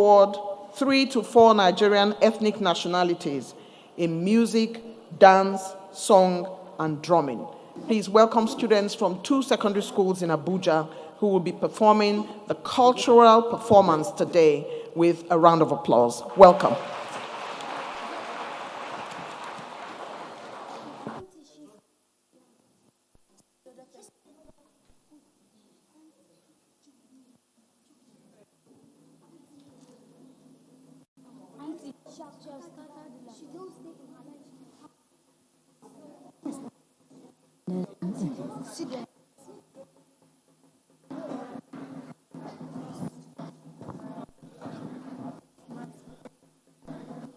Award 3 to 4 Nigerian ethnic nationalities in music, dance, song, and drumming. Please welcome students from 2 secondary schools in Abuja who will be performing the cultural performance today with a round of applause. Welcome.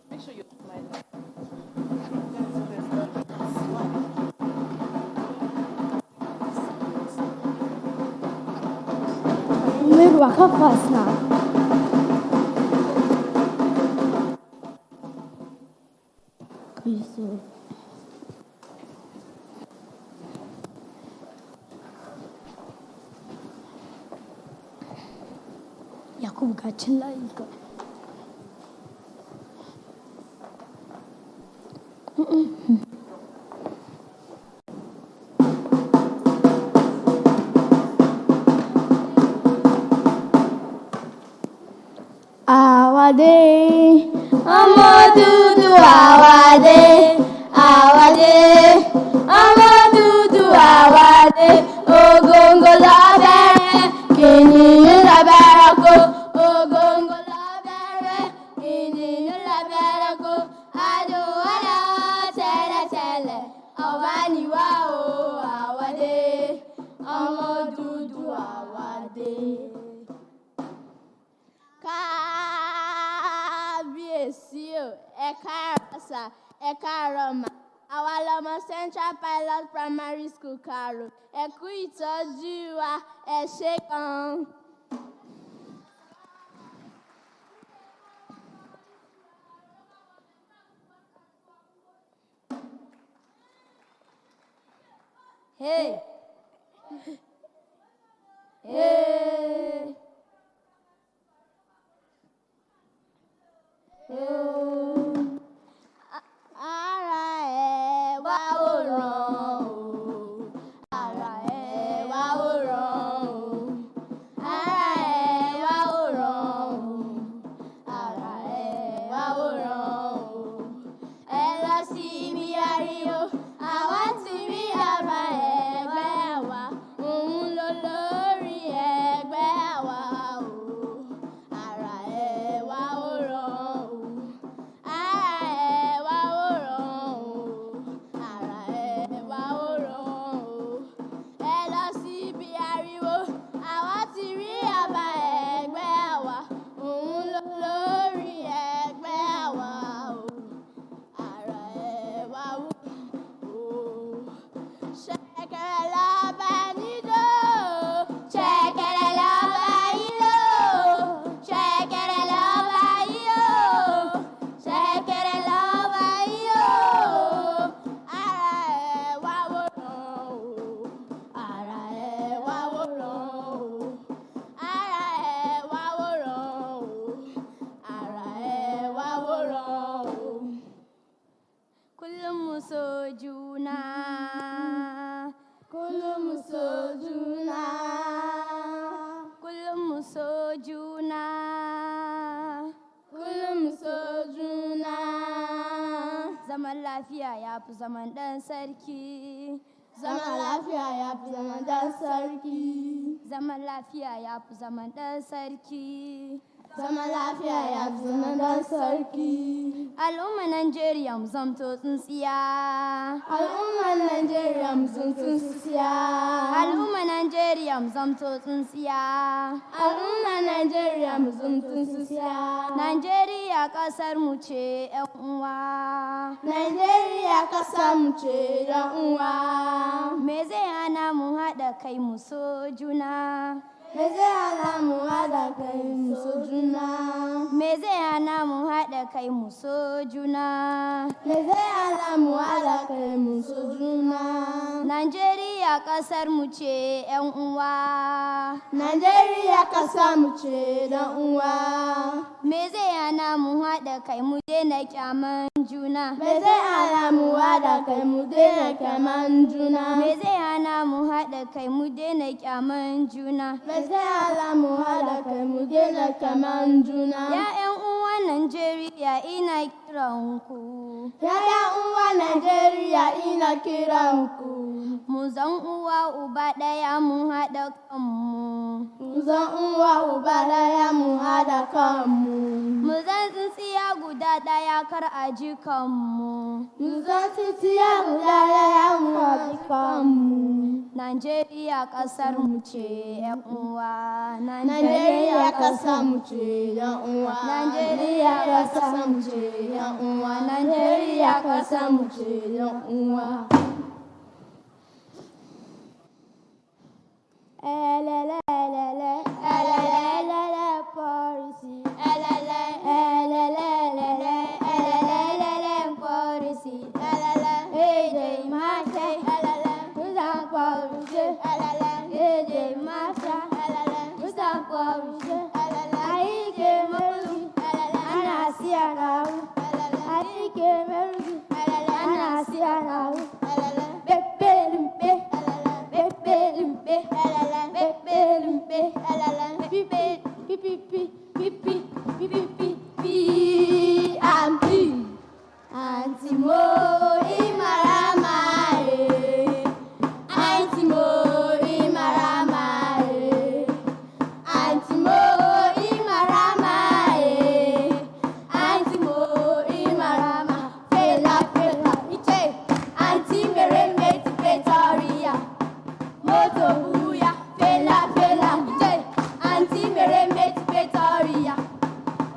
Make sure you're smiling. Maybe walk up fast now. Yakubu kaçın layık. Awade, Amadudu Awade, Awade, Amadudu Awade, Ogongo labere, Kini laberako, Ogongo labere, Kini laberako, Ado ala tele tele, Awani wao Awade, Amadudu Awade. Kábíyèsí Ẹ̀kárọ̀sà Ẹ̀kárọ̀mà àwa lọmọ Central Pilot Primary School Karo ẹ kú ìtọ́jú wa ẹ ṣé gan. Hey. Hey. Ara ẹ̀ wá wòran o, ara ẹ̀ wá wòran o, ara ẹ̀ wá wòran o, ara ẹ̀ wá wòran o. Ẹ lọ sí ibi ariwo, àwa ti rí àbá ẹgbẹ́ wa, òun ló lórí ẹgbẹ́ wa o, ara ẹ̀ wá wòran o. Zaman lafiya ya fi zaman ɗan sarki. Zaman lafiya ya fi zaman ɗan sarki. Zaman lafiya ya fi zaman ɗan sarki. Zaman lafiya ya fi zaman ɗan sarki. Al'ummar Najeriya mu zamto tsintsiya. Al'ummar Najeriya mu zamto tsintsiya. Al'ummar Najeriya mu zamto tsintsiya. Al'ummar Najeriya mu zamto tsintsiya. Najeriya ƙasar mu ce ƴan uwa. Najeriya ƙasar mu ce ƴan uwa. Me zai hana mu haɗa kai mu so juna? Me zai hana mu haɗa kai mu so juna? Me zai hana mu haɗa kai mu so juna? Me zai hana mu haɗa kai mu so juna? Najeriya ƙasar mu ce ‘yan uwa. Najeriya ƙasar mu ce ‘yan uwa. Me zai hana mu haɗa kai mu daina kyaman juna? Me zai hana mu haɗa kai mu daina kyaman juna? Me zai hana mu haɗa kai mu daina kyaman juna? Me zai hana mu haɗa kai mu daina kyaman juna? Ya ‘yan uwa Najeriya ina kiran ku. Ya ‘yan uwa Najeriya ina kiran ku. Mu zan uwa uba ɗaya mu haɗa kanmu. Mu zan uwa uba ɗaya mu haɗa kanmu. Mu zan tsintsiya guda ɗaya kar a ji kanmu. Mu zan tsintsiya guda ɗaya mu haɗa kanmu. Najeriya ƙasar mu ce ‘yan uwa. Najeriya ƙasar mu ce ‘yan uwa. Najeriya ƙasar mu ce ‘yan uwa. Najeriya ƙasar mu ce ‘yan uwa. Elele, elele, elele, elele, policy. Elele, elele, elele, elele, elele, policy. Elele, AJ Marta. Elele, Musa policy. Elele, AJ Marta. Elele, Musa policy. Elele, Aike Merugi. Elele, Anasiya Nahu. Elele, Aike Merugi. Elele, Anasiya Nahu. Elele, Pepe Limpe. Elele, Pepe Limpe. Elele, Pepe Limpe. Elele, Pipi, Pipi, Pipi, Pipi, Pipi, Auntie. Auntie Mo Imarama, Auntie Mo Imarama, Auntie Mo Imarama, Auntie Mo Imarama, Fela Fela Iche, Auntie Mere Meti Pretoria, Moto Buya, Fela Fela Iche, Auntie Mere Meti Pretoria,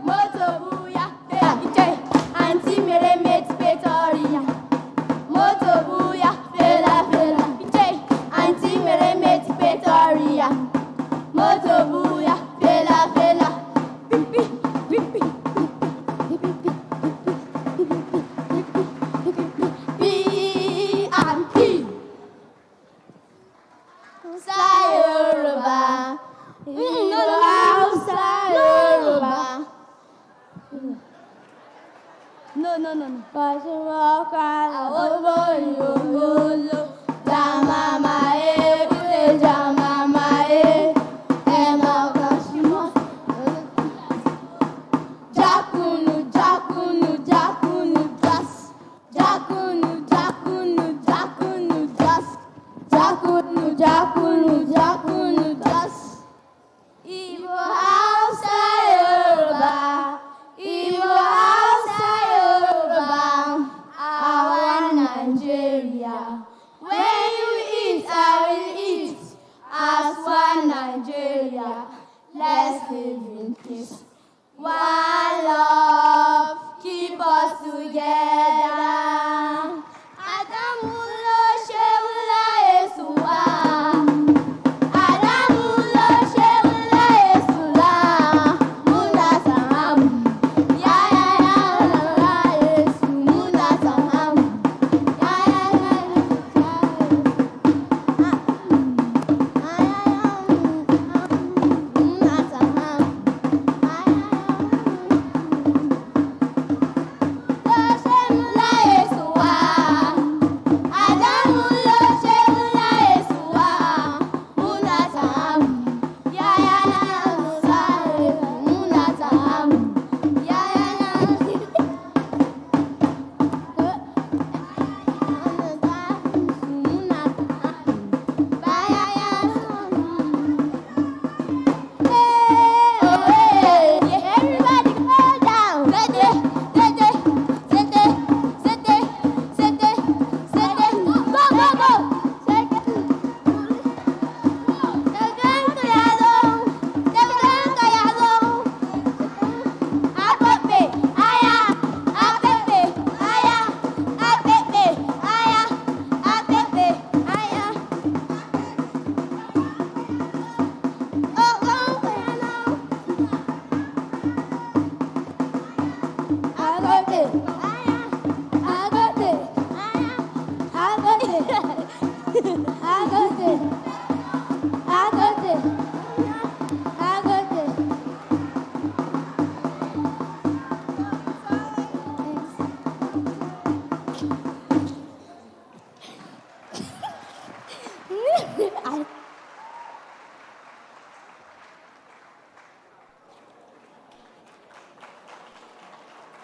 Moto Buya, Fela Iche, Auntie Mere Meti Pretoria, Moto Buya, Fela Fela Iche, Auntie Mere Meti Pretoria, Moto Buya, Fela Fela, Pipi, Pipi, P&P. Yoruba, Hausa, Yoruba. No. Pasumoka, Awobo, Yolo, Jamama, Kule, Jamama, Emma, Kashimo, Jakunu, Jakunu, Jakunu, Jas, Jakunu, Jakunu, Jakunu, Jas, Jakunu, Jakunu, Jakunu, Jas. Igbo, Hausa, Yoruba, Igbo, Hausa, Yoruba, our Nigeria. When you eat, I will eat, as one Nigeria. Let's live in peace. One love, keep us together. Adamulo Shewula Yesuwa. Adamulo Shewula Yesuwa. Muna Sahamu. Ya Yesu. Muna Sahamu. Ya Muna Sahamu.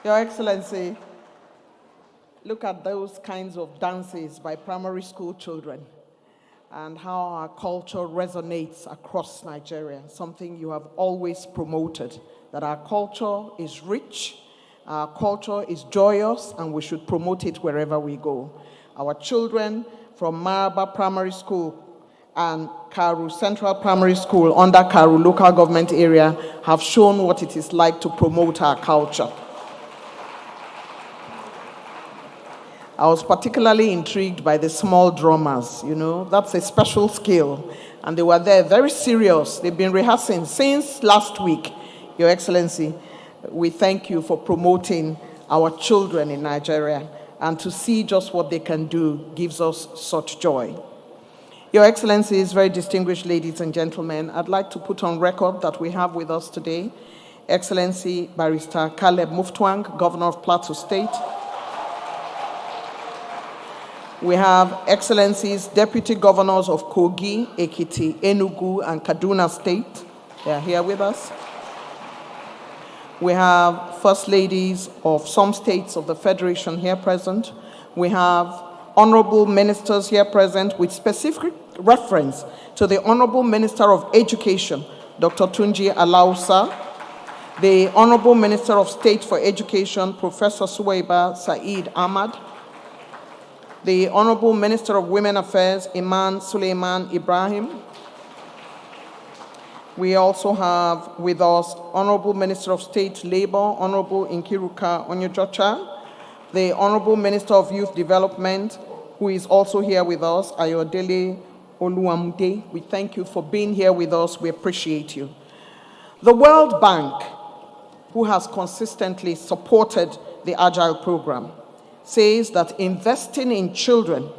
Your Excellency, look at those kinds of dances by primary school children and how our culture resonates across Nigeria, something you have always promoted, that our culture is rich, our culture is joyous, and we should promote it wherever we go. Our children from Maraba Primary School and Karu Central Primary School under Karu local government area have shown what it is like to promote our culture. I was particularly intrigued by the small drummers, that's a special skill. And they were there very serious. They've been rehearsing since last week. Your Excellency, we thank you for promoting our children in Nigeria, and to see just what they can do gives us such joy. Your Excellencies, very distinguished ladies and gentlemen, I'd like to put on record that we have with us today Excellency Barrister Caleb Muftwang, Governor of Plateau State. We have Excellencies Deputy Governors of Kogi, Ekiti, Enugu, and Kaduna State. They are here with us. We have First Ladies of some states of the Federation here present. We have Honorable Ministers here present with specific reference to the Honorable Minister of Education, Dr. Tunji Alausa, the Honorable Minister of State for Education, Professor Suwaiba Said Ahmad, the Honorable Minister of Women Affairs, Iman Suleiman Ibrahim. We also have with us Honorable Minister of State Labor, Honorable Nkiruka Onyojocha, the Honorable Minister of Youth Development, who is also here with us, Ayodele Oluwamude. We thank you for being here with us. We appreciate you. The World Bank, who has consistently supported the AGILE program, says that investing in children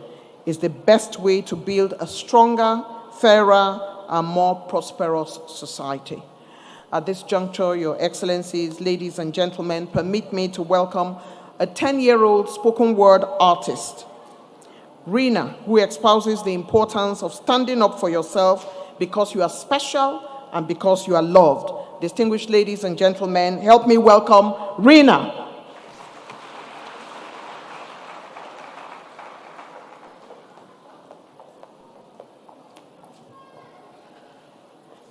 is the best way to build a stronger, fairer, and more prosperous society. At this juncture, Your Excellencies, ladies and gentlemen, permit me to welcome a 10-year-old spoken word artist, Rina, who espouses the importance of standing up for yourself because you are special and because you are loved. Distinguished ladies and gentlemen, help me welcome Rina.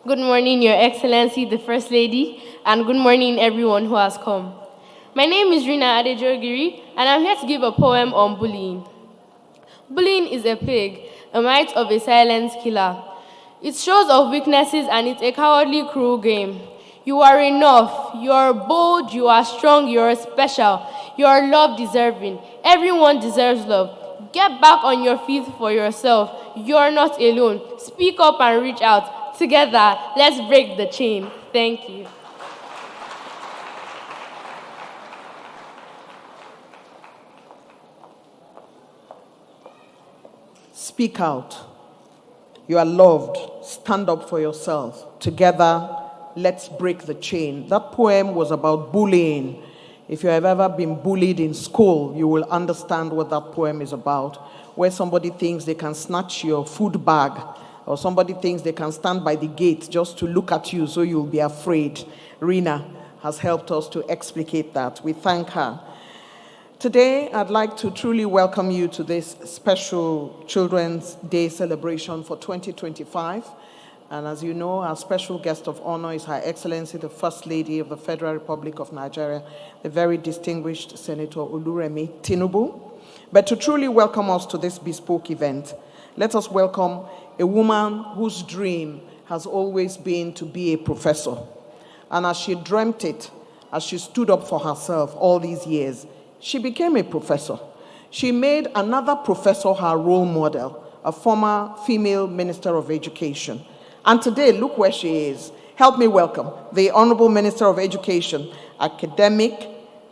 Good morning, Your Excellency, the First Lady, and good morning, everyone who has come. My name is Rina Adejogiri, and I'm here to give a poem on bullying. Bullying is a plague, a mite of a silent killer. It shows of weaknesses, and it's a cowardly, cruel game. You are enough. You are bold. You are strong. You are special. You are love-deserving. Everyone deserves love. Get back on your feet for yourself. You are not alone. Speak up and reach out. Together, let's break the chain. Thank you. Speak out. You are loved. Stand up for yourself. Together, let's break the chain. That poem was about bullying. If you have ever been bullied in school, you will understand what that poem is about, where somebody thinks they can snatch your food bag, or somebody thinks they can stand by the gate just to look at you so you'll be afraid. Rina has helped us to explicate that. We thank her. Today, I'd like to truly welcome you to this special Children's Day celebration for 2025. And as you know, our special guest of honor is Her Excellency, the First Lady of the Federal Republic of Nigeria, the very distinguished Senator Oluremi Tinubu. But to truly welcome us to this bespoke event, let us welcome a woman whose dream has always been to be a professor. And as she dreamt it, as she stood up for herself all these years, she became a professor. She made another professor her role model, a former female Minister of Education. And today, look where she is. Help me welcome the Honorable Minister of Education, academic,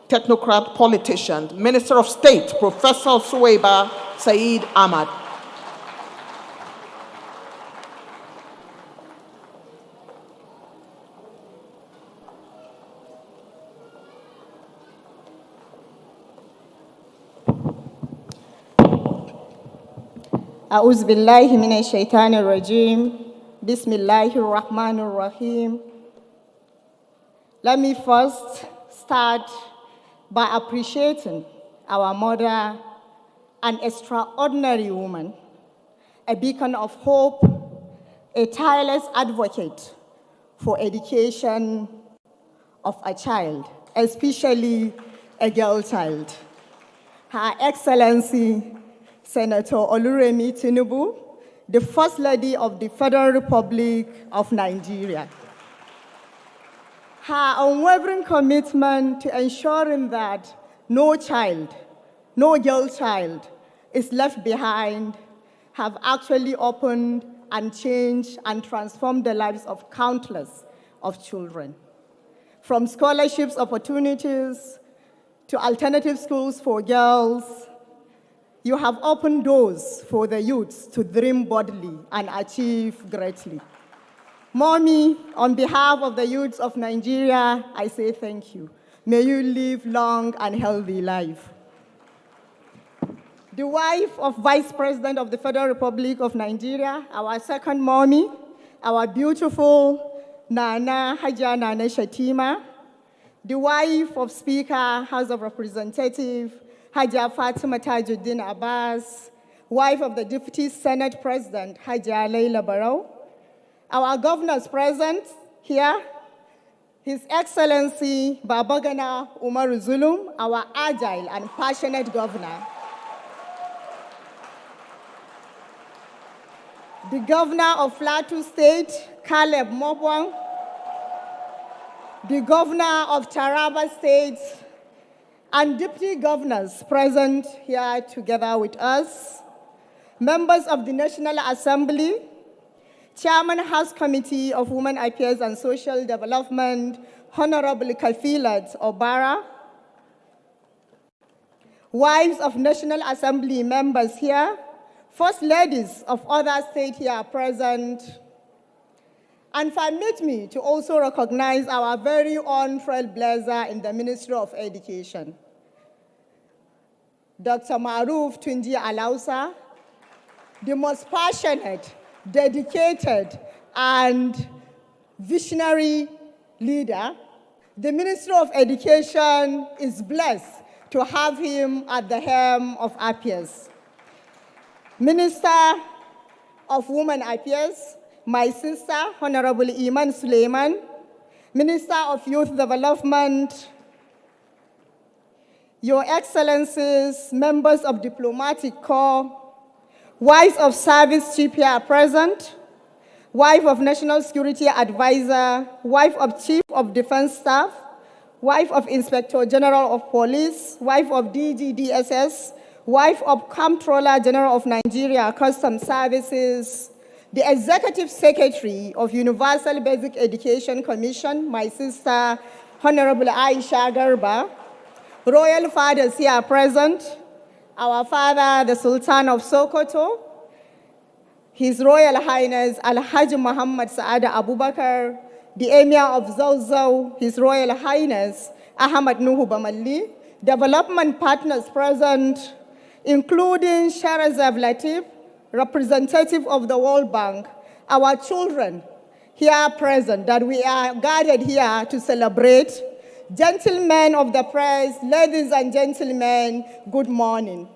technocrat, politician, Minister of State, Professor Suwaiba Said Ahmad. أعوذ بالله من الشيطان الرجيم بسم الله الرحمن الرحيم. Let me first start by appreciating our mother, an extraordinary woman, a beacon of hope, a tireless advocate for education of a child, especially a girl child. Her Excellency, Senator Oluremi Tinubu, the First Lady of the Federal Republic of Nigeria. Her unwavering commitment to ensuring that no child, no girl child is left behind have actually opened and changed and transformed the lives of countless of children. From scholarships opportunities to alternative schools for girls, you have opened doors for the youths to dream boldly and achieve greatly. Mommy, on behalf of the youths of Nigeria, I say thank you. May you live long and healthy life. The wife of Vice President of the Federal Republic of Nigeria, our second mommy, our beautiful Nana Haja Nana Shatima, the wife of Speaker, House of Representatives, Haja Fatima Tajuddin Abbas, wife of the Deputy Senate President, Haja Leila Barrow, our governors present here, His Excellency Babagana Umaru Zulum, our agile and passionate governor. The governor of Plateau State, Caleb Mopwang, the governor of Taraba State, and deputy governors present here together with us, members of the National Assembly, Chairman House Committee of Women Affairs and Social Development, Honorable Kafilat Obara, wives of National Assembly members here, First Ladies of other states here present, and permit me to also recognize our very own trailblazer in the Ministry of Education, Dr. Maruf Tunji Alausa, the most passionate, dedicated, and visionary leader. The Ministry of Education is blessed to have him at the helm of affairs. Minister of Women Affairs, my sister, Honorable Iman Suleiman, Minister of Youth Development, Your Excellencies, members of Diplomatic Corps, wives of service chief here present, wife of National Security Advisor, wife of Chief of Defense Staff, wife of Inspector General of Police, wife of DGDSS, wife of Comptroller General of Nigeria Customs Services, the Executive Secretary of Universal Basic Education Commission, my sister, Honorable Aisha Garba, royal fathers here present, our father, the Sultan of Sokoto, His Royal Highness Al-Hajj Muhammad Saada Abubakar, the Emir of Zauzau, His Royal Highness Ahmad Nuhu Bamalli, development partners present, including Shahrazad Latif, representative of the World Bank, our children here present that we are gathered here to celebrate. Gentlemen of the press, ladies and gentlemen, good morning.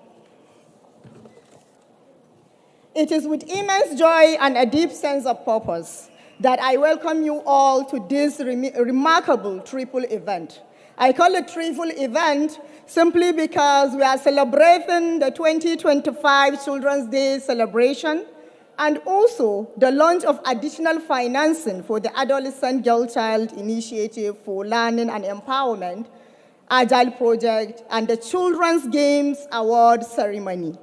It is with immense joy and a deep sense of purpose that I welcome you all to this remarkable triple event. I call it triple event simply because we are celebrating the 2025 Children's Day celebration and also the launch of additional financing for the Adolescent Girl Child Initiative for Learning and Empowerment, AGILE project, and the Children's Games Award ceremony.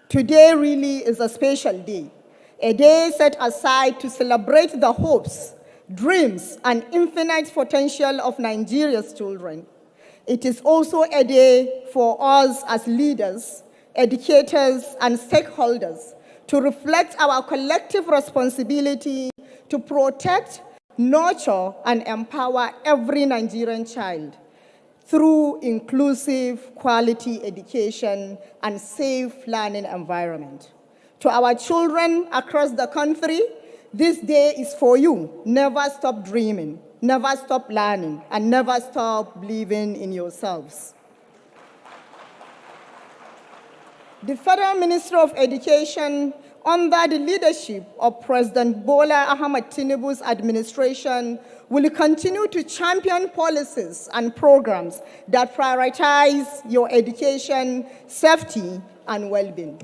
Today really is a special day, a day set aside to celebrate the hopes, dreams, and infinite potential of Nigeria's children. It is also a day for us as leaders, educators, and stakeholders to reflect our collective responsibility to protect, nurture, and empower every Nigerian child through inclusive, quality education and safe learning environment. To our children across the country, this day is for you. Never stop dreaming, never stop learning, and never stop believing in yourselves. The Federal Ministry of Education, under the leadership of President Bola Ahmed Tinubu's administration, will continue to champion policies and programs that prioritize your education, safety, and well-being.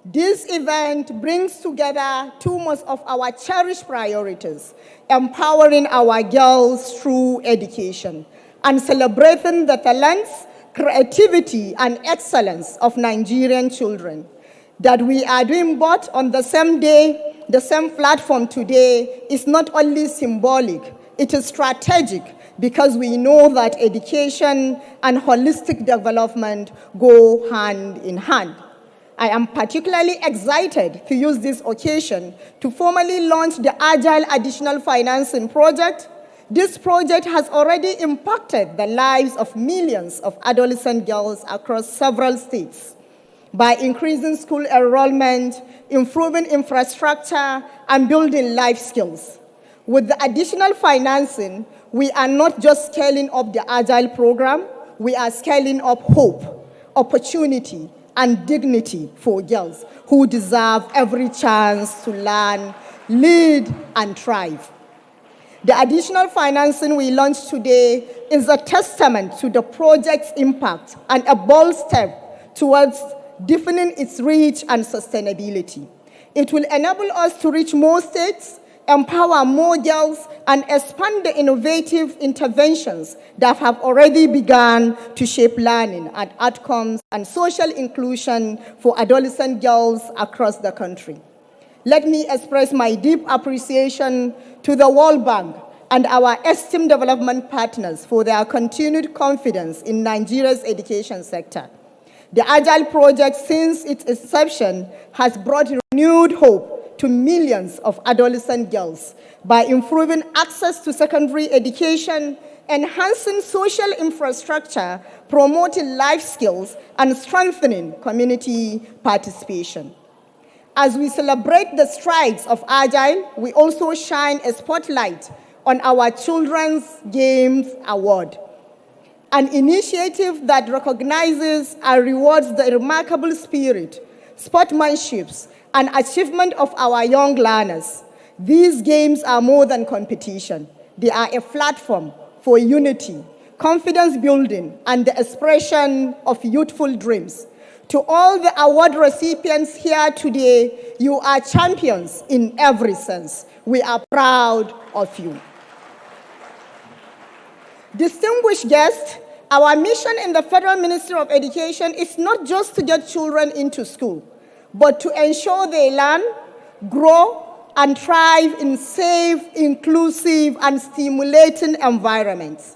This event brings together two most of our cherished priorities: empowering our girls through education and celebrating the talents, creativity, and excellence of Nigerian children. That we are doing both on the same day, the same platform today, is not only symbolic, it is strategic, because we know that education and holistic development go hand in hand. I am particularly excited to use this occasion to formally launch the AGILE Additional Financing Project. This project has already impacted the lives of millions of adolescent girls across several states by increasing school enrollment, improving infrastructure, and building life skills. With the additional financing, we are not just scaling up the AGILE program, we are scaling up hope, opportunity, and dignity for girls who deserve every chance to learn, lead, and thrive. The additional financing we launched today is a testament to the project's impact and a bold step towards deepening its reach and sustainability. It will enable us to reach more states, empower more girls, and expand the innovative interventions that have already begun to shape learning and outcomes and social inclusion for adolescent girls across the country. Let me express my deep appreciation to the World Bank and our esteemed development partners for their continued confidence in Nigeria's education sector. The AGILE project, since its inception, has brought renewed hope to millions of adolescent girls by improving access to secondary education, enhancing social infrastructure, promoting life skills, and strengthening community participation. As we celebrate the strides of AGILE, we also shine a spotlight on our Children's Games Award, an initiative that recognizes and rewards the remarkable spirit, sportsmanship, and achievement of our young learners. These games are more than competition. They are a platform for unity, confidence building, and the expression of youthful dreams. To all the award recipients here today, you are champions in every sense. We are proud of you. Distinguished guests, our mission in the Federal Ministry of Education is not just to get children into school, but to ensure they learn, grow, and thrive in safe, inclusive, and stimulating environments.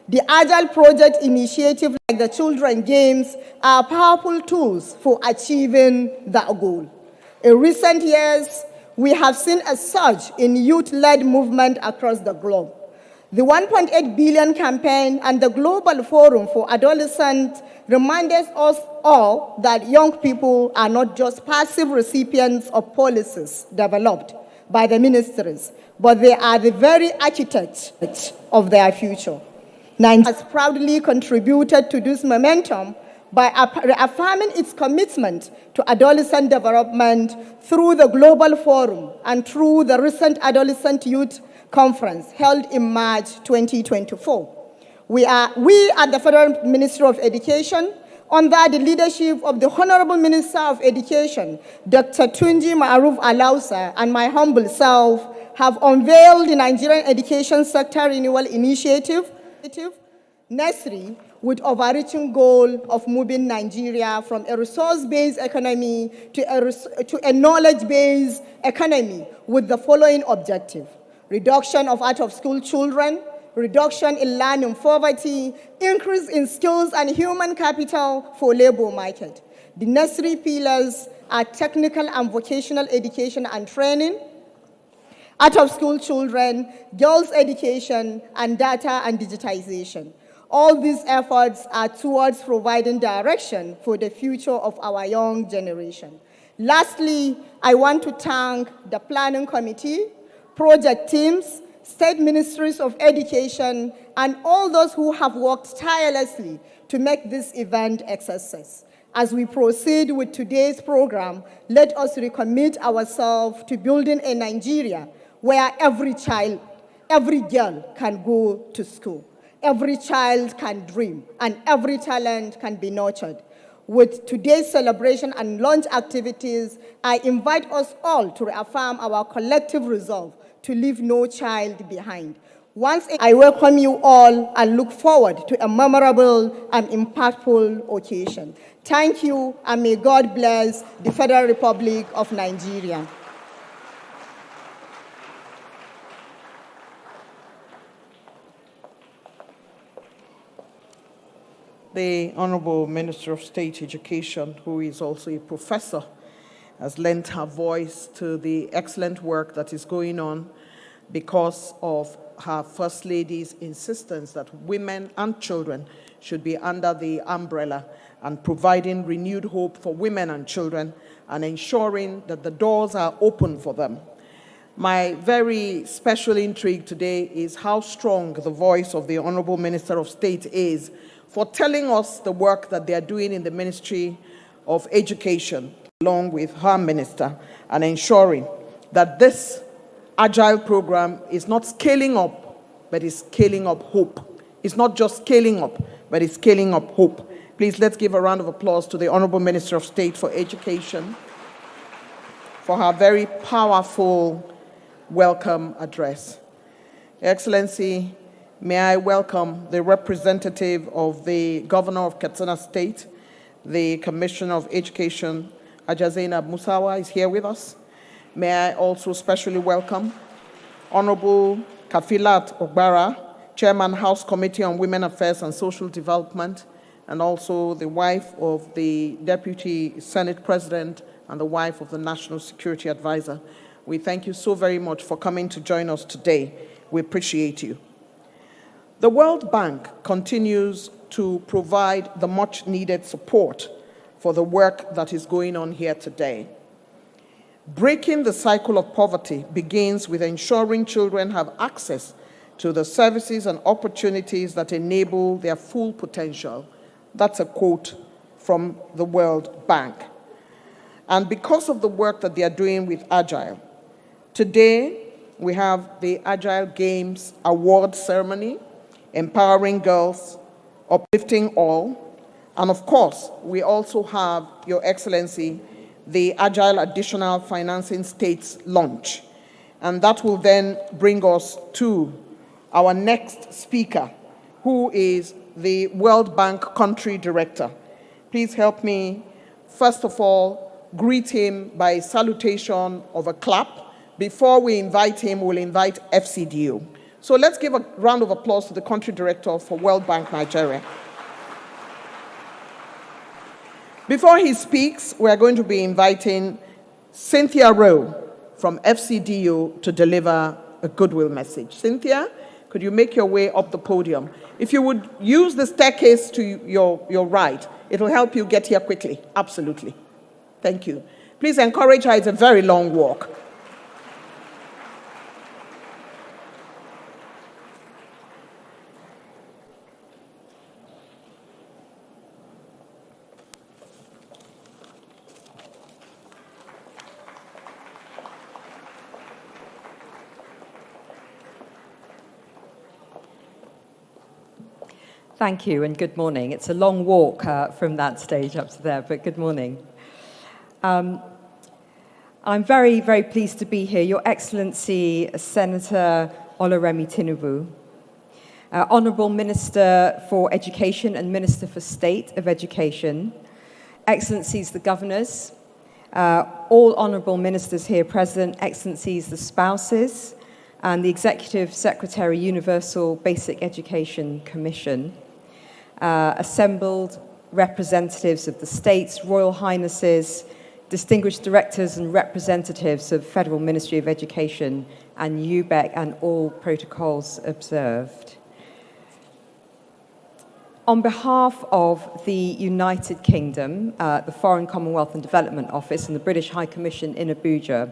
The AGILE project initiative, like the Children's Games, are powerful tools for achieving that goal. In recent years, we have seen a surge in youth-led movement across the globe. The 1.8 billion campaign and the Global Forum for Adolescents reminded us all that young people are not just passive recipients of policies developed by the ministries, but they are the very architects of their future. Nigeria has proudly contributed to this momentum by reaffirming its commitment to adolescent development through the Global Forum and through the recent Adolescent Youth Conference held in March 2024. We at the Federal Ministry of Education, under the leadership of the Honorable Minister of Education, Dr. Tunji Ma'aruf Alausa, and my humble self, have unveiled the Nigerian Education Sector Renewal Initiative, NESRI, with overreaching goal of moving Nigeria from a resource-based economy to a knowledge-based economy with the following objective: reduction of out-of-school children, reduction in learning poverty, increase in skills and human capital for labor market. The necessary pillars are technical and vocational education and training, out-of-school children, girls' education, and data and digitization. All these efforts are towards providing direction for the future of our young generation. Lastly, I want to thank the Planning Committee, project teams, state ministries of education, and all those who have worked tirelessly to make this event a success. As we proceed with today's program, let us recommit ourselves to building a Nigeria where every child, every girl can go to school, every child can dream, and every talent can be nurtured. With today's celebration and launch activities, I invite us all to reaffirm our collective resolve to leave no child behind. Once again, I welcome you all and look forward to a memorable and impactful occasion. Thank you, and may God bless the Federal Republic of Nigeria. The Honorable Minister of State Education, who is also a professor, has lent her voice to the excellent work that is going on because of her First Lady's insistence that women and children should be under the umbrella and providing renewed hope for women and children and ensuring that the doors are open for them. My very special intrigue today is how strong the voice of the Honorable Minister of State is for telling us the work that they are doing in the Ministry of Education, along with her minister, and ensuring that this AGILE program is not scaling up, but is scaling up hope. It's not just scaling up, but it's scaling up hope. Please, let's give a round of applause to the Honorable Minister of State for Education for her very powerful welcome address. Excellency, may I welcome the representative of the Governor of Katsina State, the Commissioner of Education, Zainab Musawa, is here with us. May I also specially welcome Honorable Kafilat Ogbara, Chairman, House Committee on Women Affairs and Social Development, and also the wife of the Deputy Senate President and the wife of the National Security Advisor. We thank you so very much for coming to join us today. We appreciate you. The World Bank continues to provide the much needed support for the work that is going on here today. Breaking the cycle of poverty begins with ensuring children have access to the services and opportunities that enable their full potential. That's a quote from the World Bank. And because of the work that they are doing with AGILE, today we have the AGILE Games award ceremony, empowering girls, uplifting all. And of course, we also have, Your Excellency, the AGILE Additional Financing States launch. And that will then bring us to our next speaker, who is the World Bank Country Director. Please help me, first of all, greet him by a salutation of a clap. Before we invite him, we'll invite FCDO. So let's give a round of applause to the Country Director for World Bank Nigeria. Before he speaks, we're going to be inviting Cynthia Rowe from FCDO to deliver a Goodwill message. Cynthia, could you make your way up the podium? If you would use the staircase to your right, it'll help you get here quickly. Absolutely. Thank you. Please encourage her. It's a very long walk. Thank you and good morning. It's a long walk from that stage up to there, but good morning. I'm very, very pleased to be here. Your Excellency, Senator Oloremi Tinubu, Honourable Minister for Education and Minister for State of Education, Excellencies the Governors, all Honourable Ministers here present, Excellencies the Spouses, and the Executive Secretary, Universal Basic Education Commission, assembled representatives of the states, Royal Highnesses, distinguished directors and representatives of Federal Ministry of Education and UBEC, and all protocols observed. On behalf of the United Kingdom, the Foreign, Commonwealth and Development Office and the British High Commission in Abuja,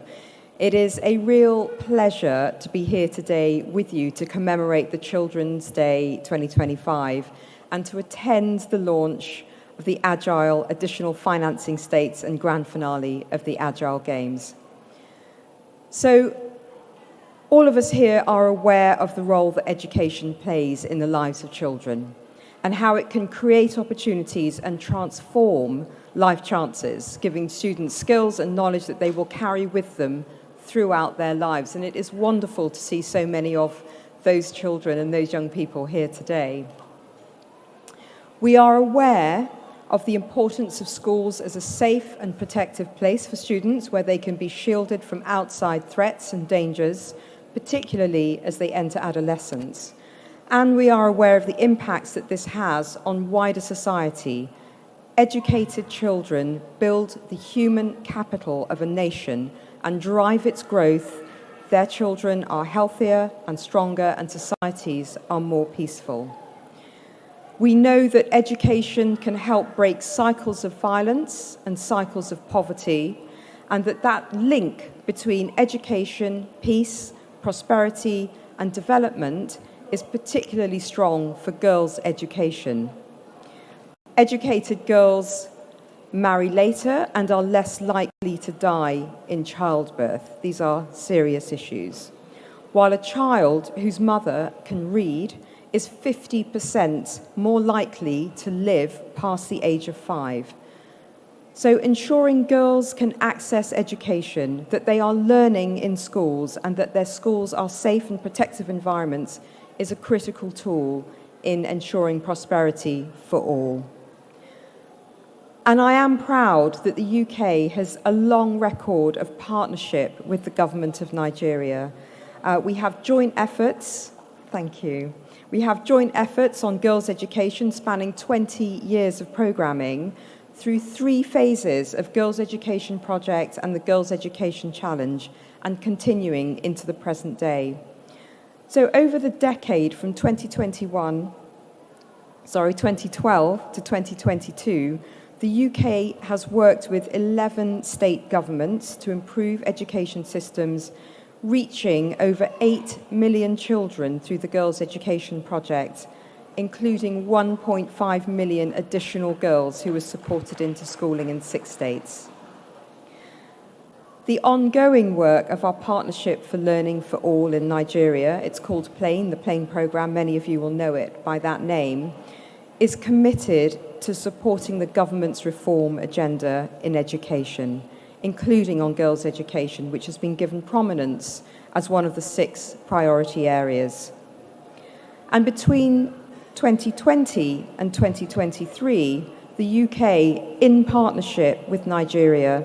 it is a real pleasure to be here today with you to commemorate the Children's Day 2025 and to attend the launch of the AGILE Additional Financing States and Grand Finale of the AGILE Games. So, all of us here are aware of the role that education plays in the lives of children and how it can create opportunities and transform life chances, giving students skills and knowledge that they will carry with them throughout their lives. And it is wonderful to see so many of those children and those young people here today. We are aware of the importance of schools as a safe and protective place for students where they can be shielded from outside threats and dangers, particularly as they enter adolescence. And we are aware of the impacts that this has on wider society. Educated children build the human capital of a nation and drive its growth. Their children are healthier and stronger, and societies are more peaceful. We know that education can help break cycles of violence and cycles of poverty, and that link between education, peace, prosperity, and development is particularly strong for girls' education. Educated girls marry later and are less likely to die in childbirth. These are serious issues. While a child whose mother can read is 50% more likely to live past the age of 5. So ensuring girls can access education, that they are learning in schools and that their schools are safe and protective environments is a critical tool in ensuring prosperity for all. And I am proud that the UK has a long record of partnership with the government of Nigeria. We have joint efforts, thank you. We have joint efforts on girls' education spanning 20 years of programming through 3 phases of Girls' Education Project and the Girls' Education Challenge, and continuing into the present day. So over the decade from 2012 to 2022, the UK has worked with 11 state governments to improve education systems, reaching over 8 million children through the Girls' Education Project, including 1.5 million additional girls who were supported into schooling in 6 states. The ongoing work of our Partnership for Learning for All in Nigeria, it's called PLANE, the PLANE programme, many of you will know it by that name, is committed to supporting the government's reform agenda in education, including on girls' education, which has been given prominence as one of the 6 priority areas. And between 2020 and 2023, the UK, in partnership with Nigeria,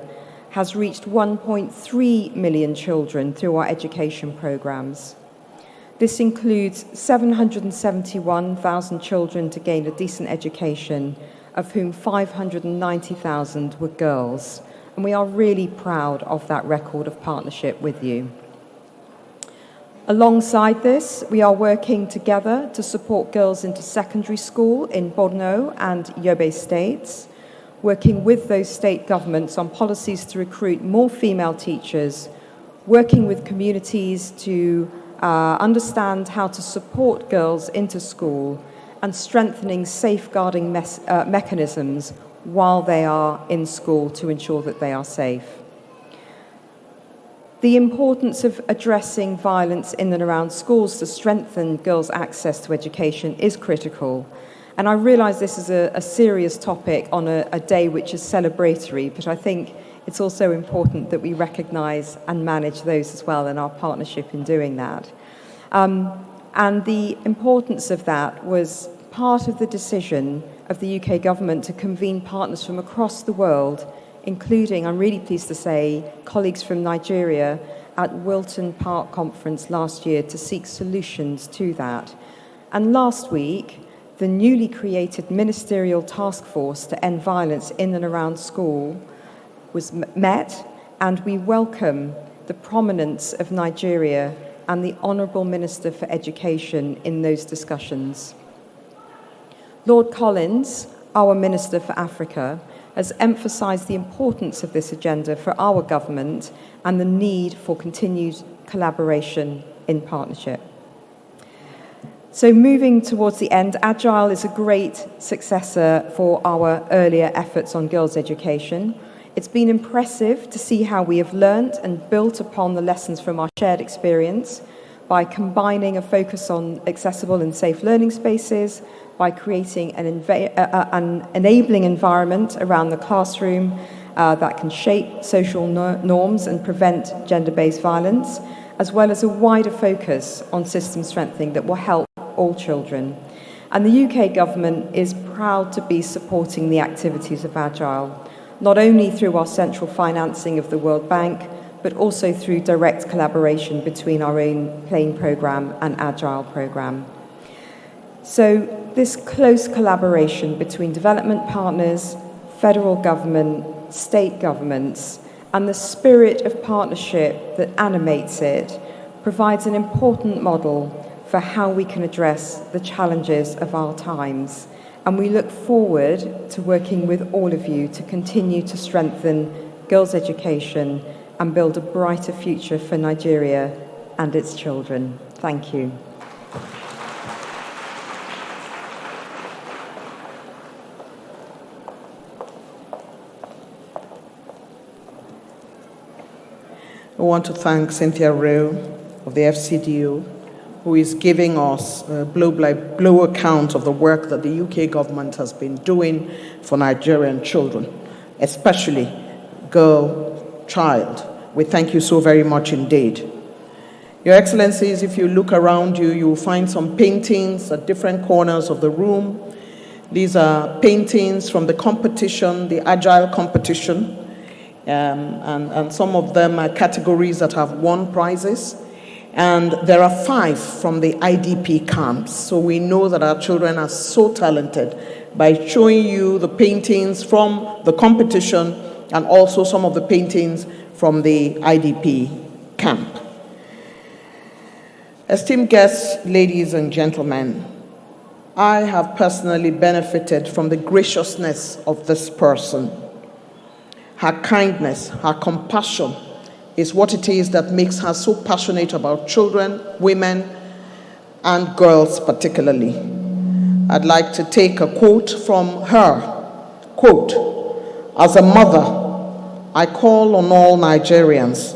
has reached 1.3 million children through our education programmes. This includes 771,000 children to gain a decent education, of whom 590,000 were girls. And we are really proud of that record of partnership with you. Alongside this, we are working together to support girls into secondary school in Borno and Yobe states, working with those state governments on policies to recruit more female teachers, working with communities to understand how to support girls into school, and strengthening safeguarding mechanisms while they are in school to ensure that they are safe. The importance of addressing violence in and around schools to strengthen girls' access to education is critical. And I realise this is a serious topic on a day which is celebratory, but I think it's also important that we recognise and manage those as well in our partnership in doing that. And the importance of that was part of the decision of the UK government to convene partners from across the world, including, I'm really pleased to say, colleagues from Nigeria at Wilton Park Conference last year to seek solutions to that. And last week, the newly created Ministerial Task Force to End Violence in and Around School was met, and we welcome the prominence of Nigeria and the Honourable Minister for Education in those discussions. Lord Collins, our Minister for Africa, has emphasised the importance of this agenda for our government and the need for continued collaboration in partnership. So moving towards the end, AGILE is a great successor for our earlier efforts on girls' education. It's been impressive to see how we have learnt and built upon the lessons from our shared experience by combining a focus on accessible and safe learning spaces, by creating an enabling environment around the classroom that can shape social norms and prevent gender-based violence, as well as a wider focus on system strengthening that will help all children. And the UK government is proud to be supporting the activities of AGILE, not only through our central financing of the World Bank, but also through direct collaboration between our own PLANE programme and AGILE programme. So this close collaboration between development partners, federal government, state governments, and the spirit of partnership that animates it provides an important model for how we can address the challenges of our times. And we look forward to working with all of you to continue to strengthen girls' education and build a brighter future for Nigeria and its children. Thank you. I want to thank Cynthia Rowe of the FCDO, who is giving us a blow-by-blow account of the work that the UK government has been doing for Nigerian children, especially child. We thank you so very much indeed. Your Excellencies, if you look around you, you will find some paintings at different corners of the room. These are paintings from the competition, the AGILE competition, and some of them are categories that have won prizes. And there are 5 from the IDP camps. So we know that our children are so talented by showing you the paintings from the competition and also some of the paintings from the IDP camp. Esteemed guests, ladies and gentlemen, I have personally benefited from the graciousness of this person. Her kindness, her compassion is what it is that makes her so passionate about children, women, and girls particularly. I'd like to take a quote from her. Quote, "As a mother, I call on all Nigerians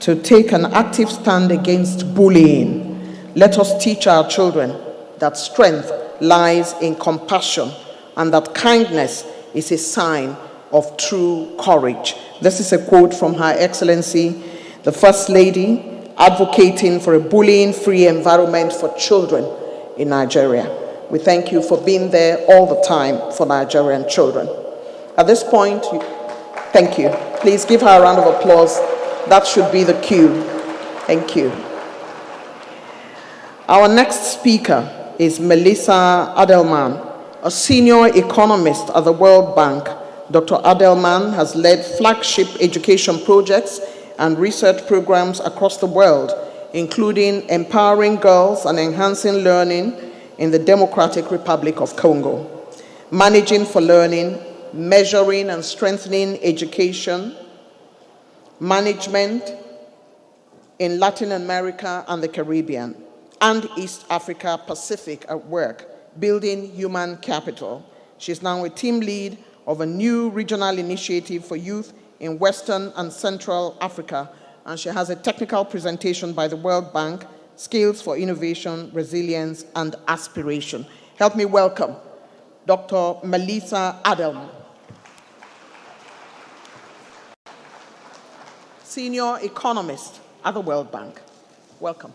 to take an active stand against bullying. Let us teach our children that strength lies in compassion and that kindness is a sign of true courage." This is a quote from Her Excellency, the First Lady, advocating for a bullying-free environment for children in Nigeria. We thank you for being there all the time for Nigerian children. At this point, thank you. Please give her a round of applause. That should be the cue. Thank you. Our next speaker is Melissa Adelman, a senior economist at the World Bank. Dr. Adelman has led flagship education projects and research programs across the world, including empowering girls and enhancing learning in the Democratic Republic of Congo, managing for learning, measuring and strengthening education, management in Latin America and the Caribbean, and East Africa Pacific at work, building human capital. She's now a team lead of a new regional initiative for youth in Western and Central Africa, and she has a technical presentation by the World Bank, Skills for Innovation, Resilience, and Aspiration. Help me welcome Dr. Melissa Adelman, senior economist at the World Bank. Welcome.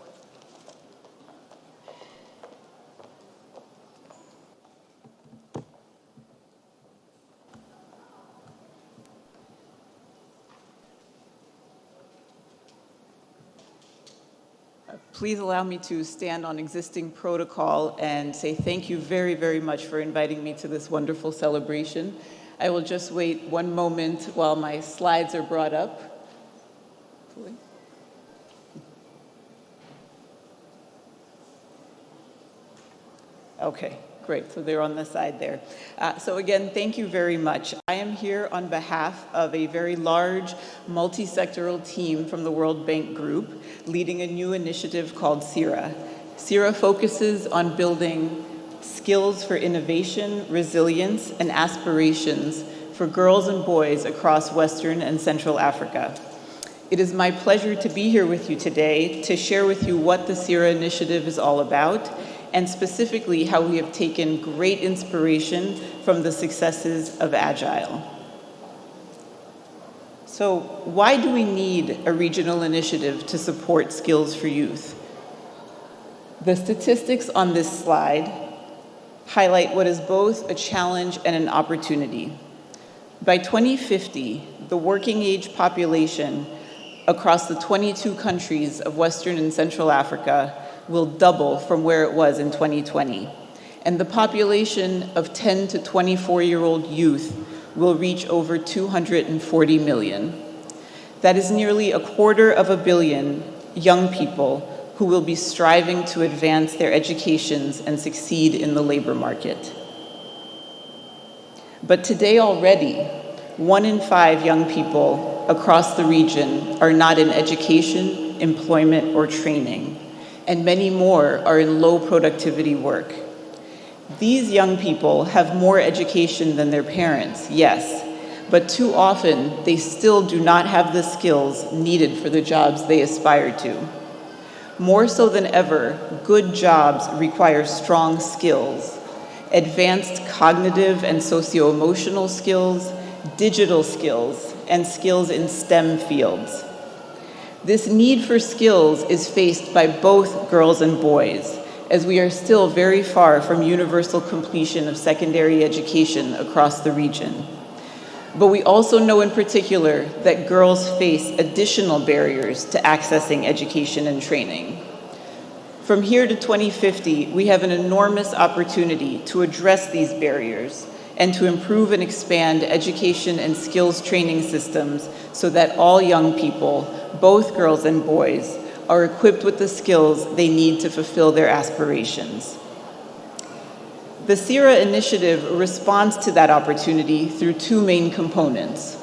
Please allow me to stand on existing protocol and say thank you very, very much for inviting me to this wonderful celebration. I will just wait one moment while my slides are brought up. Okay, great. So they're on the side there. So again, thank you very much. I am here on behalf of a very large multi-sectoral team from the World Bank Group, leading a new initiative called CIRA. CIRA focuses on building skills for innovation, resilience, and aspirations for girls and boys across Western and Central Africa. It is my pleasure to be here with you today to share with you what the CIRA initiative is all about, and specifically how we have taken great inspiration from the successes of AGILE. So why do we need a regional initiative to support skills for youth? The statistics on this slide highlight what is both a challenge and an opportunity. By 2050, the working age population across the 22 countries of Western and Central Africa will double from where it was in 2020. And the population of 10 to 24-year-old youth will reach over 240 million. That is nearly 250 million young people who will be striving to advance their educations and succeed in the labor market. But today already, 1 in 5 young people across the region are not in education, employment, or training, and many more are in low productivity work. These young people have more education than their parents, yes, but too often they still do not have the skills needed for the jobs they aspire to. More so than ever, good jobs require strong skills, advanced cognitive and socio-emotional skills, digital skills, and skills in STEM fields. This need for skills is faced by both girls and boys, as we are still very far from universal completion of secondary education across the region. But we also know in particular that girls face additional barriers to accessing education and training. From here to 2050, we have an enormous opportunity to address these barriers and to improve and expand education and skills training systems so that all young people, both girls and boys, are equipped with the skills they need to fulfill their aspirations. The CIRA initiative responds to that opportunity through 2 main components.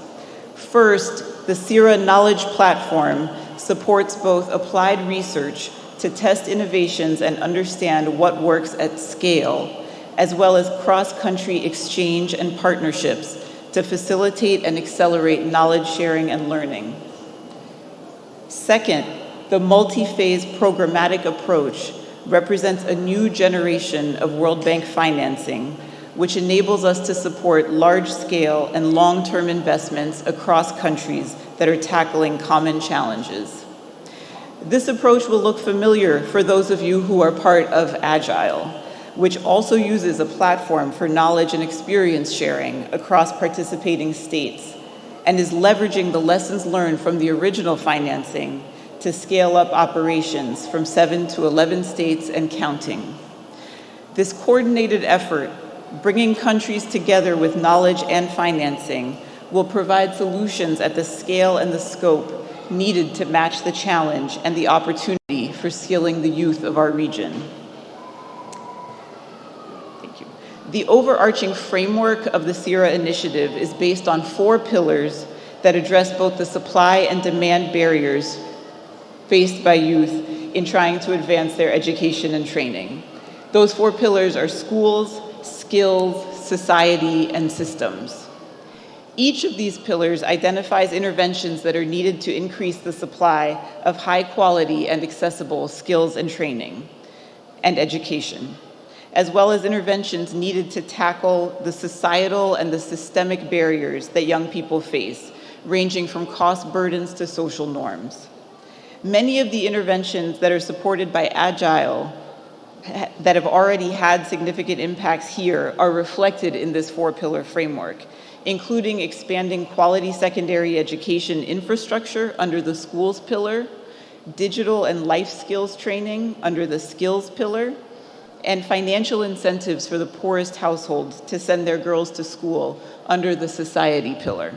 First, the CIRA Knowledge Platform supports both applied research to test innovations and understand what works at scale, as well as cross-country exchange and partnerships to facilitate and accelerate knowledge sharing and learning. Second, the multi-phase programmatic approach represents a new generation of World Bank financing, which enables us to support large-scale and long-term investments across countries that are tackling common challenges. This approach will look familiar for those of you who are part of AGILE, which also uses a platform for knowledge and experience sharing across participating states, and is leveraging the lessons learned from the original financing to scale up operations from 7 to 11 states and counting. This coordinated effort, bringing countries together with knowledge and financing, will provide solutions at the scale and the scope needed to match the challenge and the opportunity for skilling the youth of our region. Thank you. The overarching framework of the CIRA initiative is based on 4 pillars that address both the supply and demand barriers faced by youth in trying to advance their education and training. Those 4 pillars are schools, skills, society, and systems. Each of these pillars identifies interventions that are needed to increase the supply of high quality and accessible skills and training and education, as well as interventions needed to tackle the societal and the systemic barriers that young people face, ranging from cost burdens to social norms. Many of the interventions that are supported by AGILE that have already had significant impacts here are reflected in this 4-pillar framework, including expanding quality secondary education infrastructure under the schools pillar, digital and life skills training under the skills pillar, and financial incentives for the poorest households to send their girls to school under the society pillar.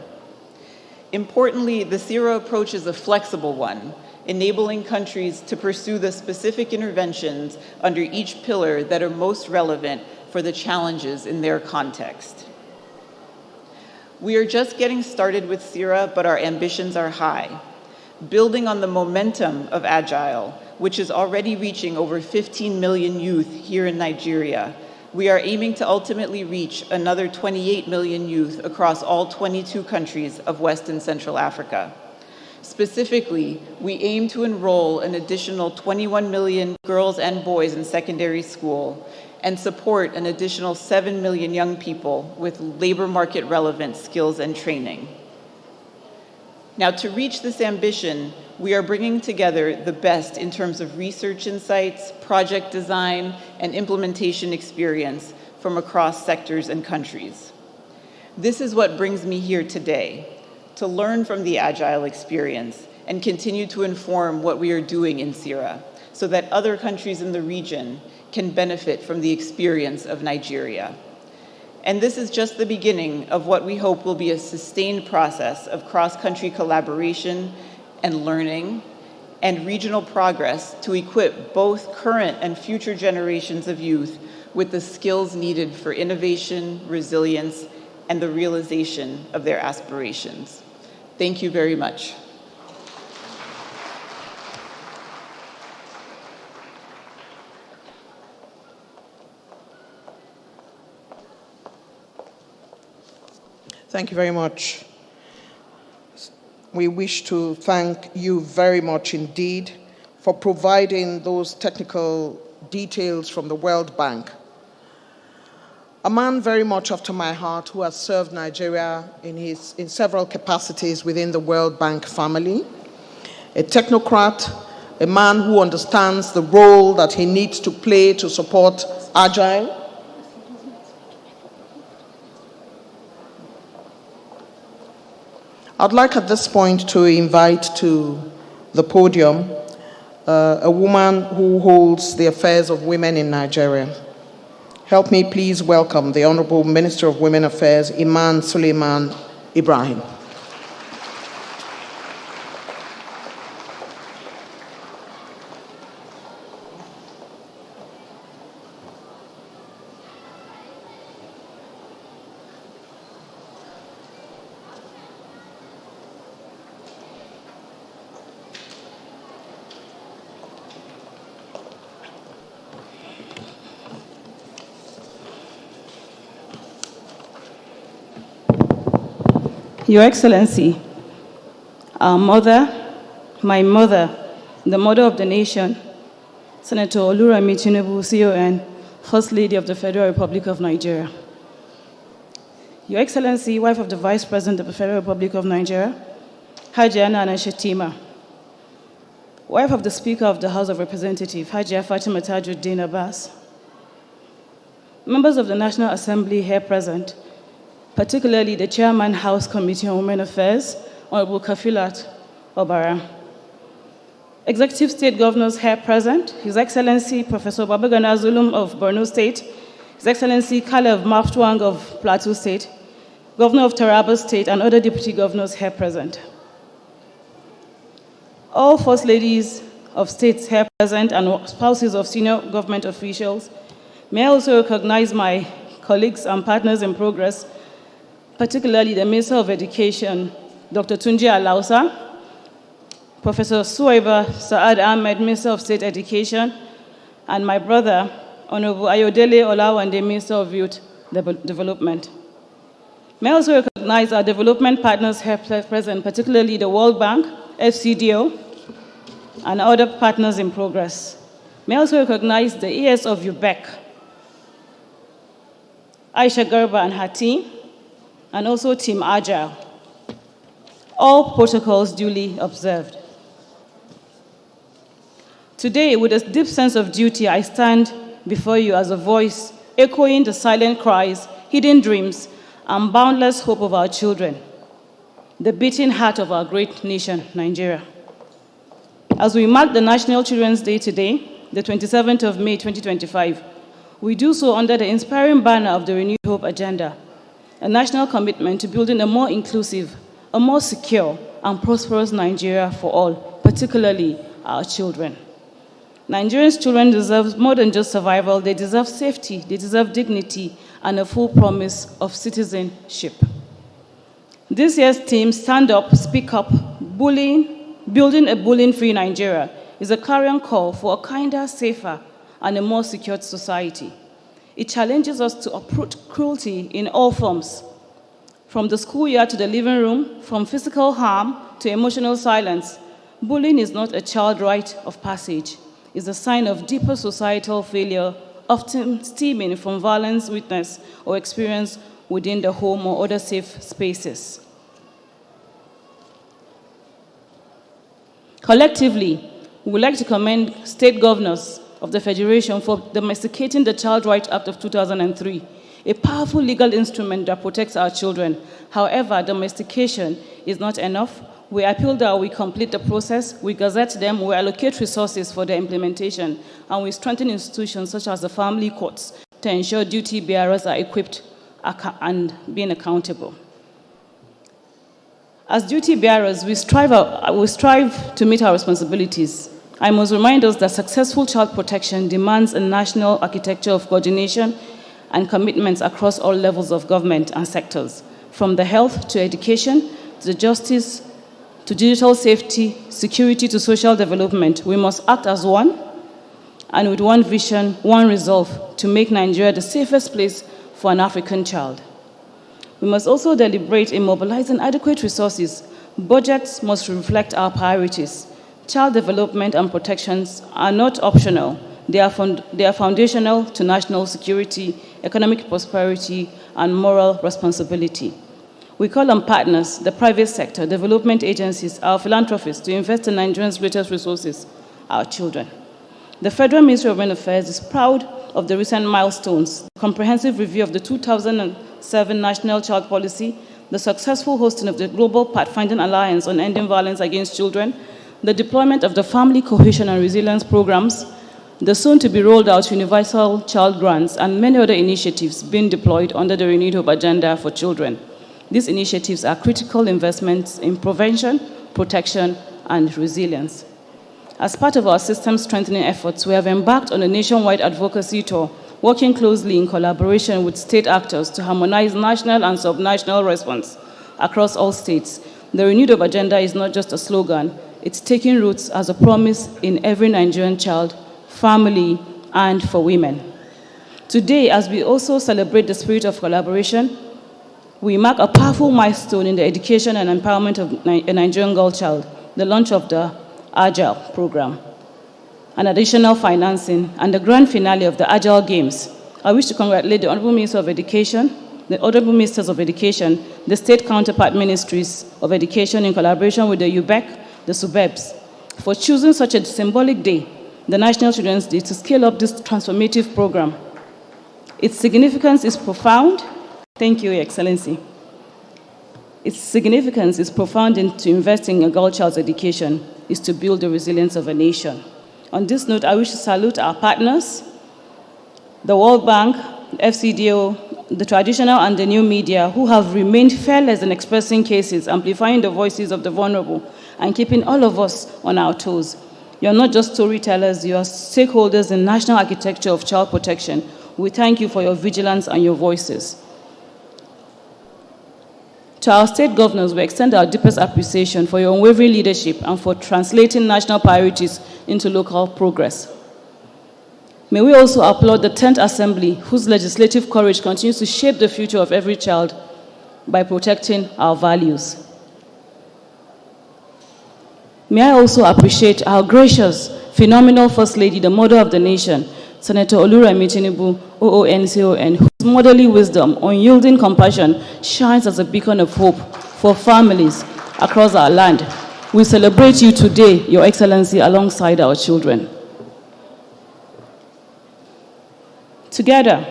Importantly, the CIRA approach is a flexible one, enabling countries to pursue the specific interventions under each pillar that are most relevant for the challenges in their context. We are just getting started with CIRA, but our ambitions are high. Building on the momentum of AGILE, which is already reaching over 15 million youth here in Nigeria, we are aiming to ultimately reach another 28 million youth across all 22 countries of West and Central Africa. Specifically, we aim to enroll an additional 21 million girls and boys in secondary school and support an additional 7 million young people with labor market relevant skills and training. Now, to reach this ambition, we are bringing together the best in terms of research insights, project design, and implementation experience from across sectors and countries. This is what brings me here today, to learn from the AGILE experience and continue to inform what we are doing in CIRA so that other countries in the region can benefit from the experience of Nigeria. And this is just the beginning of what we hope will be a sustained process of cross-country collaboration and learning and regional progress to equip both current and future generations of youth with the skills needed for innovation, resilience, and the realization of their aspirations. Thank you very much. Thank you very much. We wish to thank you very much indeed for providing those technical details from the World Bank. A man very much after my heart who has served Nigeria in several capacities within the World Bank family, a technocrat, a man who understands the role that he needs to play to support AGILE. I'd like at this point to invite to the podium a woman who holds the affairs of women in Nigeria. Help me please welcome the Honorable Minister of Women Affairs, Iman Suleiman Ibrahim. Your Excellency, our mother, my mother, the mother of the nation, Senator Oluremi Tinubu, CON, First Lady of the Federal Republic of Nigeria. Your Excellency, wife of the Vice President of the Federal Republic of Nigeria, Hajia Nana Shetima, wife of the Speaker of the House of Representatives, Hajia Fatima Tajuddin Abbas, members of the National Assembly here present, particularly the Chairman House Committee on Women Affairs, Honorable Kafilat Obara. Executive State Governors here present, His Excellency Professor Babagana Zulum of Borno State, His Excellency Caleb Maftwang of Plateau State, Governor of Taraba State, and other Deputy Governors here present. All First Ladies of States here present and spouses of senior government officials, may I also recognize my colleagues and partners in progress, particularly the Minister of Education, Dr. Tunji Alausa, Professor Suwaiba Saad Ahmed, Minister of State Education, and my brother, Honorable Ayodele Olawande, Minister of Youth Development. May I also recognize our development partners here present, particularly the World Bank, FCDO, and other partners in progress. May I also recognize the ES of UBEC, Aisha Garba and her team, and also Team AGILE. All protocols duly observed. Today, with a deep sense of duty, I stand before you as a voice echoing the silent cries, hidden dreams, and boundless hope of our children, the beating heart of our great nation, Nigeria. As we mark the National Children's Day today, the 27th of May 2025, we do so under the inspiring banner of the Renewed Hope Agenda, a national commitment to building a more inclusive, a more secure, and prosperous Nigeria for all, particularly our children. Nigerians' children deserve more than just survival. They deserve safety, they deserve dignity, and a full promise of citizenship. This year's theme, Stand Up, Speak Up, Bullying, Building a Bullying-Free Nigeria, is a clarion call for a kinder, safer, and a more secured society. It challenges us to uproot cruelty in all forms, from the schoolyard to the living room, from physical harm to emotional silence. Bullying is not a child rite of passage. It's a sign of deeper societal failure, often stemming from violence witnessed or experienced within the home or other safe spaces. Collectively, we would like to commend state governors of the Federation for domesticating the Child Rights Act of 2003, a powerful legal instrument that protects our children. However, domestication is not enough. We appeal that we complete the process, we gazette them, we allocate resources for their implementation, and we strengthen institutions such as the family courts to ensure duty bearers are equipped and being accountable. As duty bearers, we strive to meet our responsibilities. I must remind us that successful child protection demands a national architecture of coordination and commitments across all levels of government and sectors, from the health to education, to the justice, to digital safety, security to social development. We must act as one and with one vision, one resolve to make Nigeria the safest place for an African child. We must also deliberate in mobilizing adequate resources. Budgets must reflect our priorities. Child development and protections are not optional. They are foundational to national security, economic prosperity, and moral responsibility. We call on partners, the private sector, development agencies, our philanthropists to invest in Nigerians' greatest resources, our children. The Federal Ministry of Women Affairs is proud of the recent milestones, comprehensive review of the 2007 National Child Policy, the successful hosting of the Global Pathfinding Alliance on Ending Violence Against Children, the deployment of the Family Cohesion and Resilience Programs, the soon-to-be rolled-out Universal Child Grants, and many other initiatives being deployed under the Renewed Hope Agenda for Children. These initiatives are critical investments in prevention, protection, and resilience. As part of our system strengthening efforts, we have embarked on a nationwide advocacy tour, working closely in collaboration with state actors to harmonize national and subnational response across all states. The Renewed Hope Agenda is not just a slogan, it's taking roots as a promise in every Nigerian child, family, and for women. Today, as we also celebrate the spirit of collaboration, we mark a powerful milestone in the education and empowerment of a Nigerian girl child, the launch of the AGILE program, and additional financing, and the grand finale of the AGILE Games. I wish to congratulate the Honorable Minister of Education, the Honorable Ministers of Education, the state counterpart ministries of education in collaboration with the UBEC, the SUBEBs, for choosing such a symbolic day, the National Children's Day, to scale up this transformative program. Its significance is profound. Thank you, Your Excellency. Its significance is profound into investing in a girl child's education is to build the resilience of a nation. On this note, I wish to salute our partners, the World Bank, FCDO, the traditional and the new media, who have remained fearless in expressing cases, amplifying the voices of the vulnerable, and keeping all of us on our toes. You are not just storytellers, you are stakeholders in national architecture of child protection. We thank you for your vigilance and your voices. To our state governors, we extend our deepest appreciation for your unwavering leadership and for translating national priorities into local progress. May we also applaud the 10th Assembly, whose legislative courage continues to shape the future of every child by protecting our values. May I also appreciate our gracious, phenomenal First Lady, the mother of the nation, Senator Oluremi Tinubu, OONCON, whose motherly wisdom, unyielding compassion shines as a beacon of hope for families across our land. We celebrate you today, Your Excellency, alongside our children. Together,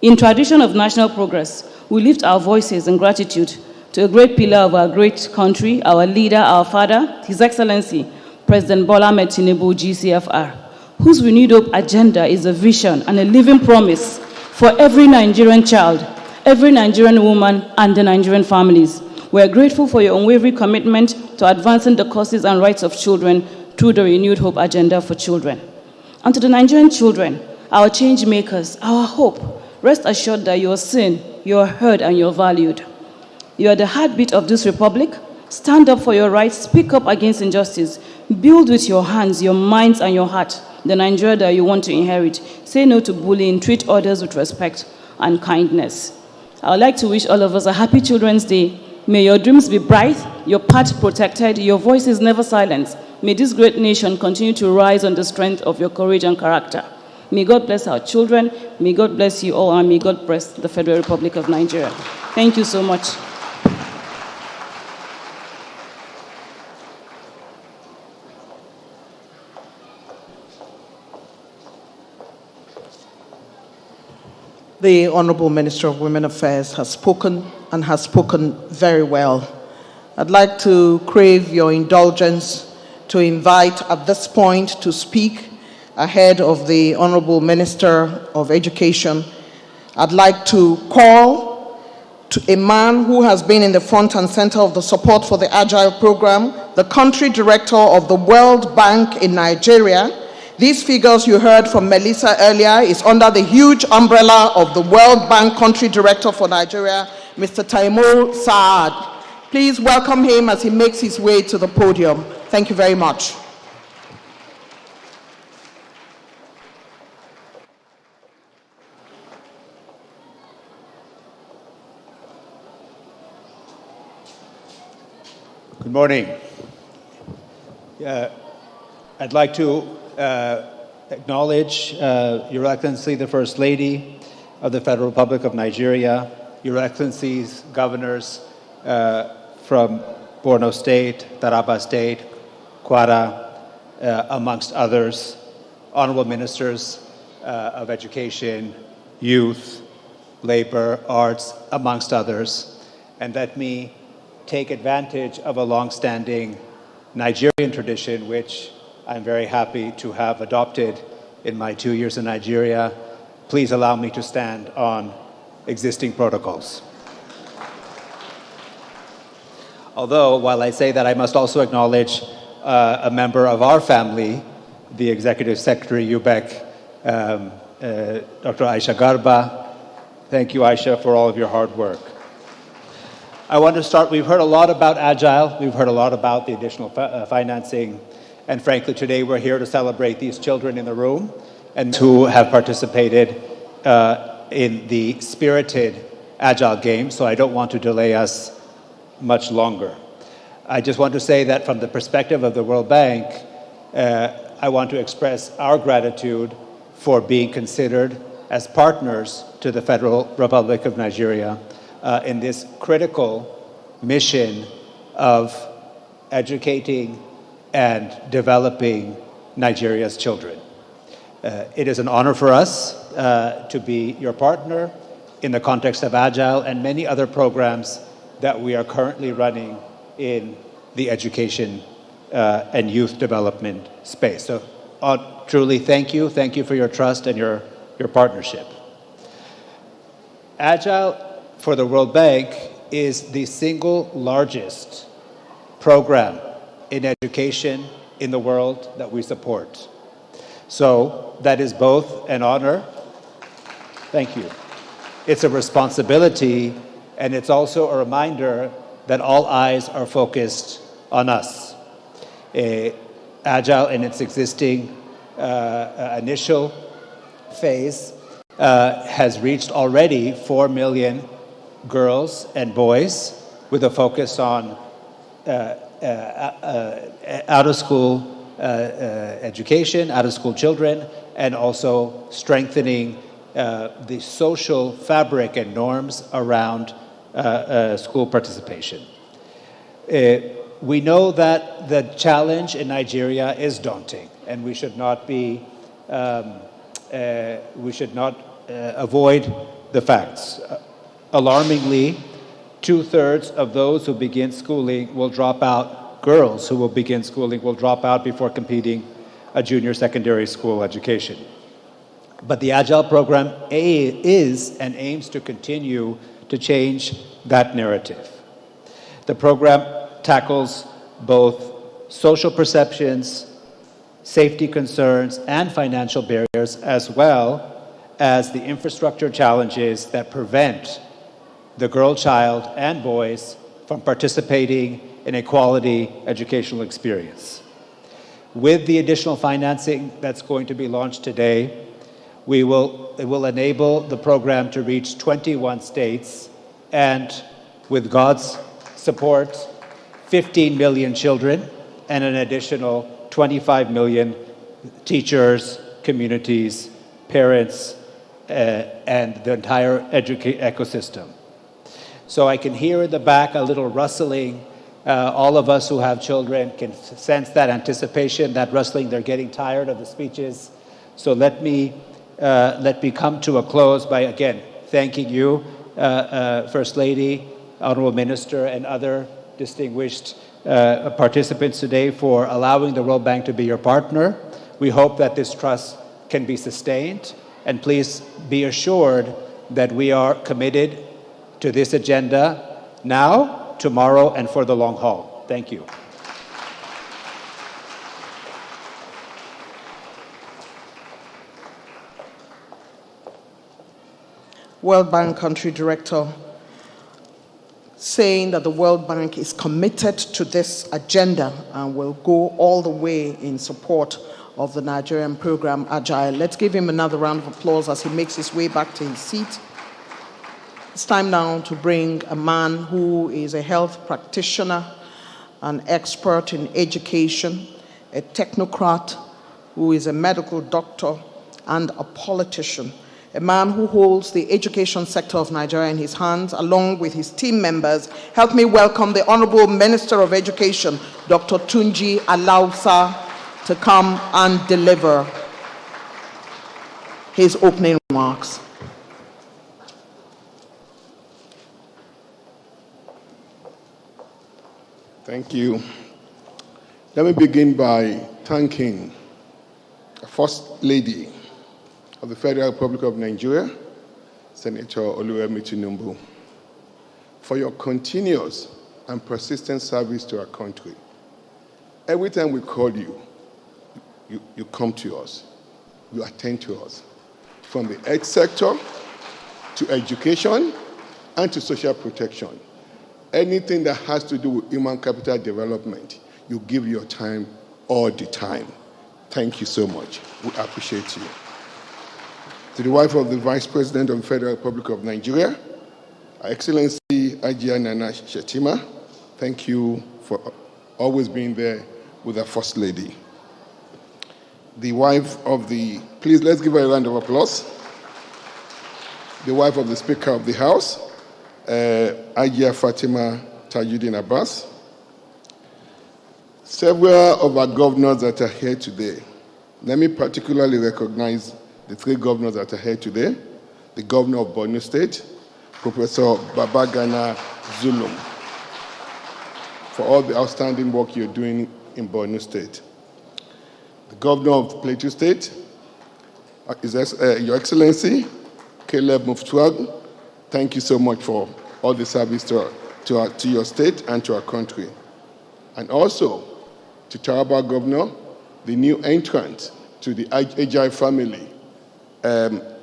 in tradition of national progress, we lift our voices in gratitude to a great pillar of our great country, our leader, our father, His Excellency, President Bola Ahmed Tinubu, GCFR, whose renewed hope agenda is a vision and a living promise for every Nigerian child, every Nigerian woman, and the Nigerian families. We are grateful for your unwavering commitment to advancing the causes and rights of children through the renewed hope agenda for children. And to the Nigerian children, our change makers, our hope, rest assured that you are seen, you are heard, and you are valued. You are the heartbeat of this republic. Stand up for your rights, speak up against injustice. Build with your hands, your minds, and your heart the Nigeria that you want to inherit. Say no to bullying, treat others with respect and kindness. I would like to wish all of us a happy Children's Day. May your dreams be bright, your path protected, your voices never silenced. May this great nation continue to rise on the strength of your courage and character. May God bless our children, may God bless you all, and may God bless the Federal Republic of Nigeria. Thank you so much. The Honorable Minister of Women Affairs has spoken and has spoken very well. I'd like to crave your indulgence to invite at this point to speak ahead of the Honorable Minister of Education. I'd like to call to a man who has been in the front and center of the support for the AGILE program, the country director of the World Bank in Nigeria. These figures you heard from Melissa earlier is under the huge umbrella of the World Bank Country Director for Nigeria, Mr. Taimur Saad. Please welcome him as he makes his way to the podium. Thank you very much. Good morning. I'd like to acknowledge Your Excellency, the First Lady of the Federal Republic of Nigeria, Your Excellencies, governors from Borno State, Taraba State, Kwara, amongst others, honorable ministers of education, youth, labor, arts, amongst others. And let me take advantage of a long-standing Nigerian tradition, which I'm very happy to have adopted in my 2 years in Nigeria. Please allow me to stand on existing protocols. Although, while I say that, I must also acknowledge a member of our family, the Executive Secretary, UBEC, Dr. Aisha Garba. Thank you, Aisha, for all of your hard work. I want to start, we've heard a lot about AGILE, we've heard a lot about the additional financing, and frankly, today we're here to celebrate these children in the room and who have participated in the spirited AGILE Games, so I don't want to delay us much longer. I just want to say that from the perspective of the World Bank, I want to express our gratitude for being considered as partners to the Federal Republic of Nigeria in this critical mission of educating and developing Nigeria's children. It is an honor for us to be your partner in the context of AGILE and many other programs that we are currently running in the education and youth development space. So truly thank you for your trust and your partnership. AGILE for the World Bank is the single largest program in education in the world that we support. So that is both an honor, thank you, it's a responsibility, and it's also a reminder that all eyes are focused on us. AGILE in its existing initial phase has reached already 4 million girls and boys with a focus on out-of-school education, out-of-school children, and also strengthening the social fabric and norms around school participation. We know that the challenge in Nigeria is daunting, and we should not avoid the facts. Alarmingly, 2/3 of those who begin schooling will drop out, girls who will begin schooling will drop out before completing a junior secondary school education. But the AGILE program is and aims to continue to change that narrative. The program tackles both social perceptions, safety concerns, and financial barriers, as well as the infrastructure challenges that prevent the girl child and boys from participating in a quality educational experience. With the additional financing that's going to be launched today, it will enable the program to reach 21 states and, with God's support, 15 million children and an additional 25 million teachers, communities, parents, and the entire ecosystem. So I can hear in the back a little rustling. All of us who have children can sense that anticipation, that rustling. They're getting tired of the speeches. So let me come to a close by, again, thanking you, First Lady, Honorable Minister, and other distinguished participants today for allowing the World Bank to be your partner. We hope that this trust can be sustained, and please be assured that we are committed to this agenda now, tomorrow, and for the long haul. Thank you. World Bank Country Director, saying that the World Bank is committed to this agenda and will go all the way in support of the Nigerian program AGILE. Let's give him another round of applause as he makes his way back to his seat. It's time now to bring a man who is a health practitioner, an expert in education, a technocrat, who is a medical doctor, and a politician. A man who holds the education sector of Nigeria in his hands, along with his team members. Help me welcome the Honorable Minister of Education, Dr. Tunji Alausa, to come and deliver his opening remarks. Thank you. Let me begin by thanking the First Lady of the Federal Republic of Nigeria, Senator Oluwemi Tinubu, for your continuous and persistent service to our country. Every time we call you, you come to us, you attend to us, from the health sector to education and to social protection. Anything that has to do with human capital development, you give your time all the time. Thank you so much. We appreciate you. To the wife of the Vice President of the Federal Republic of Nigeria, Her Excellency Ajia Nana Shetima, thank you for always being there with the First Lady. The wife of the, please let's give her a round of applause. The wife of the Speaker of the House, Ajia Fatima Tajuddin Abbas. Several of our governors that are here today. Let me particularly recognize the three governors that are here today. The governor of Borno State, Professor Babagana Zulum, for all the outstanding work you're doing in Borno State. The governor of Plateau State, Your Excellency, Caleb Muftuag, thank you so much for all the service to your state and to our country. And also to Taraba Governor, the new entrant to the AGILE family,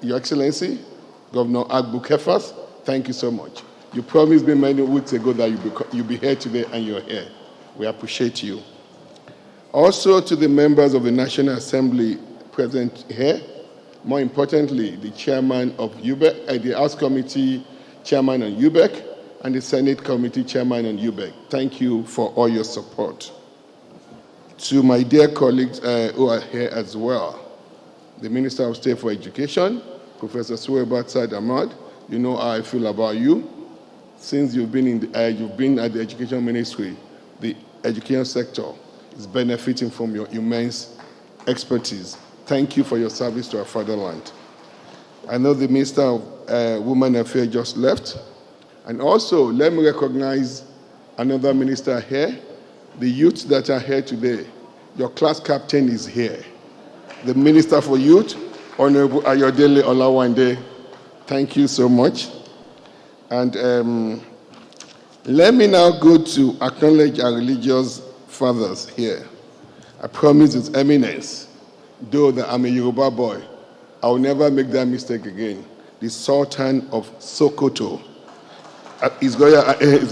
Your Excellency, Governor Agbu Kefas, thank you so much. You promised me many weeks ago that you'll be here today, and you're here. We appreciate you. Also to the members of the National Assembly present here, more importantly, the chairman of UBEC, the House Committee Chairman on UBEC, and the Senate Committee Chairman on UBEC. Thank you for all your support. To my dear colleagues who are here as well, the Minister of State for Education, Professor Suwaibat Said Ahmad, you know how I feel about you. Since you've been at the Education Ministry, the education sector is benefiting from your immense expertise. Thank you for your service to our fatherland. I know the Minister of Women Affairs just left. And also, let me recognize another minister here. The youth that are here today, your class captain is here. The Minister for Youth, Honorable Ayodele Olawande, thank you so much. And let me now go to acknowledge our religious fathers here. I promise His Eminence, though that I'm a Yoruba boy, I will never make that mistake again. The Sultan of Sokoto, His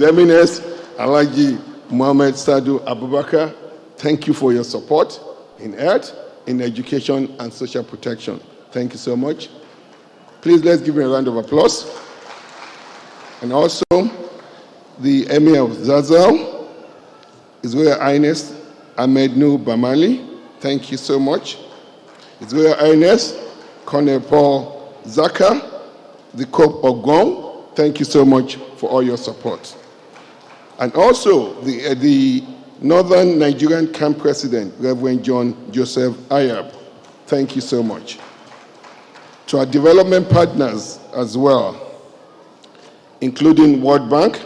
Eminence, Alhaji Muhammad Sadu Abubakar, thank you for your support. in health, in education, and social protection. Thank you so much. Please, let's give him a round of applause. And also, the Emir of Zazzau, His Royal Highness Ahmed Nur Bamali. Thank you so much. His Royal Highness Colonel Paul Zaka, the Cope of Gong. Thank you so much for all your support. And also, the Northern Nigerian Camp President, Reverend John Joseph Ayab. Thank you so much. To our development partners as well, including World Bank,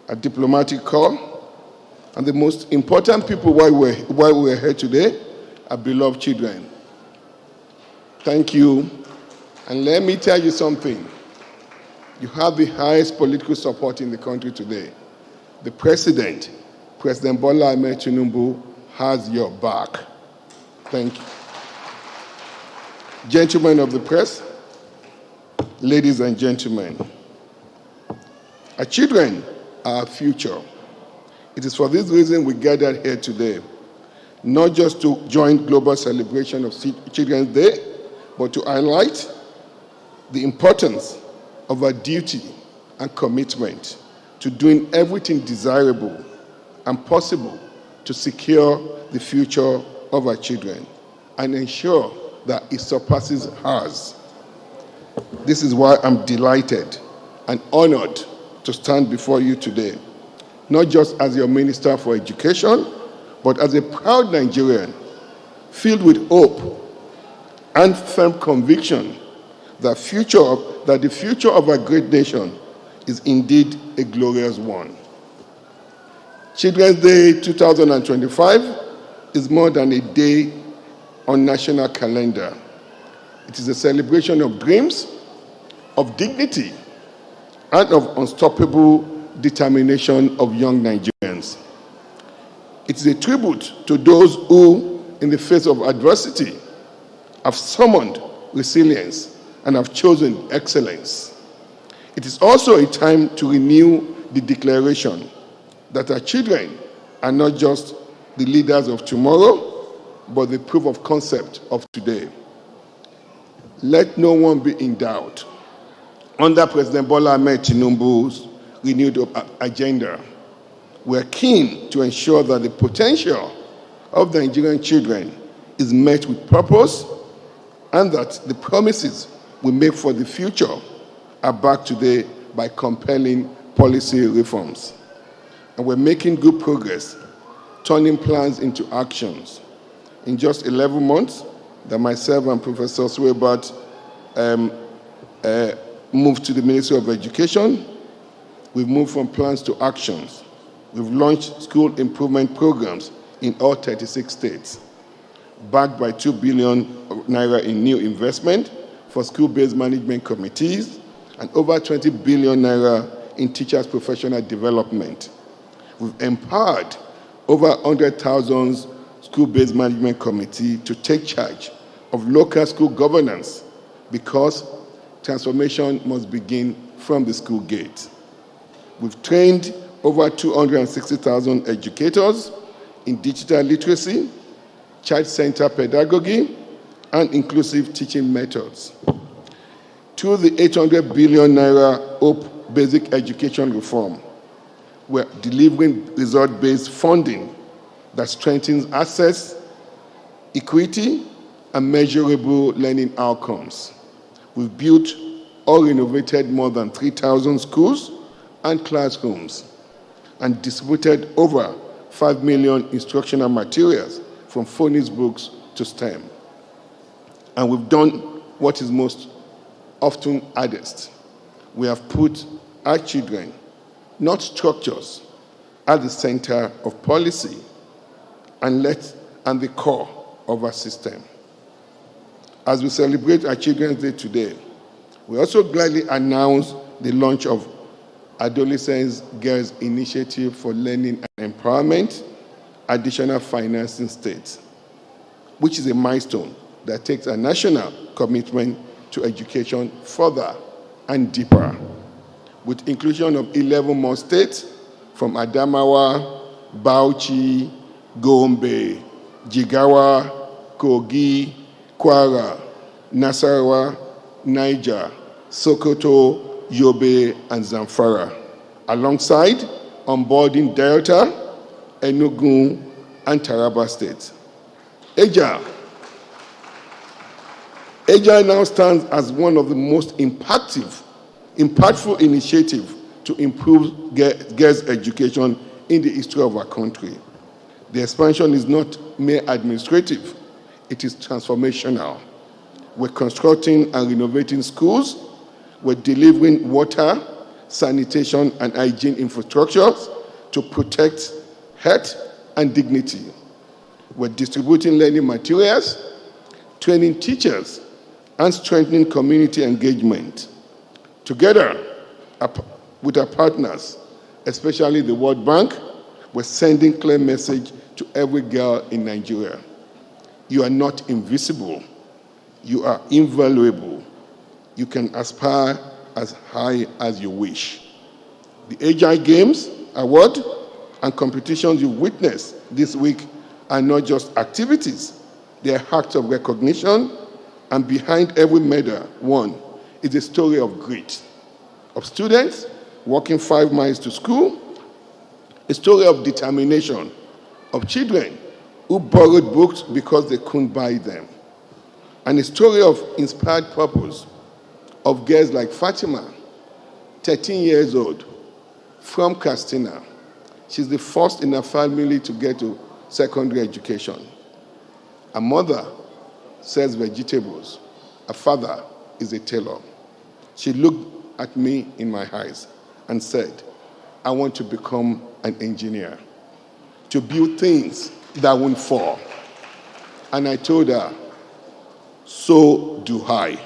a diplomatic corps, and the most important people why we're here today, our beloved children. Thank you. And let me tell you something. You have the highest political support in the country today. The President, President Bola Ahmed Tinubu, has your back. Thank you. Gentlemen of the press, ladies and gentlemen, our children are our future. It is for this reason we gathered here today, not just to join global celebration of Children's Day, but to highlight the importance of our duty and commitment to doing everything desirable and possible to secure the future of our children and ensure that it surpasses ours. This is why I'm delighted and honored to stand before you today, not just as your Minister for Education, but as a proud Nigerian, filled with hope and firm conviction that the future of our great nation is indeed a glorious one. Children's Day 2025 is more than a day on national calendar. It is a celebration of dreams, of dignity, and of unstoppable determination of young Nigerians. It is a tribute to those who, in the face of adversity, have summoned resilience and have chosen excellence. It is also a time to renew the declaration that our children are not just the leaders of tomorrow, but the proof of concept of today. Let no one be in doubt. Under President Bola Ahmed Tinubu's renewed agenda, we are keen to ensure that the potential of the Nigerian children is met with purpose and that the promises we make for the future are backed today by compelling policy reforms. And we're making good progress, turning plans into actions. In just 11 months that myself and Professor Swebert moved to the Ministry of Education, we've moved from plans to actions. We've launched school improvement programs in all 36 states, backed by 2 billion naira in new investment for school-based management committees and over 20 billion naira in teachers' professional development. We've empowered over 100,000 school-based management committee to take charge of local school governance because transformation must begin from the school gate. We've trained over 260,000 educators in digital literacy, child-centered pedagogy, and inclusive teaching methods. Through the 800 billion naira HOPE basic education reform, we're delivering result-based funding that strengthens access, equity, and measurable learning outcomes. We've built or renovated more than 3,000 schools and classrooms and distributed over 5 million instructional materials from phonics books to STEM. And we've done what is most often hardest. We have put our children, not structures, at the center of policy and the core of our system. As we celebrate our Children's Day today, we also gladly announce the launch of Adolescents Girls Initiative for Learning and Empowerment, Additional Financing States, which is a milestone that takes a national commitment to education further and deeper, with inclusion of 11 more states from Adamawa, Bauchi, Gombe, Jigawa, Kogi, Kwara, Nasarawa, Niger, Sokoto, Yobe, and Zamfara, alongside onboarding Delta, Enugu, and Taraba states. AGILE now stands as one of the most impactful initiatives to improve girls' education in the history of our country. The expansion is not mere administrative, it is transformational. We're constructing and renovating schools, we're delivering water, sanitation, and hygiene infrastructures to protect health and dignity. We're distributing learning materials, training teachers, and strengthening community engagement. Together with our partners, especially the World Bank, we're sending a clear message to every girl in Nigeria. You are not invisible. You are invaluable. You can aspire as high as you wish. The AGILE Games award and competitions you witnessed this week are not just activities, they are acts of recognition, and behind every medal won is a story of grit, of students walking 5 miles to school, a story of determination, of children who borrowed books because they couldn't buy them, and a story of inspired purpose of girls like Fatima, 13 years old, from Katsina. She's the first in her family to get to secondary education. Her mother sells vegetables. Her father is a tailor. She looked at me in my eyes and said, I want to become an engineer, to build things that won't fall. And I told her, so do I,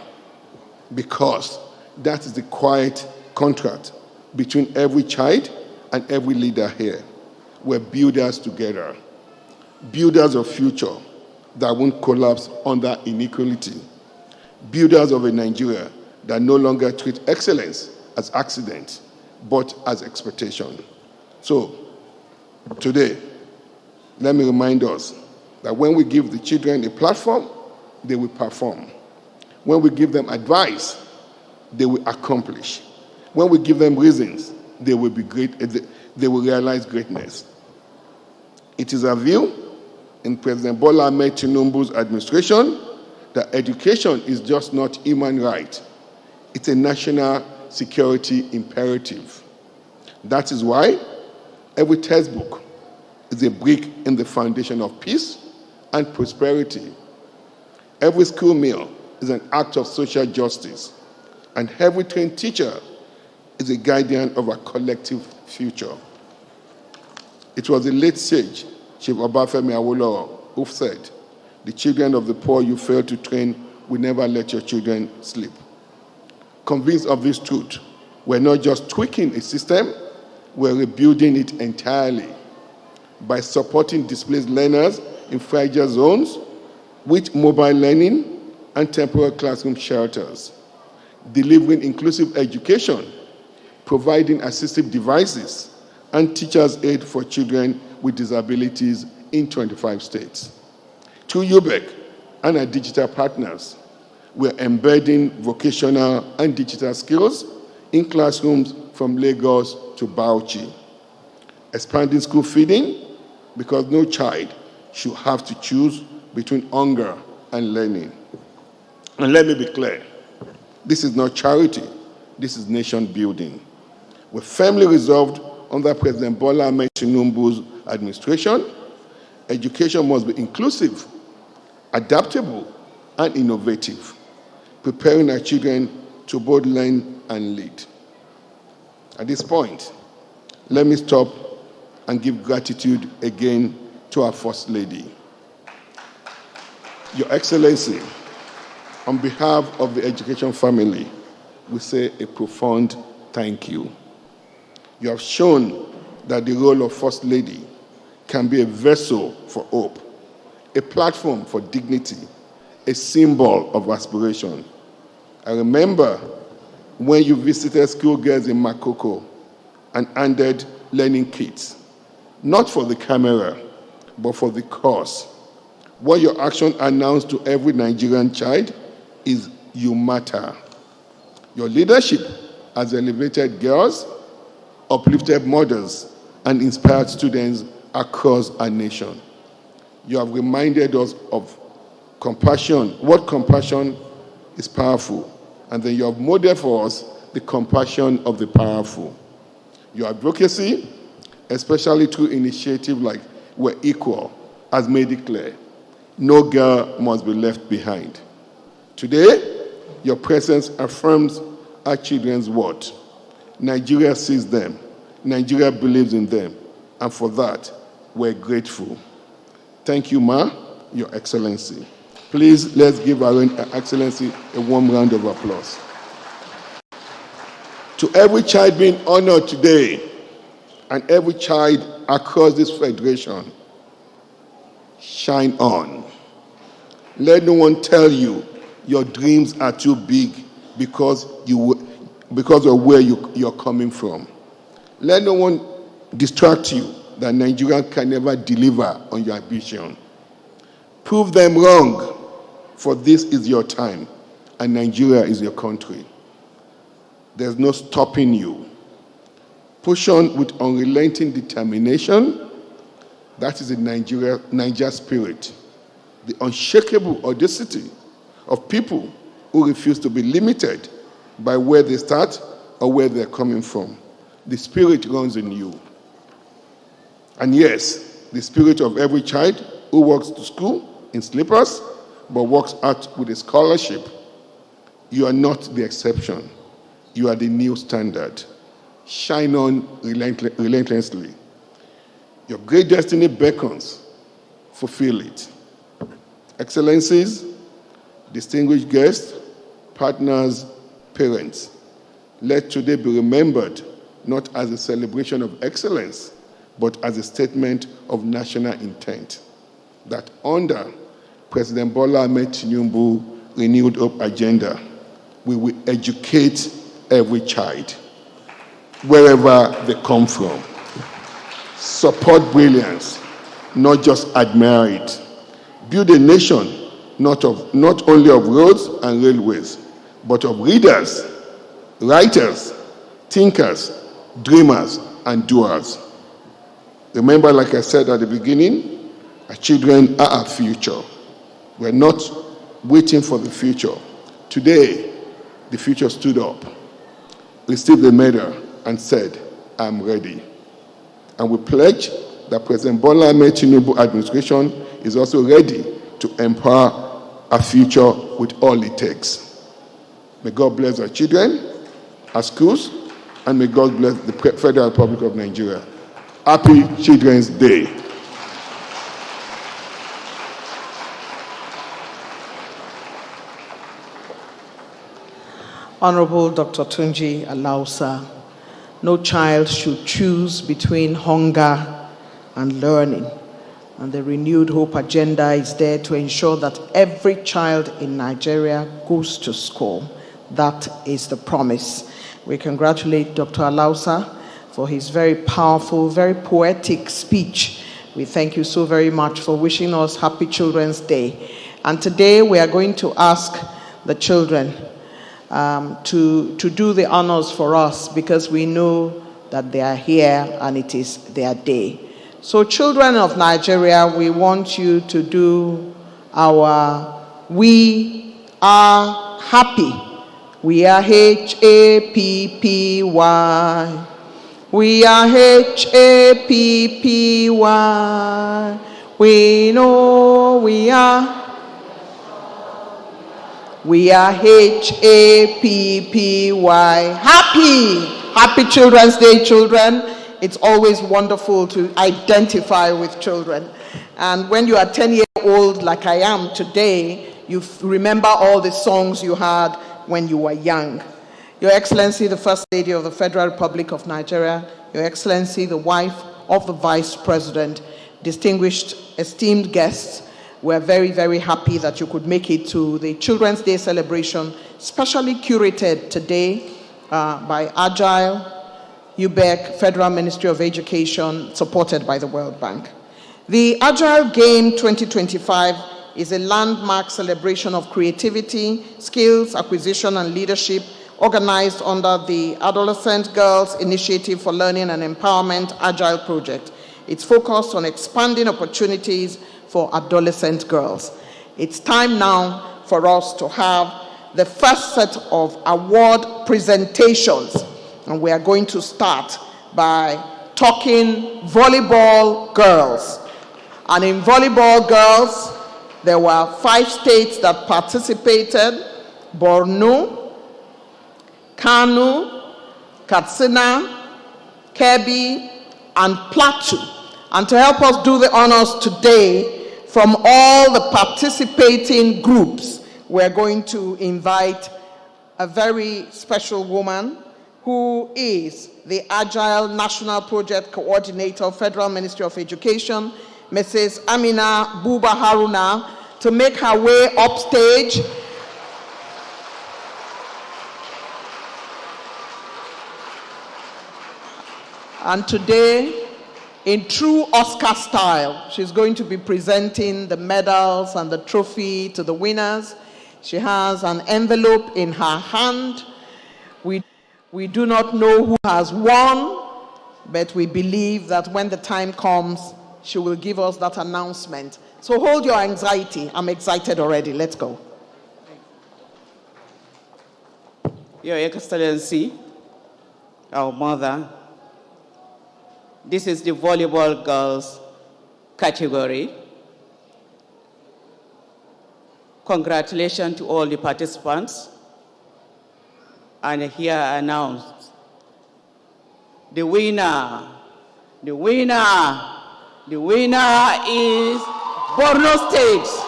because that is the quiet contract between every child and every leader here. We're builders together, builders of future that won't collapse under inequality, builders of a Nigeria that no longer treats excellence as accident, but as expectation. So, today, let me remind us that when we give the children a platform, they will perform. When we give them advice, they will accomplish. When we give them reasons, they will be great. They will realize greatness. It is our view in President Bola Ahmed Tinubu's administration that education is just not human right. It's a national security imperative. That is why every textbook is a brick in the foundation of peace and prosperity. Every school meal is an act of social justice, and every trained teacher is a guardian of our collective future. It was the late sage, Chief Obafemi Awolowo, who said, the children of the poor you fail to train will never let your children sleep. Convinced of this truth, we're not just tweaking a system, we're rebuilding it entirely by supporting displaced learners in fragile zones with mobile learning and temporary classroom shelters, delivering inclusive education, providing assistive devices, and teachers' aid for children with disabilities in 25 states. Through UBEC and our digital partners, we're embedding vocational and digital skills in classrooms from Lagos to Bauchi, expanding school feeding because no child should have to choose between hunger and learning. And let me be clear, this is not charity, this is nation building. We're firmly resolved under President Bola Ahmed Tinubu's administration, education must be inclusive, adaptable, and innovative, preparing our children to both learn and lead. At this point, let me stop and give gratitude again to our First Lady. Your Excellency, on behalf of the education family, we say a profound thank you. You have shown that the role of First Lady can be a vessel for hope, a platform for dignity, a symbol of aspiration. I remember when you visited schoolgirls in Makoko and handed learning kits, not for the camera, but for the cause. What your action announced to every Nigerian child is you matter. Your leadership has elevated girls, uplifted mothers, and inspired students across our nation. You have reminded us of compassion, what compassion is powerful, and then you have modeled for us the compassion of the powerful. Your advocacy, especially through initiatives like We're Equal, has made it clear. No girl must be left behind. Today, your presence affirms our children's worth. Nigeria sees them. Nigeria believes in them. And for that, we're grateful. Thank you, Ma, Your Excellency. Please, let's give our Excellency a warm round of applause. To every child being honored today, and every child across this federation, shine on. Let no one tell you your dreams are too big because of where you're coming from. Let no one distract you that Nigeria can never deliver on your ambition. Prove them wrong, for this is your time, and Nigeria is your country. There's no stopping you. Push on with unrelenting determination. That is the Niger spirit, the unshakable audacity of people who refuse to be limited by where they start or where they're coming from. The spirit runs in you. And yes, the spirit of every child who walks to school in slippers but walks out with a scholarship. You are not the exception. You are the new standard. Shine on relentlessly. Your great destiny beckons. Fulfill it. Excellencies, distinguished guests, partners, parents, let today be remembered not as a celebration of excellence, but as a statement of national intent, that under President Bola Ahmed Tinubu's renewed hope agenda, we will educate every child, wherever they come from. Support brilliance, not just admire it. Build a nation not only of roads and railways, but of readers, writers, thinkers, dreamers, and doers. Remember, like I said at the beginning, our children are our future. We're not waiting for the future. Today, the future stood up, received the medal, and said, I'm ready. And we pledge that President Bola Ahmed Tinubu administration is also ready to empower our future with all it takes. May God bless our children, our schools, and may God bless the Federal Republic of Nigeria. Happy Children's Day. Honorable Dr. Tunji Alausa, no child should choose between hunger and learning. And the Renewed Hope agenda is there to ensure that every child in Nigeria goes to school. That is the promise. We congratulate Dr. Alausa for his very powerful, very poetic speech. We thank you so very much for wishing us Happy Children's Day. And today we are going to ask the children to do the honors for us, because we know that they are here and it is their day. So children of Nigeria, we want you to do our We Are Happy. We are H-A-P-P-Y. We are H-A-P-P-Y. We know we are. We are H-A-P-P-Y. Happy Children's Day, children. It's always wonderful to identify with children. And when you are 10 years old, like I am today, you remember all the songs you had when you were young. Your Excellency, the First Lady of the Federal Republic of Nigeria, Your Excellency, the wife of the Vice President, distinguished, esteemed guests, we're very, very happy that you could make it to the Children's Day celebration, specially curated today by AGILE, UBEC, Federal Ministry of Education, supported by the World Bank. The Agile Game 2025 is a landmark celebration of creativity, skills acquisition, and leadership organized under the Adolescent Girls Initiative for Learning and Empowerment Agile Project. It's focused on expanding opportunities for adolescent girls. It's time now for us to have the first set of award presentations, and we are going to start by talking volleyball girls. And in volleyball girls, there were 5 states that participated: Borno, Kano, Katsina, Kebbi, and Plateau. And to help us do the honors today, from all the participating groups, we're going to invite a very special woman who is the Agile National Project Coordinator, Federal Ministry of Education, Mrs. Amina Buba Haruna, to make her way upstage. And today, in true Oscar style, she's going to be presenting the medals and the trophy to the winners. She has an envelope in her hand. We do not know who has won, but we believe that when the time comes, she will give us that announcement. So hold your anxiety. I'm excited already. Let's go. Your Excellency, our mother, this is the volleyball girls category. Congratulations to all the participants. And here I announce the winner. The winner is Borno State.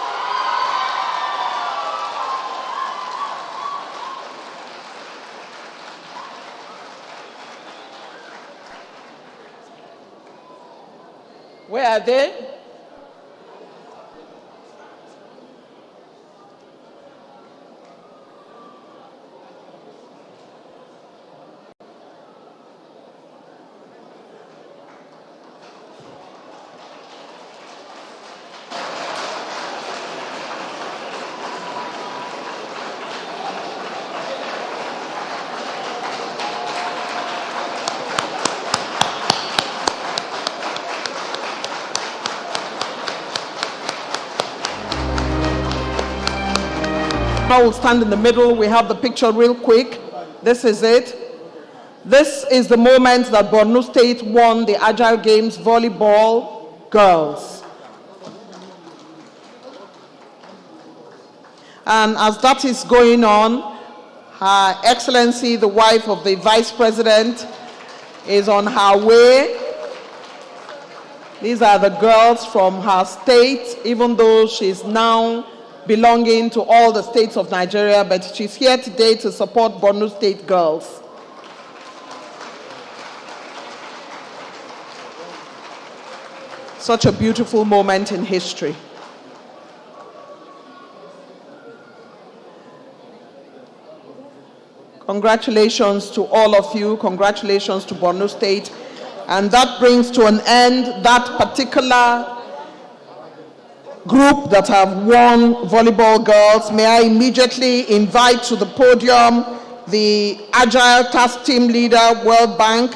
Where are they? Now we'll stand in the middle. We have the picture real quick. This is it. This is the moment that Borno State won the Agile Games volleyball girls. And as that is going on, Her Excellency, the wife of the Vice President, is on her way. These are the girls from her state, even though she's now belonging to all the states of Nigeria, but she's here today to support Borno State girls. Such a beautiful moment in history. Congratulations to all of you. Congratulations to Borno State. And that brings to an end that particular group that have won volleyball girls. May I immediately invite to the podium the Agile Task Team Leader, World Bank,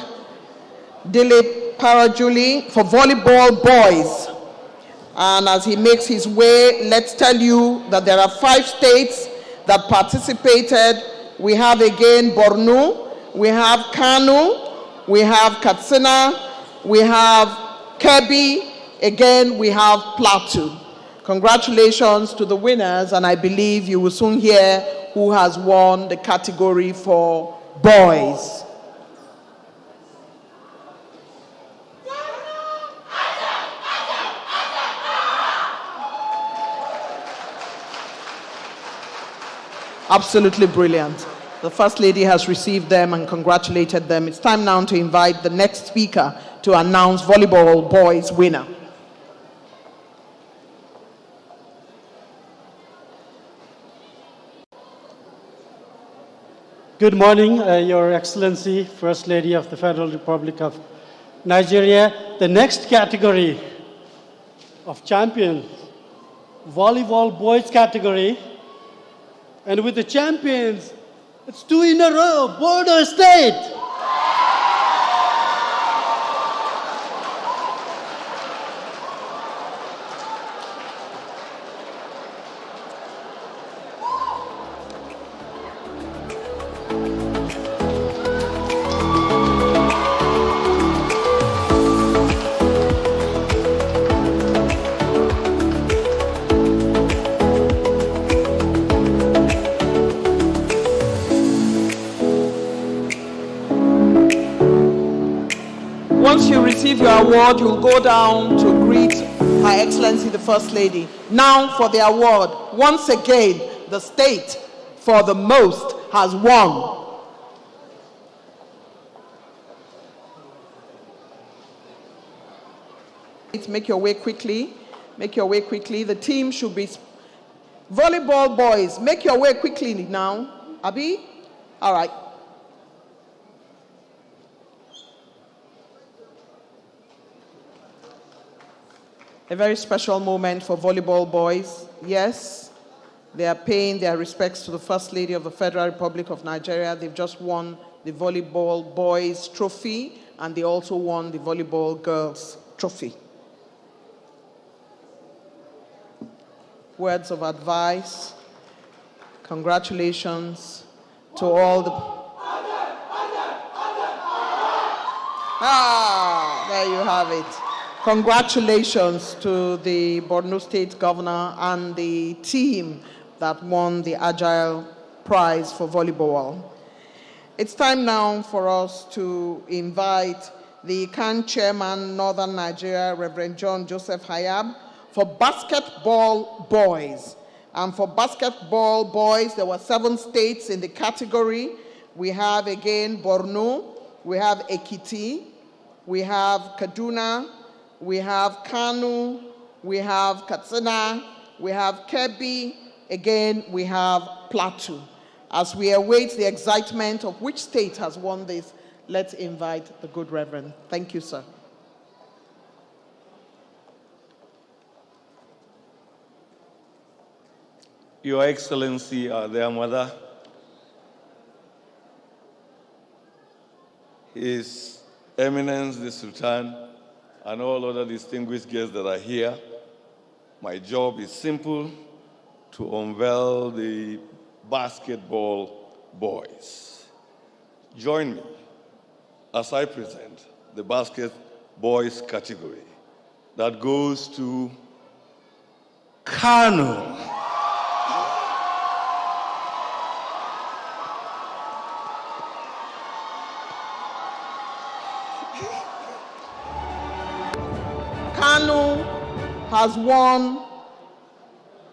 Dilip Parajuli, for volleyball boys. And as he makes his way, let's tell you that there are 5 states that participated. We have again Borno, we have Kano, we have Katsina, we have Kebbi, again we have Plateau. Congratulations to the winners, and I believe you will soon hear who has won the category for boys. Absolutely brilliant. The First Lady has received them and congratulated them. It's time now to invite the next speaker to announce volleyball boys winner. Good morning, Your Excellency, First Lady of the Federal Republic of Nigeria. The next category of champions, volleyball boys category. And with the champions, it's 2 in a row, Border State. Once you receive your award, you'll go down to greet Her Excellency the First Lady. Now for the award. Once again, the state for the most has won. Make your way quickly. Make your way quickly. The team should be volleyball boys. Make your way quickly now. Abi? All right. A very special moment for volleyball boys. Yes, they are paying their respects to the First Lady of the Federal Republic of Nigeria. They've just won the volleyball boys trophy, and they also won the volleyball girls trophy. Words of advice. Congratulations to all the... There you have it. Congratulations to the Borno State Governor and the team that won the AGILE Prize for volleyball. It's time now for us to invite the CAN Chairman, Northern Nigeria, Reverend John Joseph Hayab, for basketball boys. And for basketball boys, there were 7 states in the category. We have again Borno, we have Ekiti, we have Kaduna, we have Kanu, we have Katsina, we have Kebbi, again we have Plateau. As we await the excitement of which state has won this, let's invite the good Reverend. Thank you, sir. Your Excellency, their mother, His Eminence the Sultan, and all other distinguished guests that are here, my job is simple: to unveil the basketball boys. Join me as I present the basket boys category that goes to Kano. Kanu has won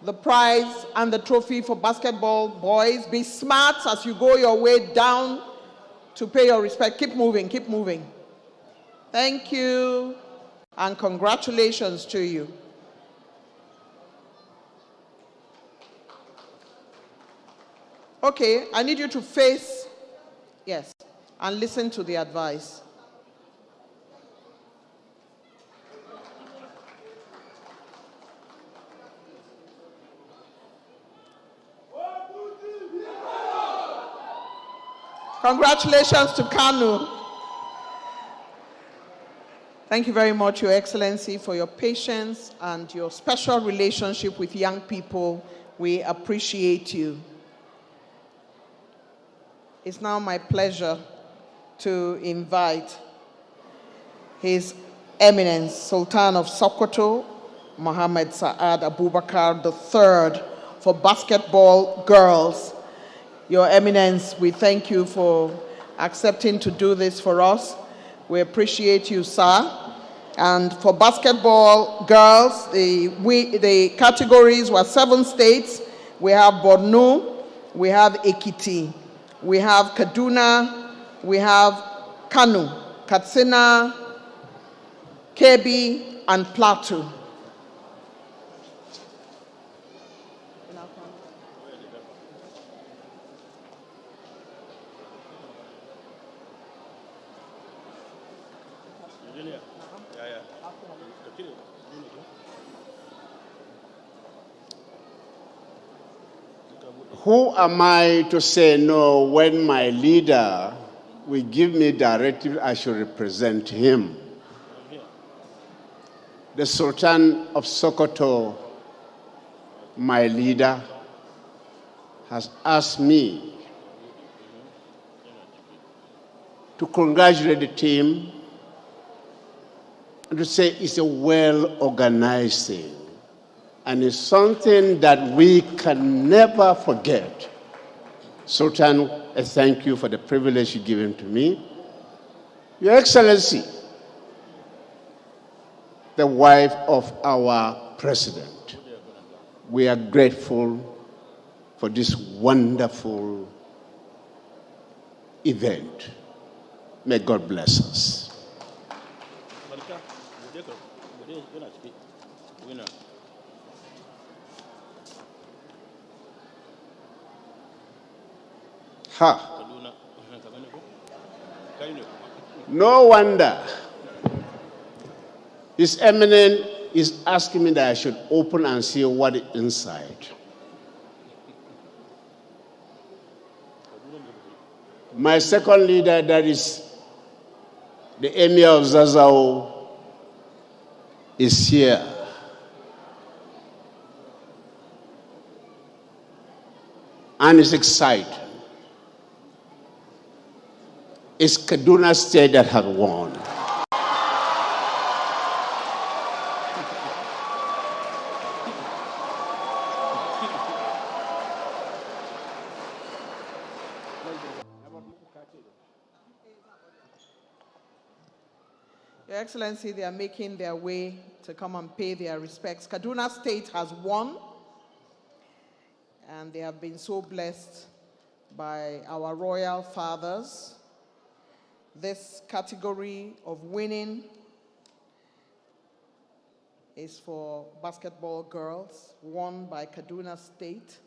the prize and the trophy for basketball boys. Be smart as you go your way down to pay your respect. Keep moving, keep moving. Thank you, and congratulations to you. Okay, I need you to face, yes, and listen to the advice. Congratulations to Kanu. Thank you very much, Your Excellency, for your patience and your special relationship with young people. We appreciate you. It's now my pleasure to invite His Eminence, Sultan of Sokoto, Mohammed Saad Abubakar III, for basketball girls. Your Eminence, we thank you for accepting to do this for us. We appreciate you, sir. And for basketball girls, the categories were 7 states. We have Borno, we have Ekiti, we have Kaduna, we have Kanu, Katsina, Kebbi, and Plateau. Who am I to say no when my leader will give me directive I should represent him? The Sultan of Sokoto, my leader, has asked me to congratulate the team and to say it's a well-organized thing. And it's something that we can never forget. Sultan, I thank you for the privilege you've given to me. Your Excellency, the wife of our president, we are grateful for this wonderful event. May God bless us. Ha! No wonder His Eminence is asking me that I should open and see what is inside. My second leader, that is the Emir of Zazzau, is here. And is excited. It's Kaduna State that has won. Your Excellency, they are making their way to come and pay their respects. Kaduna State has won, and they have been so blessed by our royal fathers. This category of winning is for basketball girls, won by Kaduna State,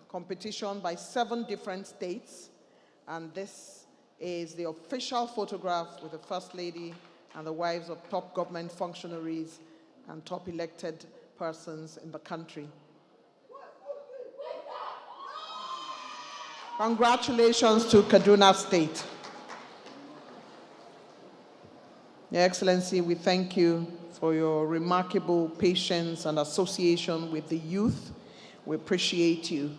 competition by 7 different states, and this is the official photograph with the First Lady and the wives of top government functionaries and top elected persons in the country. Congratulations to Kaduna State. Your Excellency, we thank you for your remarkable patience and association with the youth. We appreciate you.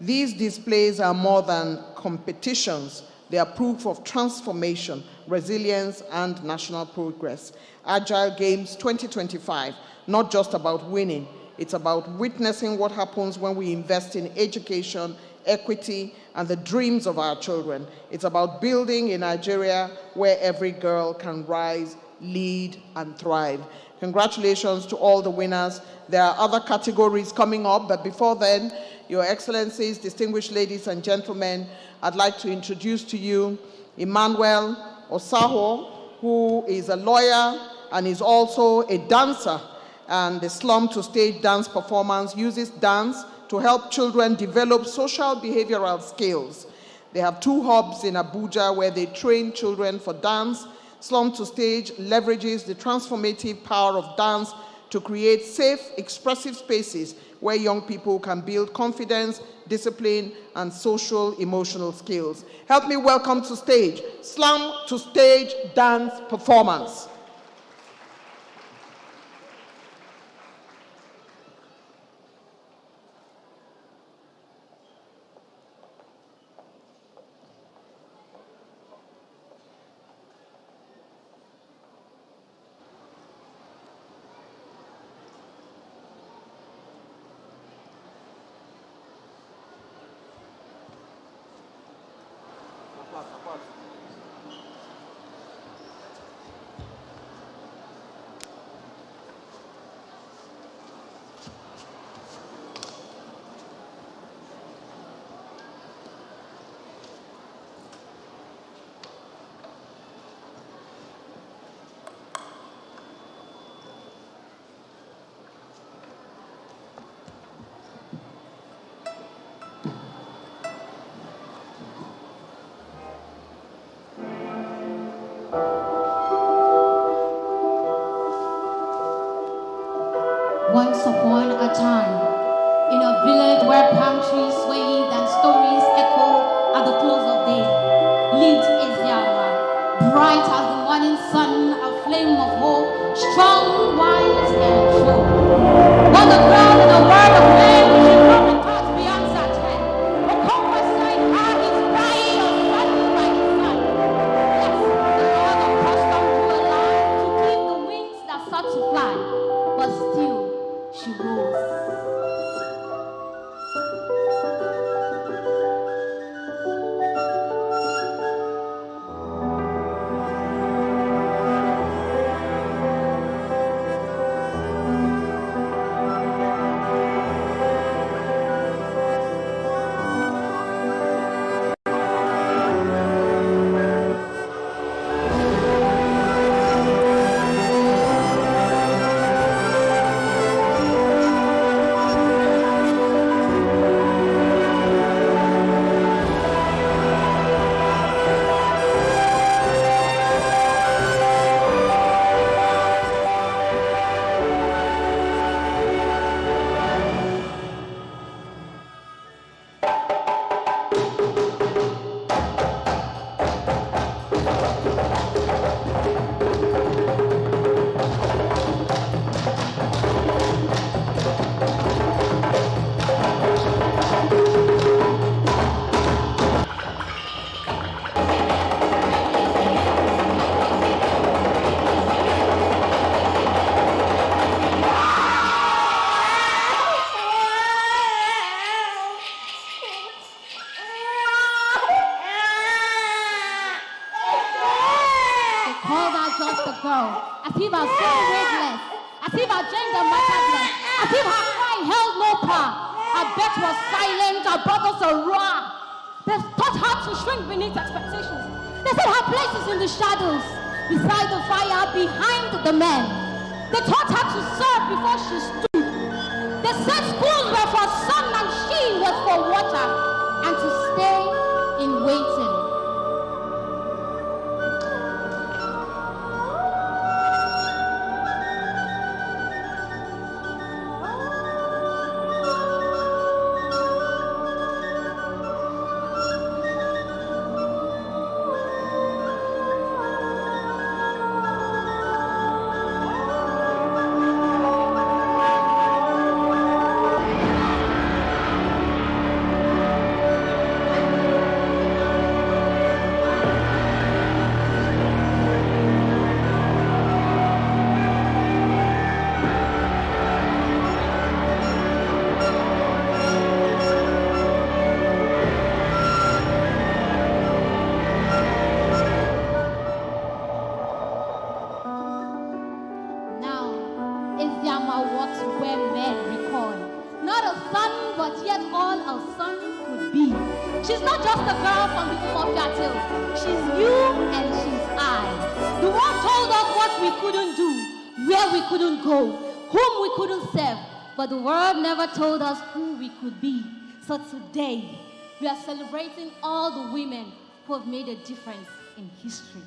These displays are more than competitions. They are proof of transformation, resilience, and national progress. AGILE Games 2025, not just about winning, it's about witnessing what happens when we invest in education, equity, and the dreams of our children. It's about building a Nigeria where every girl can rise, lead, and thrive. Congratulations to all the winners. There are other categories coming up, but before then, Your Excellencies, distinguished ladies and gentlemen, I'd like to introduce to you Emmanuel Osaho, who is a lawyer and is also a dancer. And the Slum to Stage dance performance uses dance to help children develop social behavioral skills. They have 2 hubs in Abuja where they train children for dance. Slum to Stage leverages the transformative power of dance to create safe, expressive spaces where young people can build confidence, discipline, and social emotional skills. Help me welcome to stage Slum to Stage dance performance. morning sun, a flame of hope, strong, wise, and true. But the girl in the word of man, she come and thoughts beyond that head. The compass sign heart is crying of sun by sun. Yes, the Lord of custom drew a line to keep the wings that sought to fly, but still she rose. But the world never told us who we could be. So today, we are celebrating all the women who have made a difference in history.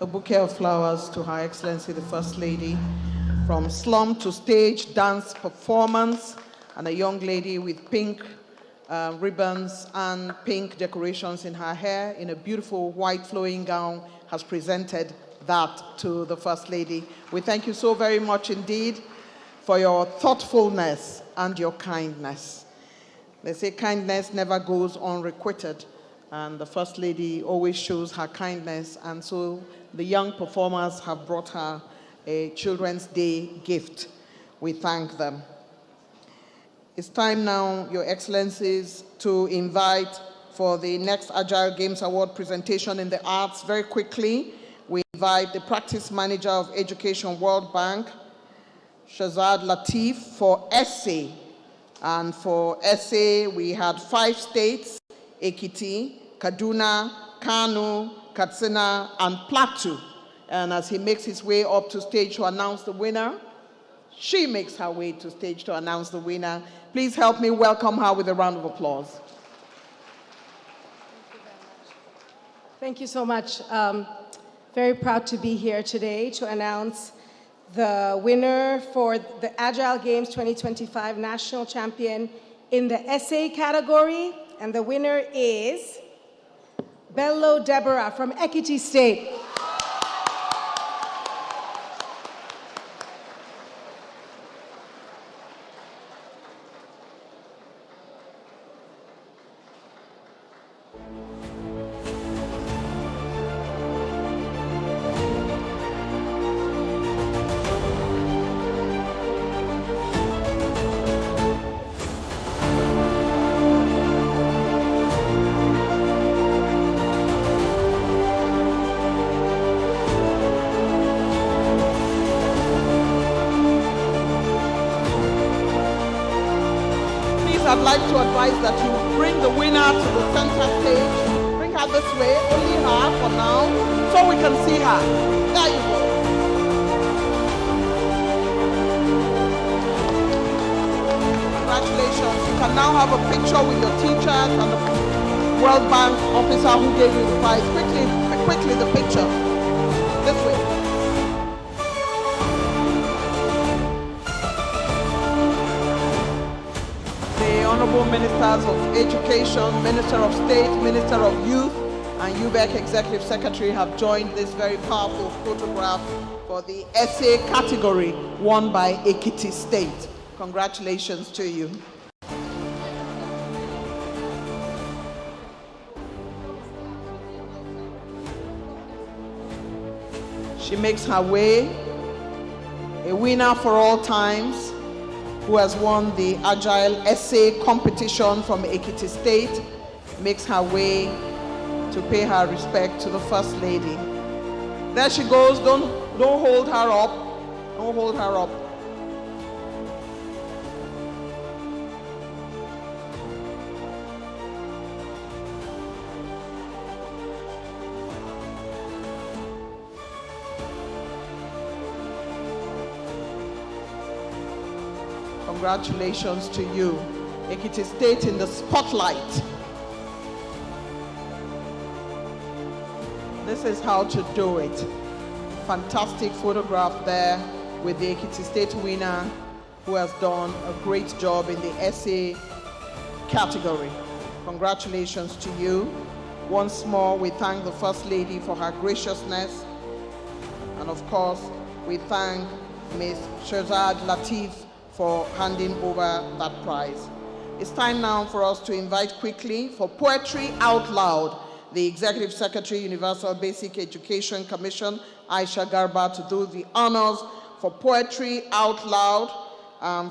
A bouquet of flowers to Her Excellency the First Lady. From slum to stage dance performance, and a young lady with pink ribbons and pink decorations in her hair in a beautiful white flowing gown has presented that to the First Lady. We thank you so very much indeed for your thoughtfulness and your kindness. They say kindness never goes unrequited, and the First Lady always shows her kindness, and so the young performers have brought her a Children's Day gift. We thank them. It's time now, Your Excellencies, to invite for the next Agile Games Award presentation in the arts. Very quickly, we invite the Practice Manager of Education World Bank, Shazad Latif, for essay. And for essay, we had 5 states: Ekiti, Kaduna, Kano, Katsina, and Plateau. And as he makes his way up to stage to announce the winner, she makes her way to stage to announce the winner. Please help me welcome her with a round of applause. Thank you so much. Very proud to be here today to announce the winner for the Agile Games 2025 National Champion in the essay category. And the winner is Bello Deborah from Ekiti State. I'd like to advise that you bring the winner to the center stage. Bring her this way, only her for now, so we can see her. There you go. Congratulations. You can now have a picture with your teachers and the World Bank officer who gave you the prize. Quickly the picture. This way. Honorable Ministers of Education, Minister of State, Minister of Youth, and UBEC Executive Secretary have joined this very powerful photograph for the essay category won by Ekiti State. Congratulations to you. She makes her way, a winner for all times, who has won the Agile Essay competition from Ekiti State, makes her way to pay her respect to the First Lady. There she goes. Don't hold her up. Don't hold her up. Congratulations to you. Ekiti State in the spotlight. This is how to do it. Fantastic photograph there with the Ekiti State winner who has done a great job in the essay category. Congratulations to you. Once more, we thank the First Lady for her graciousness. And of course, we thank Ms. Shazad Latif for handing over that prize. It's time now for us to invite quickly for Poetry Out Loud, the Executive Secretary, Universal Basic Education Commission, Aisha Garba, to do the honors for Poetry Out Loud.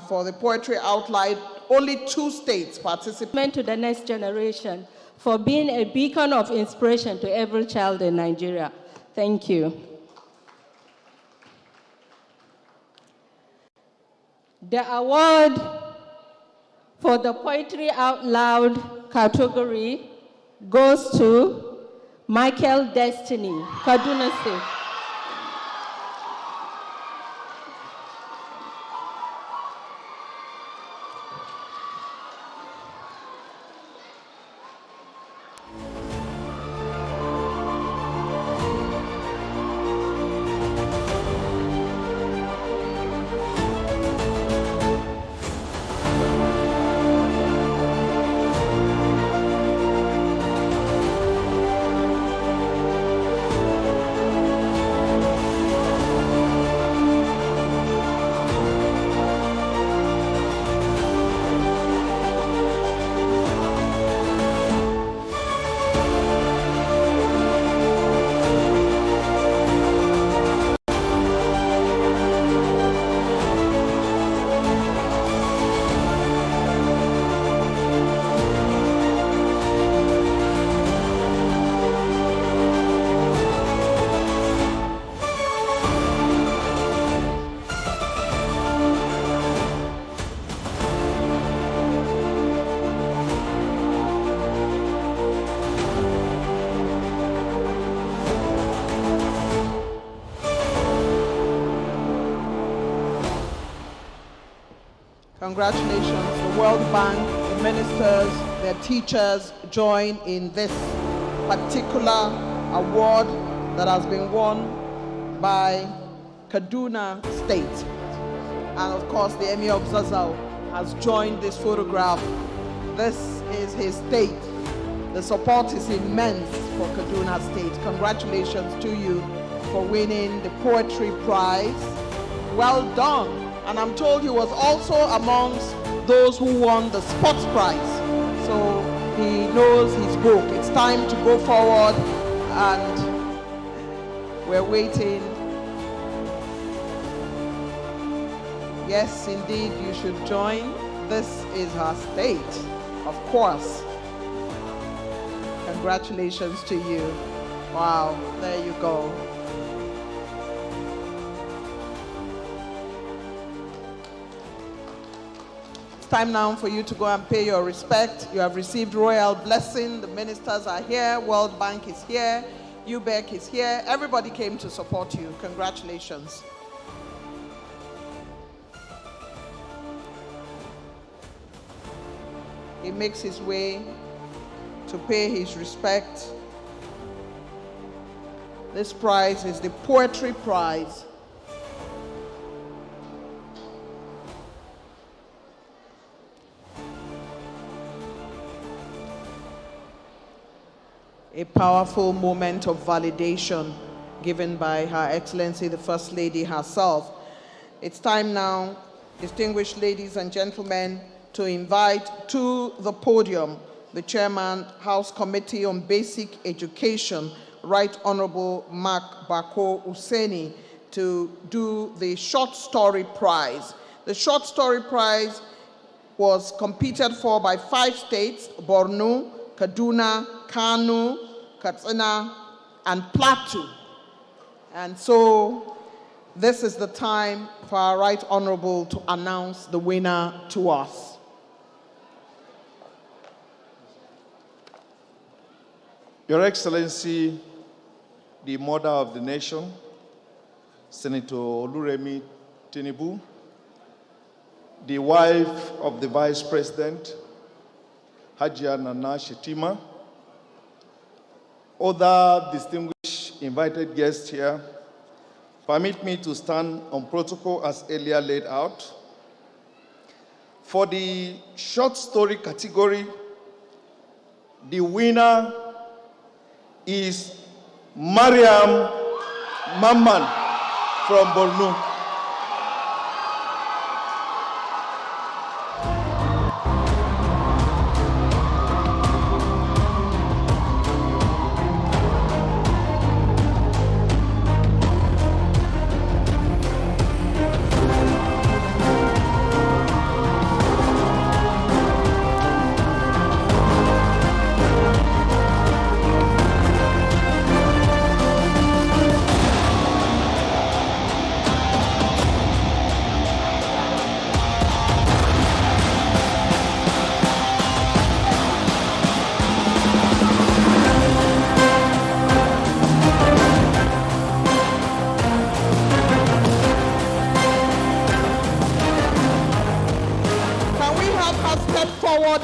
For the Poetry Out Loud, only 2 states participate. To the next generation for being a beacon of inspiration to every child in Nigeria. Thank you. The award for the Poetry Out Loud category goes to Michael Destiny, Kaduna State. Congratulations. The World Bank, the ministers, their teachers join in this particular award that has been won by Kaduna State. And of course, the Emir of Zazzau has joined this photograph. This is his state. The support is immense for Kaduna State. Congratulations to you for winning the Poetry Prize. Well done. And I'm told he was also amongst those who won the Sports Prize. So he knows his book. It's time to go forward, and we're waiting. Yes, indeed, you should join. This is her state, of course. Congratulations to you. Wow, there you go. It's time now for you to go and pay your respect. You have received royal blessing. The ministers are here. World Bank is here. UBEC is here. Everybody came to support you. Congratulations. He makes his way to pay his respect. This prize is the Poetry Prize. A powerful moment of validation given by Her Excellency the First Lady herself. It's time now, distinguished ladies and gentlemen, to invite to the podium the Chairman, House Committee on Basic Education, Right Honorable Mark Bako Useni, to do the Short Story Prize. The Short Story Prize was competed for by 5 states: Borno, Kaduna, Kano, Katsina, and Plateau. And so this is the time for our Right Honorable to announce the winner to us. Your Excellency, the Mother of the Nation, Senator Oluremi Tinubu, the wife of the Vice President, Hajia Nana Shetima, other distinguished invited guests here, permit me to stand on protocol as earlier laid out. For the short story category, the winner is Mariam Mamman from Borno.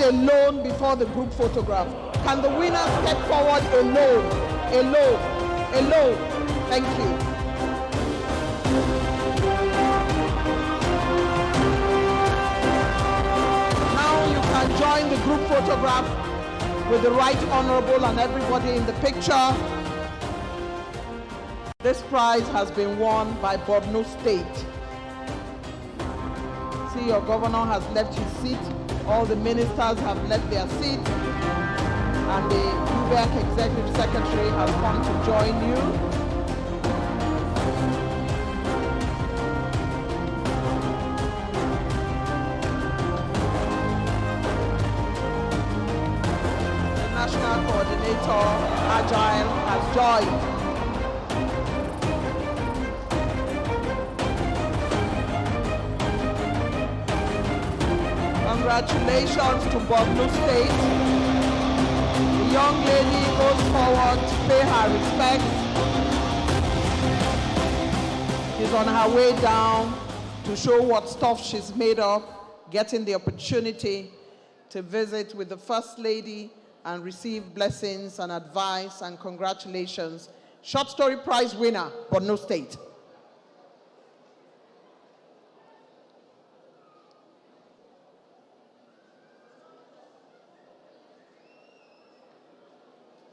Alone before the group photograph. Can the winner step forward alone? Alone. Thank you. Now you can join the group photograph with the Right Honorable and everybody in the picture. This prize has been won by Borno State. See, your governor has left his seat. All the ministers have left their seat, and the UBEC Executive Secretary has come to join you. The National Coordinator, AGILE, has joined. Congratulations to Borno State. The young lady goes forward to pay her respects. She's on her way down to show what stuff she's made of. getting the opportunity to visit with the First Lady and receive blessings and advice and congratulations. Short story prize winner, Borno State.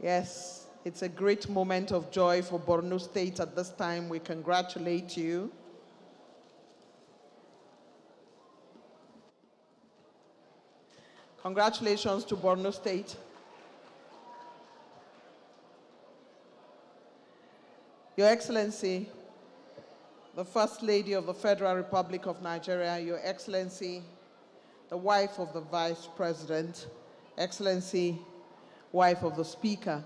Yes, it's a great moment of joy for Borno State at this time. We congratulate you. Congratulations to Borno State. Your Excellency, the First Lady of the Federal Republic of Nigeria, Your Excellency, the wife of the Vice President, Excellency, wife of the Speaker.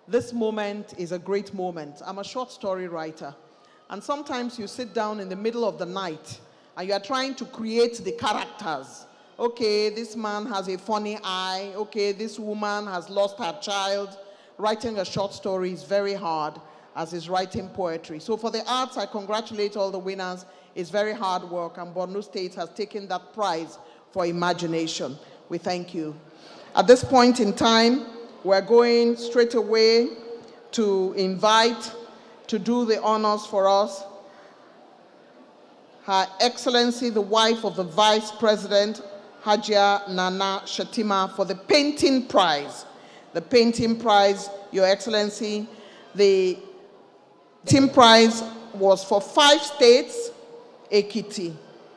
This moment is a great moment. I'm a short story writer, and sometimes you sit down in the middle of the night and you are trying to create the characters. Okay, this man has a funny eye. Okay, this woman has lost her child. Writing a short story is very hard, as is writing poetry. So for the arts, I congratulate all the winners. It's very hard work, and Borno State has taken that prize for imagination. We thank you. At this point in time, we're going straight away to invite to do the honors for us Her Excellency, the wife of the Vice President, Hajia Nana Shatima, for the painting prize. The painting prize, Your Excellency, the painting prize was for 5 states: Ekiti,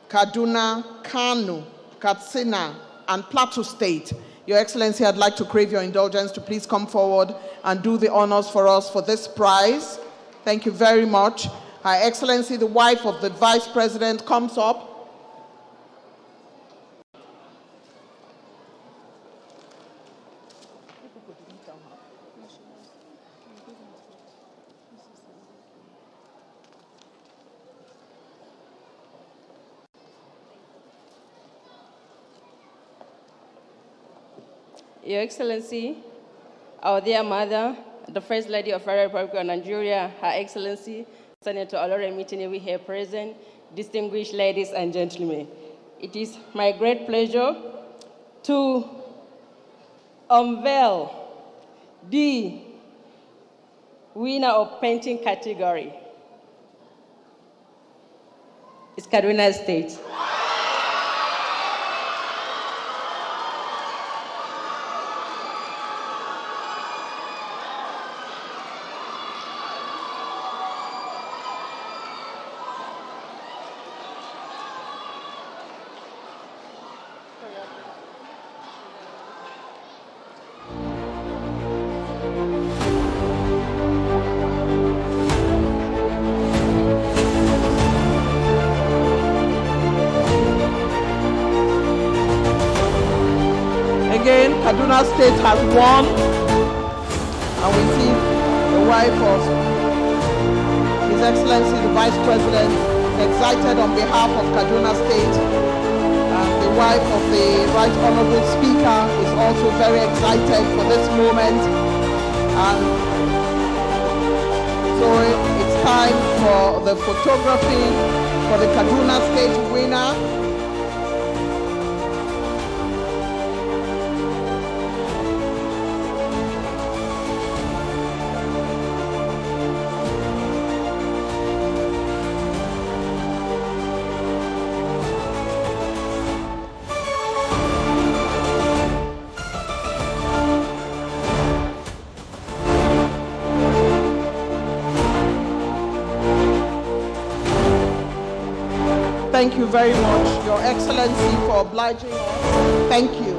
Kaduna, Kano, Katsina, and Plateau State. Your Excellency, I'd like to crave your indulgence to please come forward and do the honors for us for this prize. Thank you very much. Her Excellency, the wife of the Vice President, comes up. Your Excellency, our dear mother, the First Lady of the Federal Republic of Nigeria, Her Excellency, Senator Oloremi Tinubu here present, distinguished ladies and gentlemen. It is my great pleasure to unveil the winner of painting category. It's Kaduna State. Kaduna State has won, and we see the wife of His Excellency the Vice President excited on behalf of Kaduna State, and the wife of the Right Honorable Speaker is also very excited for this moment. And so it's time for the photography for the Kaduna State winner. Thank you very much, Your Excellency, for obliging us. Thank you.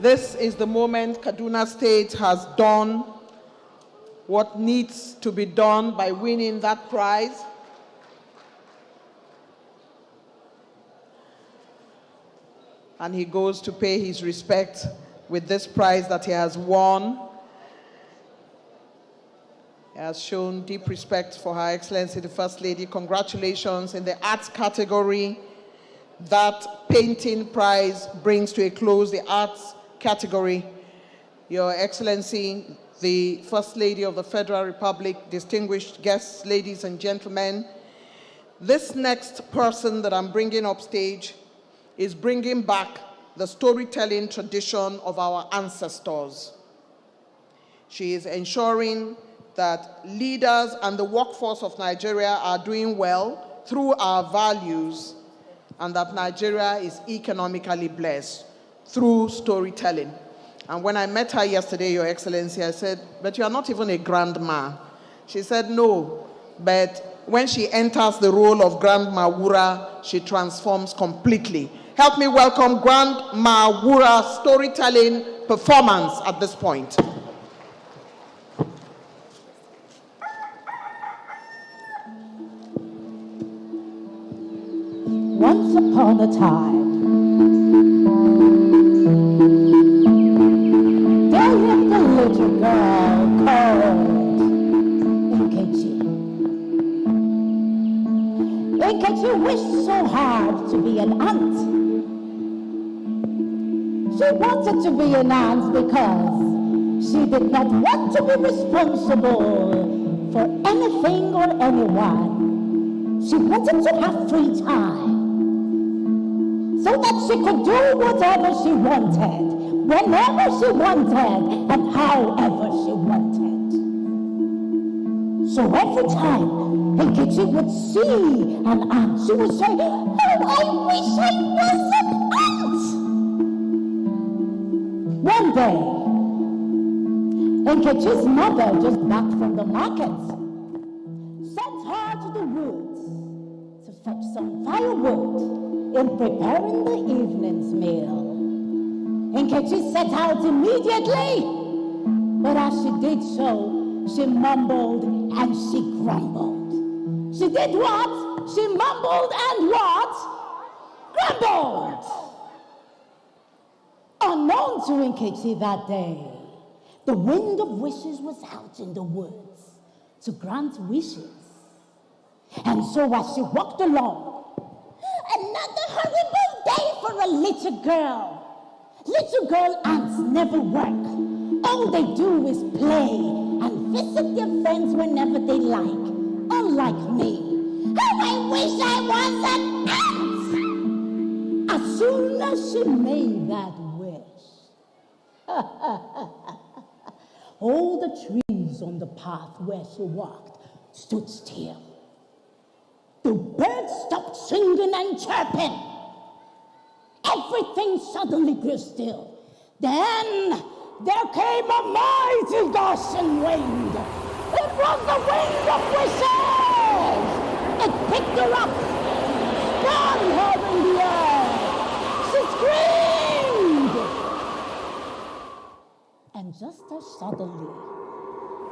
This is the moment Kaduna State has done what needs to be done by winning that prize. And he goes to pay his respect with this prize that he has won. He has shown deep respect for Her Excellency the First Lady. Congratulations. In the arts category, that painting prize brings to a close the arts category. Your Excellency, the First Lady of the Federal Republic, distinguished guests, ladies and gentlemen. This next person that I'm bringing up stage is bringing back the storytelling tradition of our ancestors. She is ensuring that leaders and the workforce of Nigeria are doing well through our values, and that Nigeria is economically blessed through storytelling. And when I met her yesterday, Your Excellency, I said, but you're not even a grandma. She said, no, but when she enters the role of Grandma Wura, she transforms completely. Help me welcome Grandma Wura's storytelling performance at this point. Once upon a time, there lived a little girl called Nkechi. Nkechi wished so hard to be an aunt. She wanted to be an aunt because she did not want to be responsible for anything or anyone. She wanted to have free time, so that she could do whatever she wanted, whenever she wanted, and however she wanted. So every time Nkechi would see an aunt, she would say, oh, I wish I was an aunt. One day, Nkechi's mother, just back from the market, sent her to the woods to fetch some firewood in preparing the evening's meal. Nkechi set out immediately, but as she did so, she mumbled and she grumbled. She did what? She mumbled and what? Grumbled. Unknown to Nkechi that day, the wind of wishes was out in the woods to grant wishes. And so as she walked along, another horrible day for a little girl. Little girl ants never work. All they do is play and visit their friends whenever they like. Unlike me. Oh, I wish I was an ant! As soon as she made that wish, all the trees on the path where she walked stood still. The birds stopped singing and chirping. Everything suddenly grew still. Then there came a mighty gushing wind. It was the wind of wishes. It picked her up, spun her in the air. She screamed. And just as suddenly,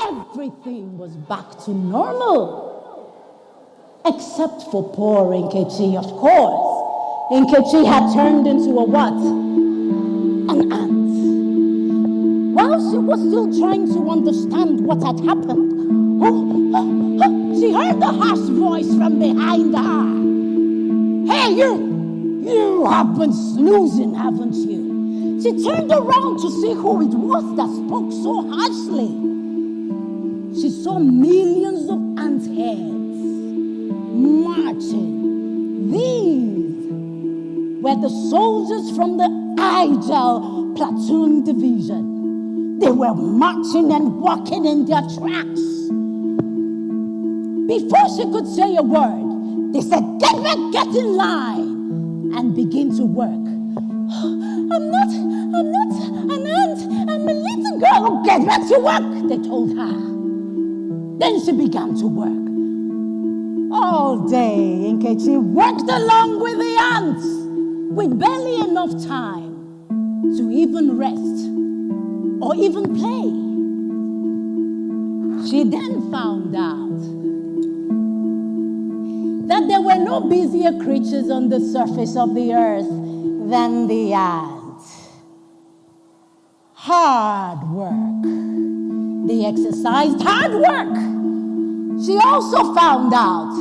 everything was back to normal. Except for poor Nkechi, of course. Nkechi had turned into a what? An ant. While she was still trying to understand what had happened, she heard the harsh voice from behind her. Hey, you have been snoozing, haven't you? She turned around to see who it was that spoke so harshly. She saw millions of ant heads marching. These were the soldiers from the AGILE platoon division. They were marching and walking in their tracks. Before she could say a word, they said, get back, get in line, and begin to work. I'm not an ant, I'm a little girl. Oh, get back to work, they told her. Then she began to work. All day, Nkechi worked along with the ants, with barely enough time to even rest or even play. She then found out that there were no busier creatures on the surface of the earth than the ant. Hard work. They exercised hard work. She also found out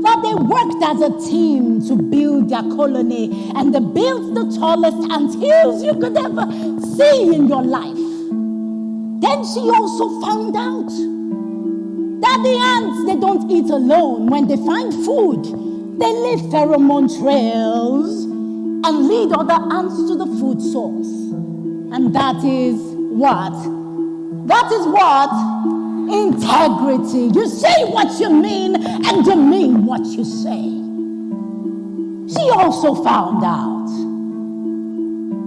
that they worked as a team to build their colony, and they built the tallest ant hills you could ever see in your life. Then she also found out that the ants, they don't eat alone. When they find food, they leave pheromone trails and lead other ants to the food source. And that is what? That is what? Integrity. You say what you mean and you mean what you say. She also found out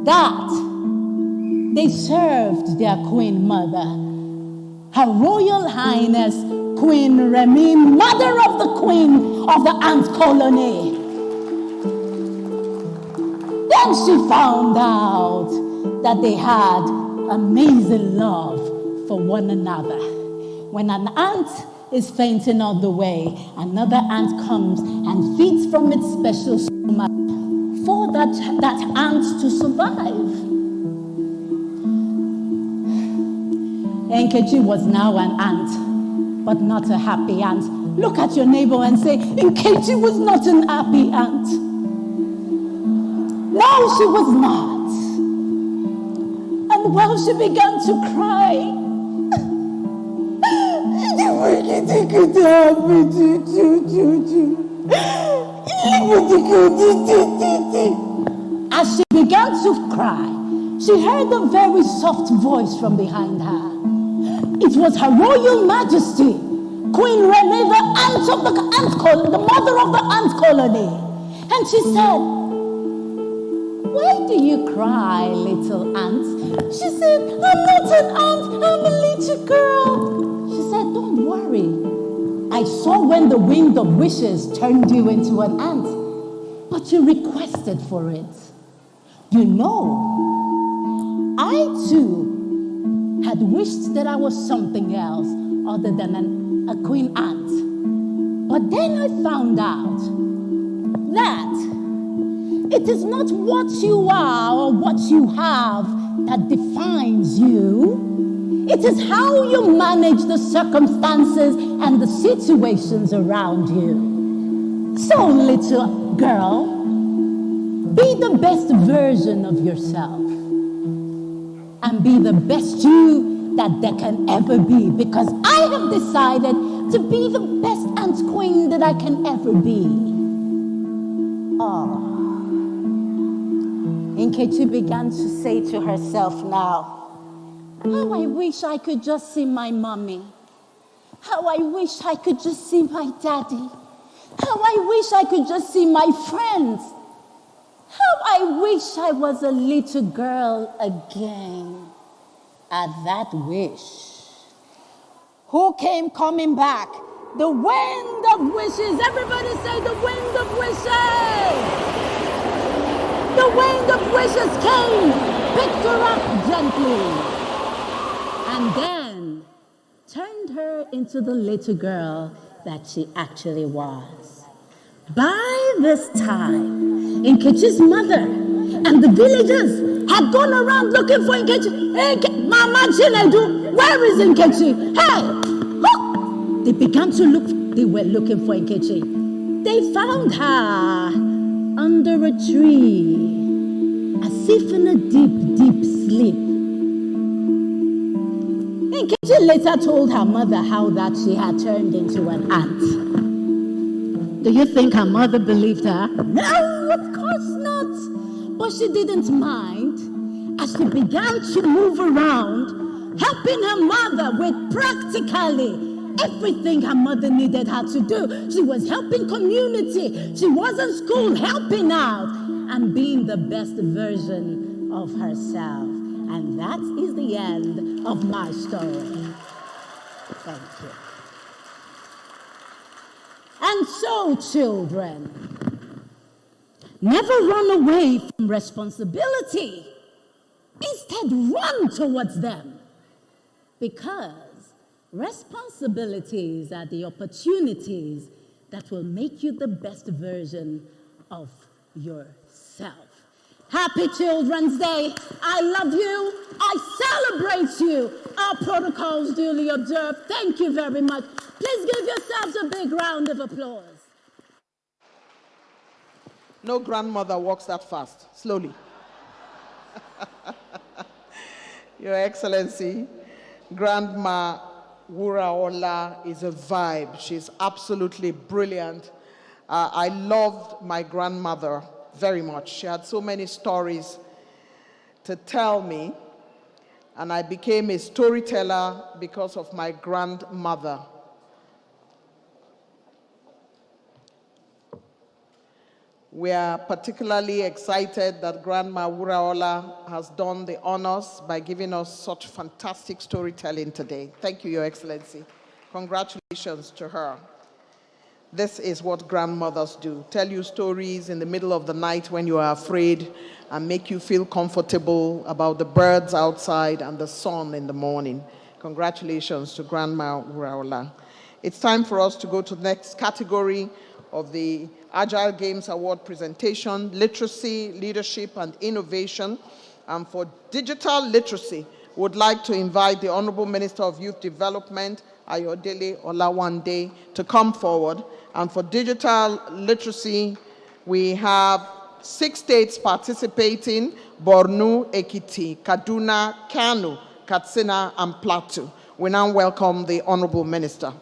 that they served their queen mother, Her Royal Highness Queen Remy, mother of the queen of the ant colony. Then she found out that they had amazing love for one another. When an ant is fainting on the way, another ant comes and feeds from its special stomach for that ant to survive. Nkechi was now an ant, but not a happy ant. Look at your neighbor and say, Nkechi was not an happy ant. No, she was not. And well, she began to cry. As she began to cry, she heard a very soft voice from behind her. It was Her Royal Majesty, Queen Rene, the aunt of the ant colony, the mother of the ant colony. And she said, "Why do you cry, little ant?" She said, "I'm not an ant, I'm a little girl." She said, "Don't worry. I saw when the wind of wishes turned you into an ant, but you requested for it. You know, I too had wished that I was something else other than a queen ant. But then I found out that it is not what you are or what you have that defines you. It is how you manage the circumstances and the situations around you. So, little girl, be the best version of yourself. And be the best you that there can ever be. Because I have decided to be the best ant queen that I can ever be." Oh. Nkechi began to say to herself now, "How I wish I could just see my mommy. How I wish I could just see my daddy. How I wish I could just see my friends. How I wish I was a little girl again." At that wish, who came coming back? The wind of wishes. Everybody say the wind of wishes. The wind of wishes came, picked her up gently, and then turned her into the little girl that she actually was. By this time, Nkechi's mother and the villagers had gone around looking for Nkechi. "Hey, Mama Chinedu, where is Nkechi? Hey!" Look! They began to look. They were looking for Nkechi. They found her under a tree, as if in a deep, deep sleep. Nkechi later told her mother how that she had turned into an ant. Do you think her mother believed her? No, of course not. But she didn't mind as she began to move around, helping her mother with practically everything her mother needed her to do. She was helping community. She was in school helping out and being the best version of herself. And that is the end of my story. Thank you. And so, children, never run away from responsibility. Instead, run towards them. Because responsibilities are the opportunities that will make you the best version of yourself. Happy Children's Day. I love you. I celebrate you. Our protocols duly observed. Thank you very much. Please give yourselves a big round of applause. No grandmother walks that fast. Slowly. Your Excellency, Grandma Wuraola is a vibe. She's absolutely brilliant. I loved my grandmother very much. She had so many stories to tell me, and I became a storyteller because of my grandmother. We are particularly excited that Grandma Wuraola has done the honors by giving us such fantastic storytelling today. Thank you, Your Excellency. Congratulations to her. This is what grandmothers do. Tell you stories in the middle of the night when you are afraid and make you feel comfortable about the birds outside and the sun in the morning. Congratulations to Grandma Wuraola. It's time for us to go to the next category of the AGILE Games Award presentation, Literacy, Leadership, and Innovation. And for digital literacy, would like to invite the Honorable Minister of Youth Development, Ayodele Olawande, to come forward. And for digital literacy, we have 6 states participating: Borno, Ekiti, Kaduna, Kano, Katsina, and Plateau. We now welcome the Honorable Minister.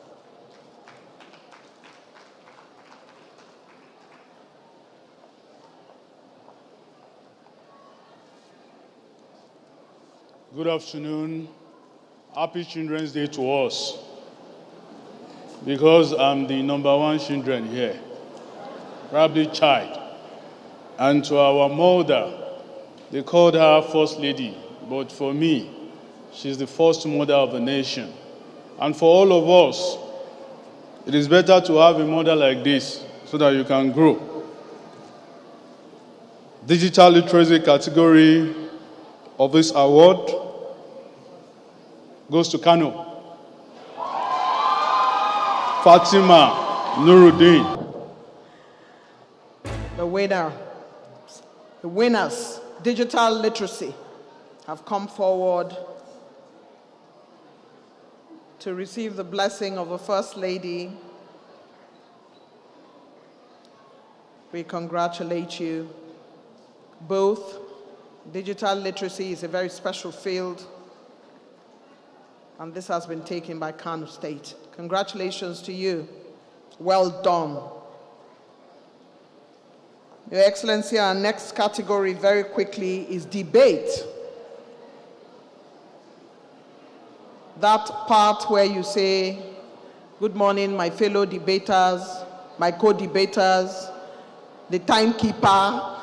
Good afternoon. Happy Children's Day to us. Because I'm the #1 children here, probably child. And to our mother, they called her First Lady, but for me, she's the first mother of the nation. And for all of us, it is better to have a mother like this so that you can grow. Digital literacy category of this award goes to Kano. Fatima Nuruddin. The winners, digital literacy, have come forward to receive the blessing of the First Lady. We congratulate you both. Digital literacy is a very special field, and this has been taken by Kano State. Congratulations to you. Well done. Your Excellency, our next category very quickly is debate. That part where you say, good morning, my fellow debaters, my co-debaters, the timekeeper.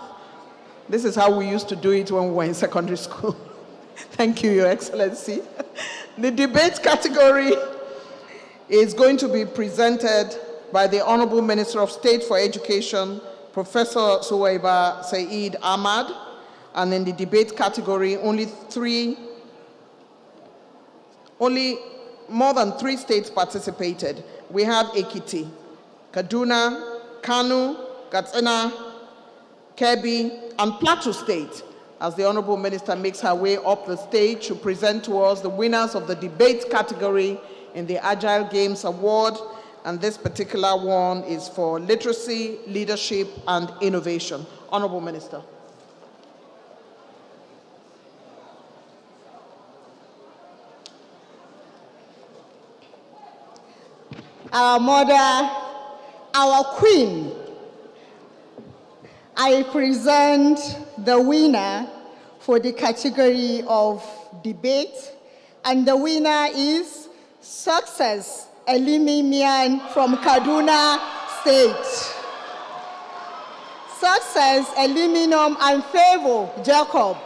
This is how we used to do it when we were in secondary school. Thank you, Your Excellency. The debate category is going to be presented by the Honorable Minister of State for Education, Professor Suwaiba Saeed Ahmad. And in the debate category, only more than 3 states participated. We have Ekiti, Kaduna, Kano, Katsina, Kebbi, and Plateau State, as the Honorable Minister makes her way up the stage to present to us the winners of the debate category in the AGILE Games Award. And this particular one is for literacy, leadership, and innovation. Honorable Minister. Our mother, our queen. I present the winner for the category of debate, and the winner is Success Elimimian from Kaduna State. Success Eliminum and Favor Jacob.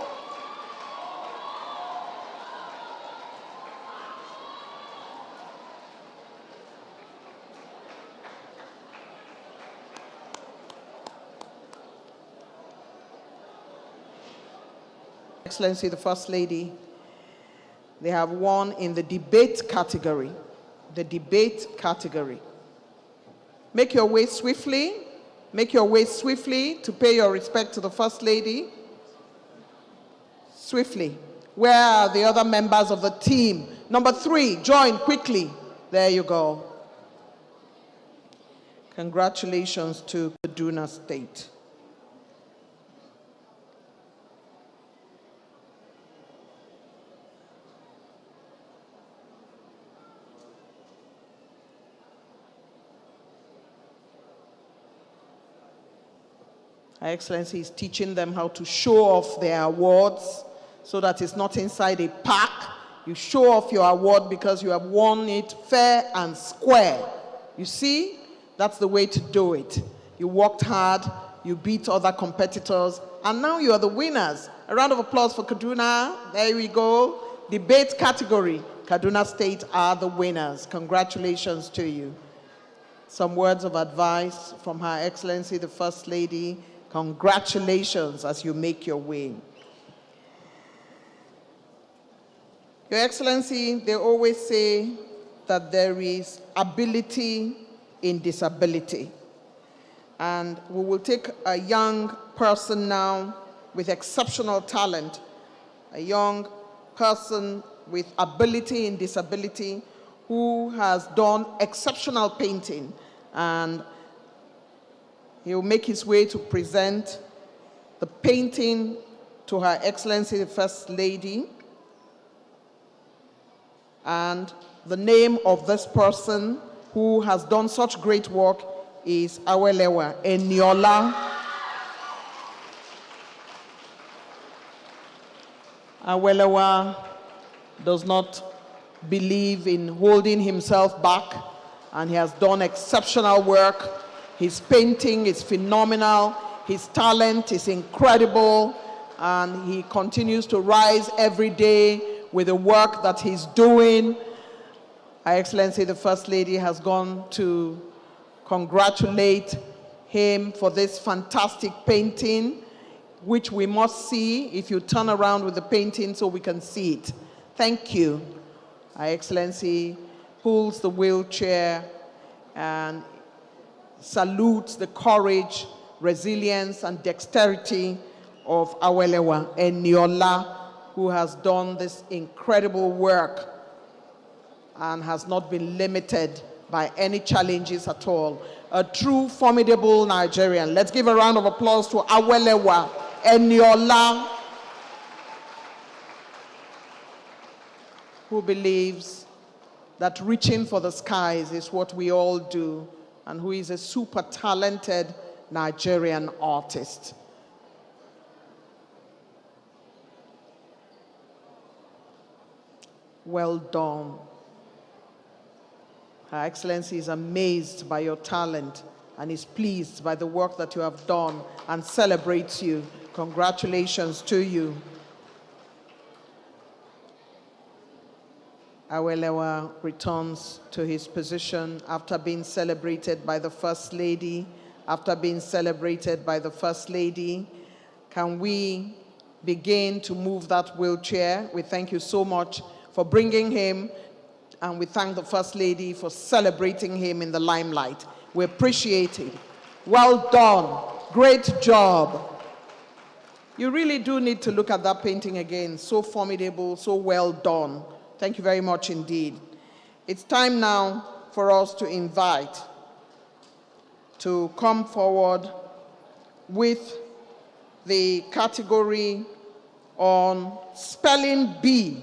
Excellency, the First Lady, they have won in the debate category. The debate category. Make your way swiftly. Make your way swiftly to pay your respect to the First Lady. Swiftly. Where are the other members of the team? Number 3, join quickly. There you go. Congratulations to Kaduna State. Her Excellency is teaching them how to show off their awards so that it's not inside a pack. You show off your award because you have won it fair and square. You see, that's the way to do it. You worked hard, you beat other competitors, and now you are the winners. A round of applause for Kaduna. There we go. Debate category. Kaduna State are the winners. Congratulations to you. Some words of advice from Her Excellency, the First Lady. Congratulations as you make your way. Your Excellency, they always say that there is ability in disability. And we will take a young person now with exceptional talent, a young person with ability in disability who has done exceptional painting, and he will make his way to present the painting to Her Excellency the First Lady. And the name of this person who has done such great work is Awelewa Eniola. Awelewa does not believe in holding himself back, and he has done exceptional work. His painting is phenomenal, his talent is incredible, and he continues to rise every day with the work that he's doing. Her Excellency the First Lady has gone to congratulate him for this fantastic painting, which we must see if you turn around with the painting so we can see it. Thank you. Her Excellency pulls the wheelchair and salutes the courage, resilience, and dexterity of Awelewa Eniola, who has done this incredible work and has not been limited by any challenges at all. A true formidable Nigerian. Let's give a round of applause to Awelewa Eniola, who believes that reaching for the skies is what we all do, and who is a super talented Nigerian artist. Well done. Her Excellency is amazed by your talent and is pleased by the work that you have done and celebrates you. Congratulations to you. Awelewa returns to his position after being celebrated by the First Lady. After being celebrated by the First Lady, can we begin to move that wheelchair? We thank you so much for bringing him, and we thank the First Lady for celebrating him in the limelight. We appreciate it. Well done. Great job. You really do need to look at that painting again. So formidable, so well done. Thank you very much indeed. It's time now for us to invite to come forward with the category on spelling bee.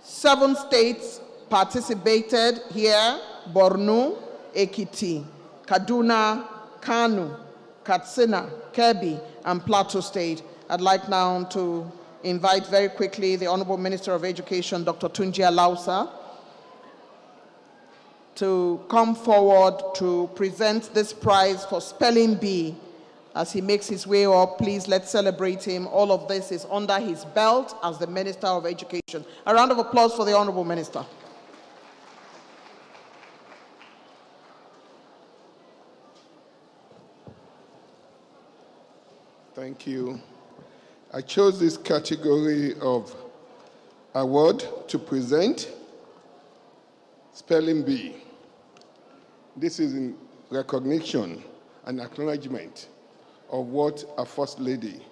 7 states participated here: Borno, Ekiti, Kaduna, Kano, Katsina, Kebbi, and Plateau State. I'd like now to invite very quickly the Honorable Minister of Education, Dr. Tunji Alausa, to come forward to present this prize for spelling bee. As he makes his way up, please let's celebrate him. All of this is under his belt as the Minister of Education. A round of applause for the Honorable Minister. Thank you. I chose this category of award to present Spelling Bee. This is in recognition and acknowledgement of what our First Lady,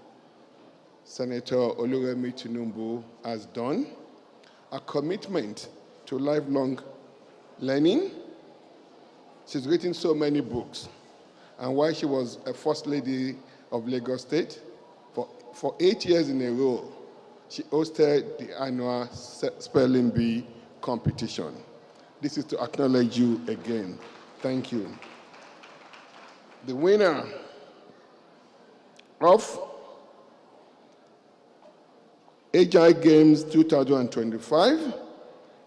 Senator Oluremi Tinubu, has done, a commitment to lifelong learning. She's written so many books, and while she was a First Lady of Lagos State, for 8 years in a row, she hosted the annual Spelling Bee competition. This is to acknowledge you again. Thank you. The winner of AGILE Games 2025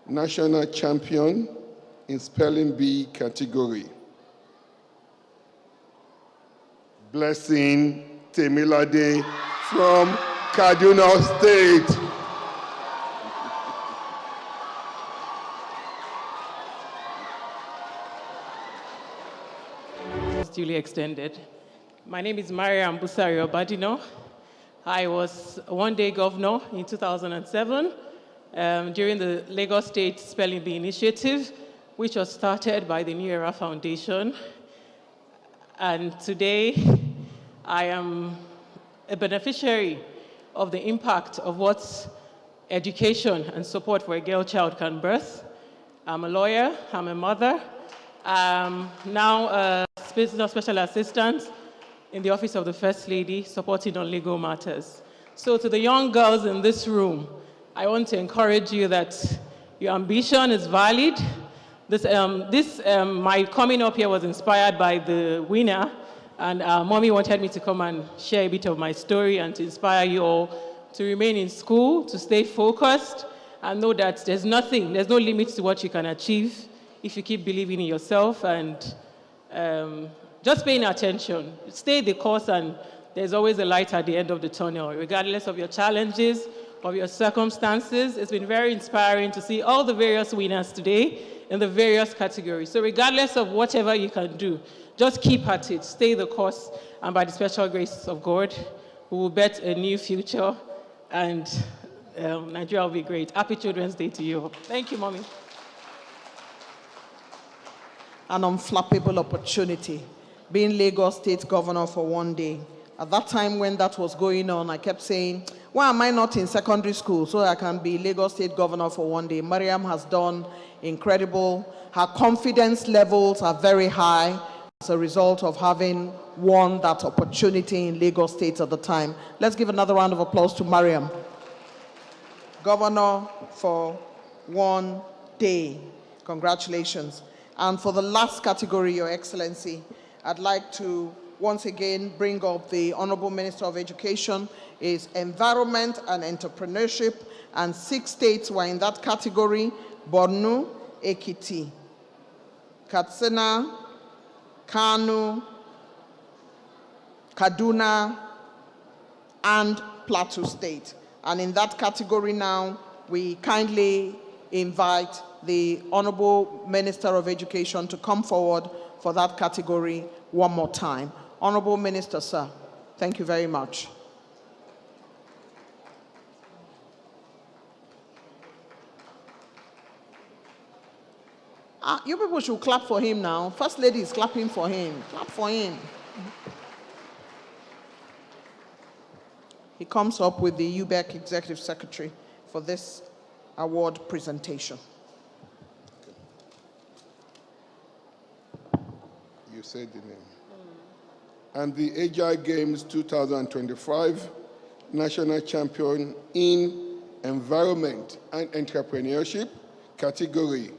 National Champion in Spelling Bee category. Blessing Temilade from Kaduna State. Duly extended. My name is Mariam Busario Badino. I was one-day governor in 2007 during the Lagos State Spelling Bee Initiative, which was started by the New Era Foundation. And today, I am a beneficiary of the impact of what education and support for a girl child can birth. I'm a lawyer, I'm a mother, I'm now a special assistant in the Office of the First Lady, supporting on legal matters. So to the young girls in this room, I want to encourage you that your ambition is valid. My coming up here was inspired by the winner, and Mommy wanted me to come and share a bit of my story and to inspire you all to remain in school, to stay focused, and know that there's no limit to what you can achieve if you keep believing in yourself and just paying attention. Stay the course, and there's always a light at the end of the tunnel, regardless of your challenges, of your circumstances. It's been very inspiring to see all the various winners today in the various categories. So regardless of whatever you can do, just keep at it, stay the course, and by the special grace of God, we will bet a new future, and Nigeria will be great. Happy Children's Day to you. Thank you, Mommy. An unflappable opportunity, being Lagos State Governor for one day. At that time when that was going on, I kept saying, why am I not in secondary school so I can be Lagos State Governor for one day? Mariam has done incredible. Her confidence levels are very high as a result of having won that opportunity in Lagos State at the time. Let's give another round of applause to Mariam. Governor for one day. Congratulations. And for the last category, Your Excellency, I'd like to once again bring up the Honorable Minister of Education, is Environment and Entrepreneurship, and 6 states were in that category: Borno, Ekiti, Katsina, Kano, Kaduna, and Plateau State. And in that category now, we kindly invite the Honorable Minister of Education to come forward for that category one more time. Honorable Minister, sir, thank you very much. You people should clap for him now. First Lady is clapping for him. Clap for him. He comes up with the UBEC Executive Secretary for this award presentation. You said the name. And the AGILE Games 2025 National Champion in Environment and Entrepreneurship category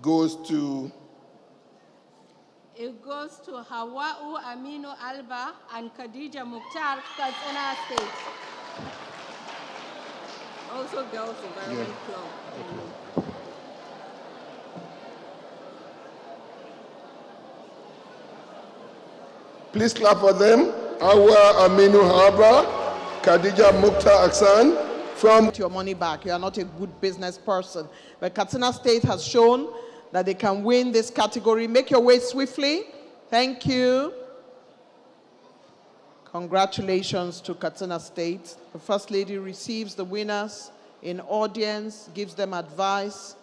goes to... It goes to Hawa'u Aminu Alba and Khadija Mukhtar, Katsina State. Also Girls Environment Club. Okay. Please clap for them. Hawa Aminu Alba, Khadija Mukhtar Aksan from... Your money back. You are not a good business person. But Katsina State has shown that they can win this category. Make your way swiftly. Thank you. Congratulations to Katsina State. The First Lady receives the winners in audience, gives them advice.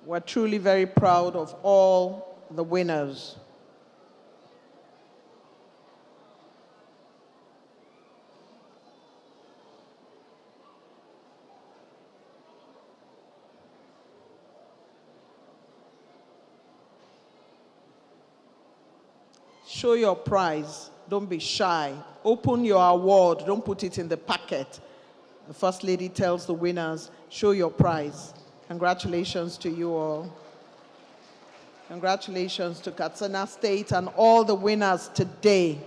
We're truly very proud of all the winners. Show your prize. Don't be shy. Open your award. Don't put it in the packet. The First Lady tells the winners, show your prize. Congratulations to you all. Congratulations to Katsina State and all the winners today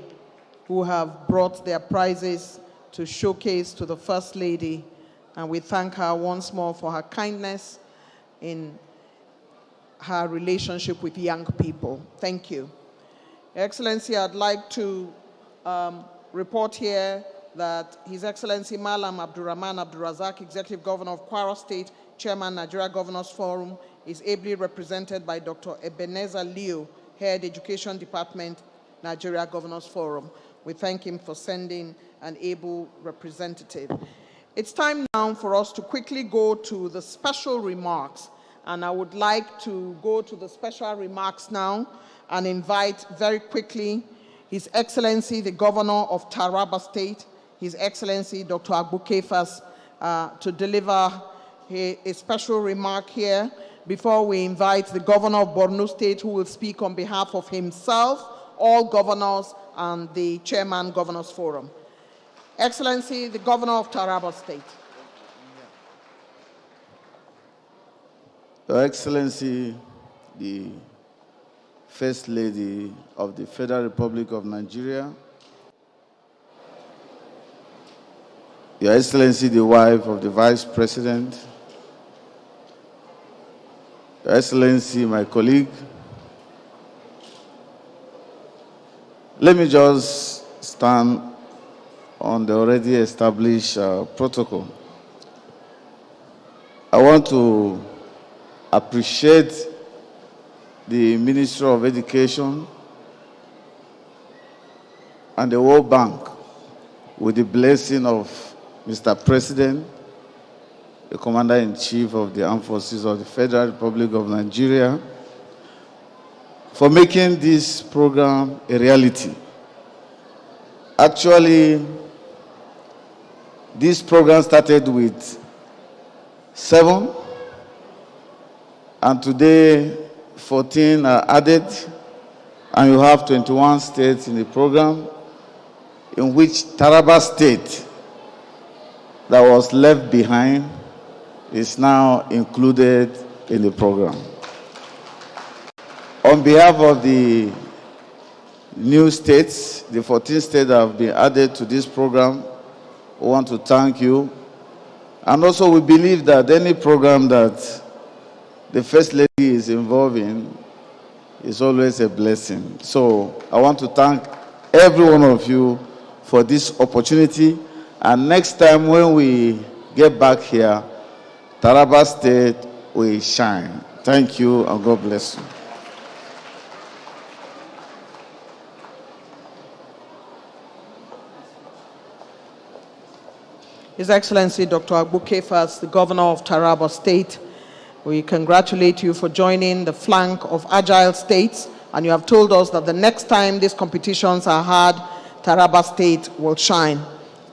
who have brought their prizes to showcase to the First Lady. And we thank her once more for her kindness in her relationship with young people. Thank you. Your Excellency, I'd like to report here that His Excellency Malam Abdurrahman Abdurazak, Executive Governor of Kwara State, Chairman, Nigeria Governors Forum, is ably represented by Dr. Ebenezer Leo, Head Education Department, Nigeria Governors Forum. We thank him for sending an able representative. It's time now for us to quickly go to the special remarks. And I would like to go to the special remarks now and invite very quickly His Excellency, the Governor of Taraba State, His Excellency Dr. Agbu Kefas, to deliver a special remark here before we invite the Governor of Borno State, who will speak on behalf of himself, all governors, and the Chairman Governors Forum. Excellency, the Governor of Taraba State. Your Excellency, the First Lady of the Federal Republic of Nigeria, Your Excellency, the wife of the Vice President, Your Excellency, my colleague, let me just stand on the already established protocol. I want to appreciate the Ministry of Education and the World Bank with the blessing of Mr. President, the Commander-in-Chief of the Armed Forces of the Federal Republic of Nigeria, for making this program a reality. Actually, this program started with 7, and today 14 are added, and you have 21 states in the program, in which Taraba State, that was left behind, is now included in the program. On behalf of the new states, the 14 states that have been added to this program, we want to thank you. And also we believe that any program that the First Lady is involved in is always a blessing. So I want to thank every one of you for this opportunity. And next time when we get back here, Taraba State will shine. Thank you and God bless you. His Excellency Dr. Agbu Kefas, the Governor of Taraba State, we congratulate you for joining the flank of AGILE states, and you have told us that the next time these competitions are had, Taraba State will shine.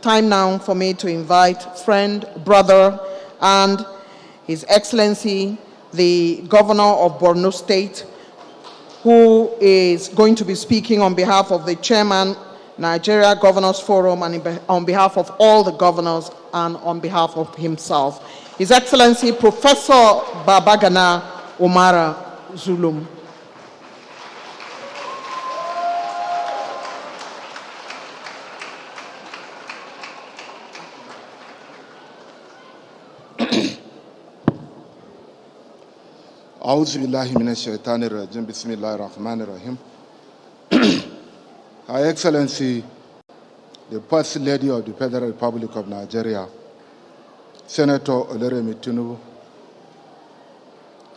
Time now for me to invite friend, brother, and His Excellency, the Governor of Borno State, who is going to be speaking on behalf of the Chairman, Nigeria Governors Forum, and on behalf of all the governors and on behalf of himself. His Excellency Professor Babagana Omara Zulum. أعوذ بالله من الشيطان الرجيم بسم الله الرحمن الرحيم. Her Excellency, the First Lady of the Federal Republic of Nigeria, Senator Oloremi Tinubu,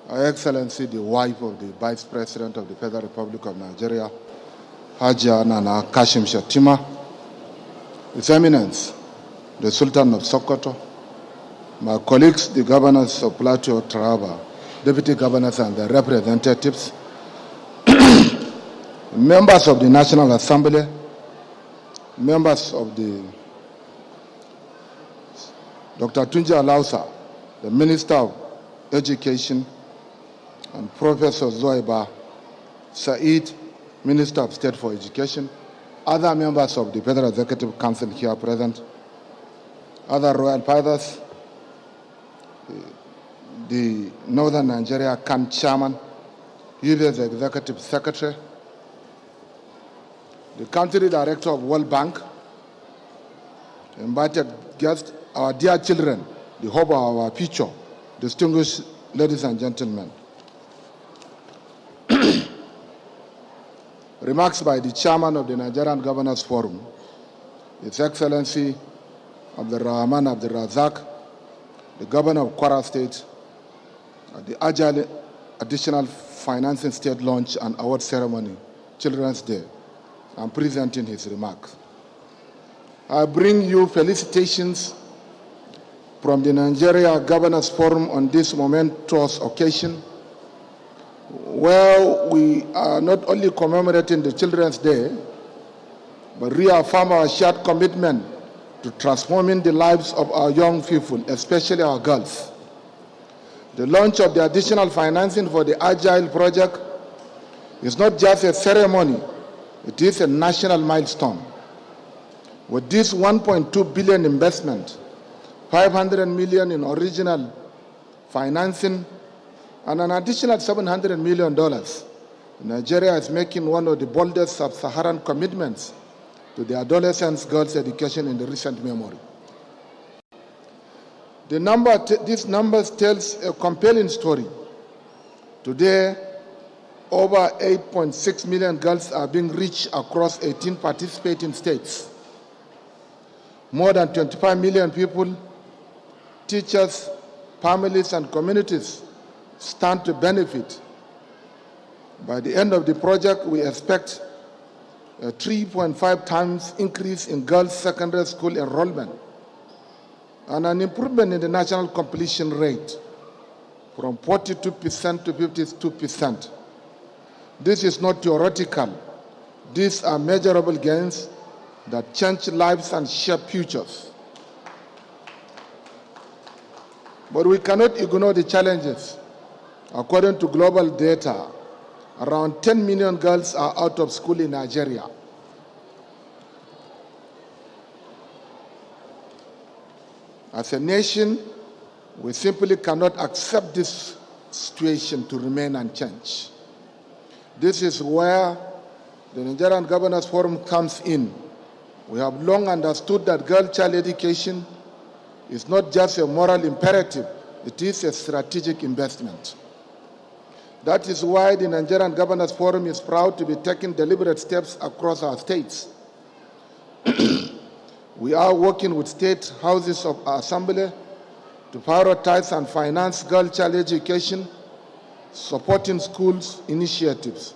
Her Excellency, the wife of the Vice President of the Federal Republic of Nigeria, Hajia Nana Kashim Shatima, His Eminence, the Sultan of Sokoto, my colleagues, the governors of Plateau, Taraba, deputy governors and the representatives, members of the National Assembly, members of the Dr. Tunji Alausa, the Minister of Education, and Professor Zoiba Said, Minister of State for Education, other members of the Federal Executive Council here present, other royal fathers, the Northern Nigeria camp chairman, UBS Executive Secretary, the Country Director of World Bank, invited guests, our dear children, the hope of our future, distinguished ladies and gentlemen. Remarks by the Chairman of the Nigerian Governors Forum, His Excellency Abdul Rahman Abdul Razak, the Governor of Kwara State, at the AGILE Additional Financing State Launch and Award Ceremony, Children's Day. I'm presenting his remarks. I bring you felicitations from the Nigeria Governors Forum on this momentous occasion, where we are not only commemorating the Children's Day, but reaffirm our shared commitment to transforming the lives of our young people, especially our girls. The launch of the additional financing for the AGILE project is not just a ceremony, it is a national milestone. With this 1.2 billion investment, 500 million in original financing, and an additional $700 million, Nigeria is making one of the boldest sub-Saharan commitments to the adolescents' girls' education in the recent memory. These numbers tells a compelling story. Today, over 8.6 million girls are being reached across 18 participating states. More than 25 million people, teachers, families, and communities stand to benefit. By the end of the project, we expect a 3.5 times increase in girls' secondary school enrollment and an improvement in the national completion rate from 42% to 52%. This is not theoretical. These are measurable gains that change lives and shape futures. But we cannot ignore the challenges. According to global data, around 10 million girls are out of school in Nigeria. As a nation, we simply cannot accept this situation to remain unchanged. This is where the Nigerian Governors Forum comes in. We have long understood that girl-child education is not just a moral imperative, it is a strategic investment. That is why the Nigerian Governors Forum is proud to be taking deliberate steps across our states. We are working with state houses of assembly to prioritize and finance girl-child education, supporting schools' initiatives,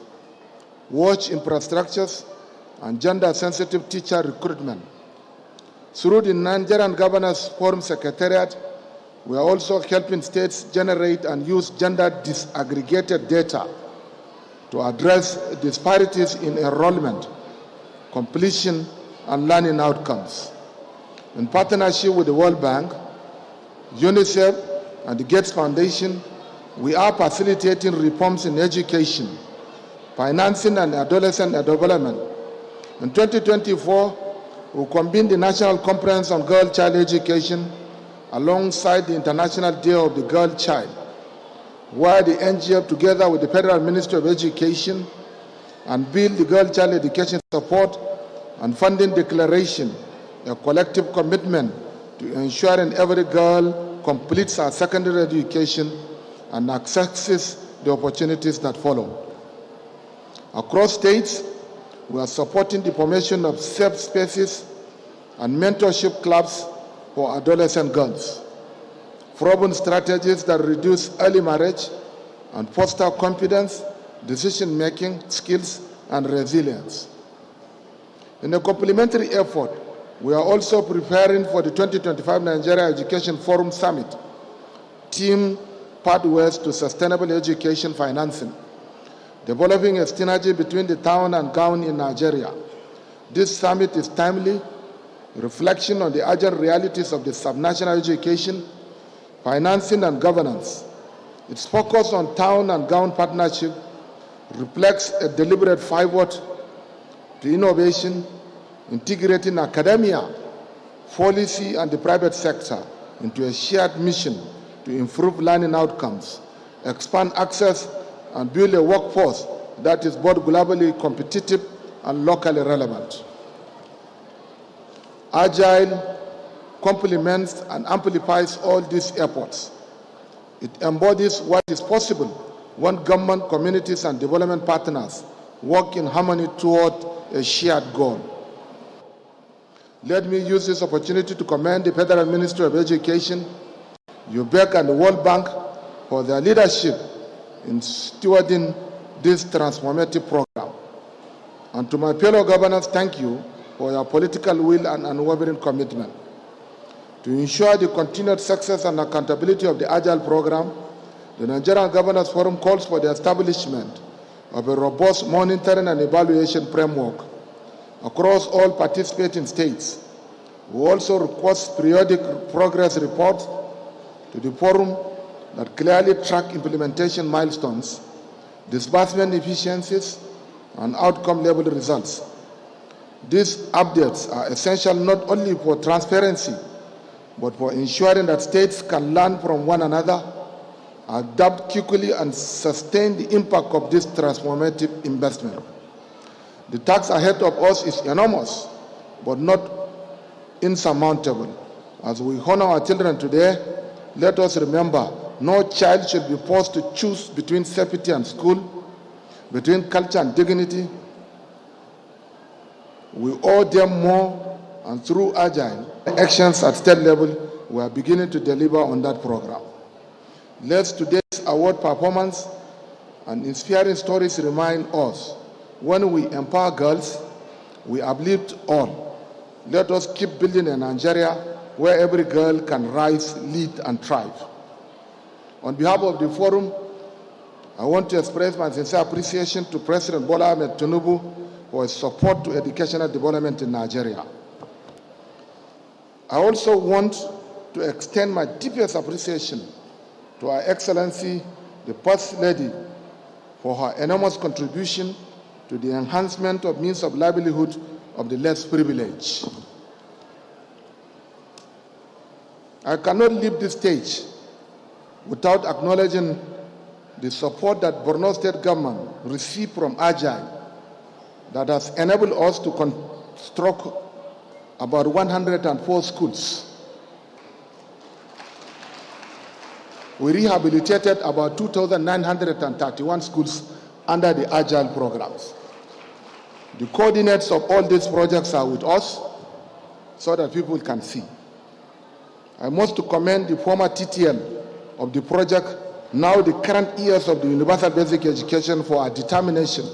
watch infrastructures, and gender-sensitive teacher recruitment. Through the Nigerian Governors Forum Secretariat, we are also helping states generate and use gender disaggregated data to address disparities in enrollment, completion, and learning outcomes. In partnership with the World Bank, UNICEF, and the Gates Foundation, we are facilitating reforms in education, financing, and adolescent development. In 2024, we convened the National Conference on Girl Child Education alongside the International Day of the Girl Child, where the NGF, together with the Federal Ministry of Education, unveiled the Girl Child Education Support and Funding Declaration, a collective commitment to ensuring every girl completes her secondary education and accesses the opportunities that follow. Across states, we are supporting the formation of safe spaces and mentorship clubs for adolescent girls, proven strategies that reduce early marriage and foster confidence, decision-making skills, and resilience. In a complementary effort, we are also preparing for the 2025 Nigeria Education Forum Summit, Team Pathways to Sustainable Education Financing, developing a synergy between the town and gown in Nigeria. This summit is timely, reflection on the urgent realities of the subnational education, financing, and governance. Its focus on town and gown partnership reflects a deliberate pivot to innovation, integrating academia, policy, and the private sector into a shared mission to improve learning outcomes, expand access, and build a workforce that is both globally competitive and locally relevant. Agile complements and amplifies all these efforts. It embodies what is possible when government, communities, and development partners work in harmony toward a shared goal. Let me use this opportunity to commend the Federal Ministry of Education, UBEC, and the World Bank for their leadership in stewarding this transformative program. And to my fellow governors, thank you for your political will and unwavering commitment. To ensure the continued success and accountability of the Agile program, the Nigerian Governors Forum calls for the establishment of a robust monitoring and evaluation framework across all participating states. We also request periodic progress reports to the forum that clearly track implementation milestones, disbursement efficiencies, and outcome-level results. These updates are essential not only for transparency, but for ensuring that states can learn from one another, adapt quickly, and sustain the impact of this transformative investment. The task ahead of us is enormous, but not insurmountable. As we honor our children today, let us remember no child should be forced to choose between safety and school, between culture and dignity. We owe them more, and through Agile actions at state level, we are beginning to deliver on that program. Let today's award performance and inspiring stories remind us, when we empower girls, we uplift all. Let us keep building a Nigeria where every girl can rise, lead, and thrive. On behalf of the forum, I want to express my sincere appreciation to President Bola Ahmed Tinubu for his support to educational development in Nigeria. I also want to extend my deepest appreciation to Her Excellency, the First Lady, for her enormous contribution to the enhancement of means of livelihood of the less privileged. I cannot leave this stage without acknowledging the support that Borno State government received from Agile that has enabled us to construct about 104 schools. We rehabilitated about 2,931 schools under the Agile programs. The coordinates of all these projects are with us so that people can see. I must commend the former TTL of the project, now the current years of the Universal Basic Education, for our determination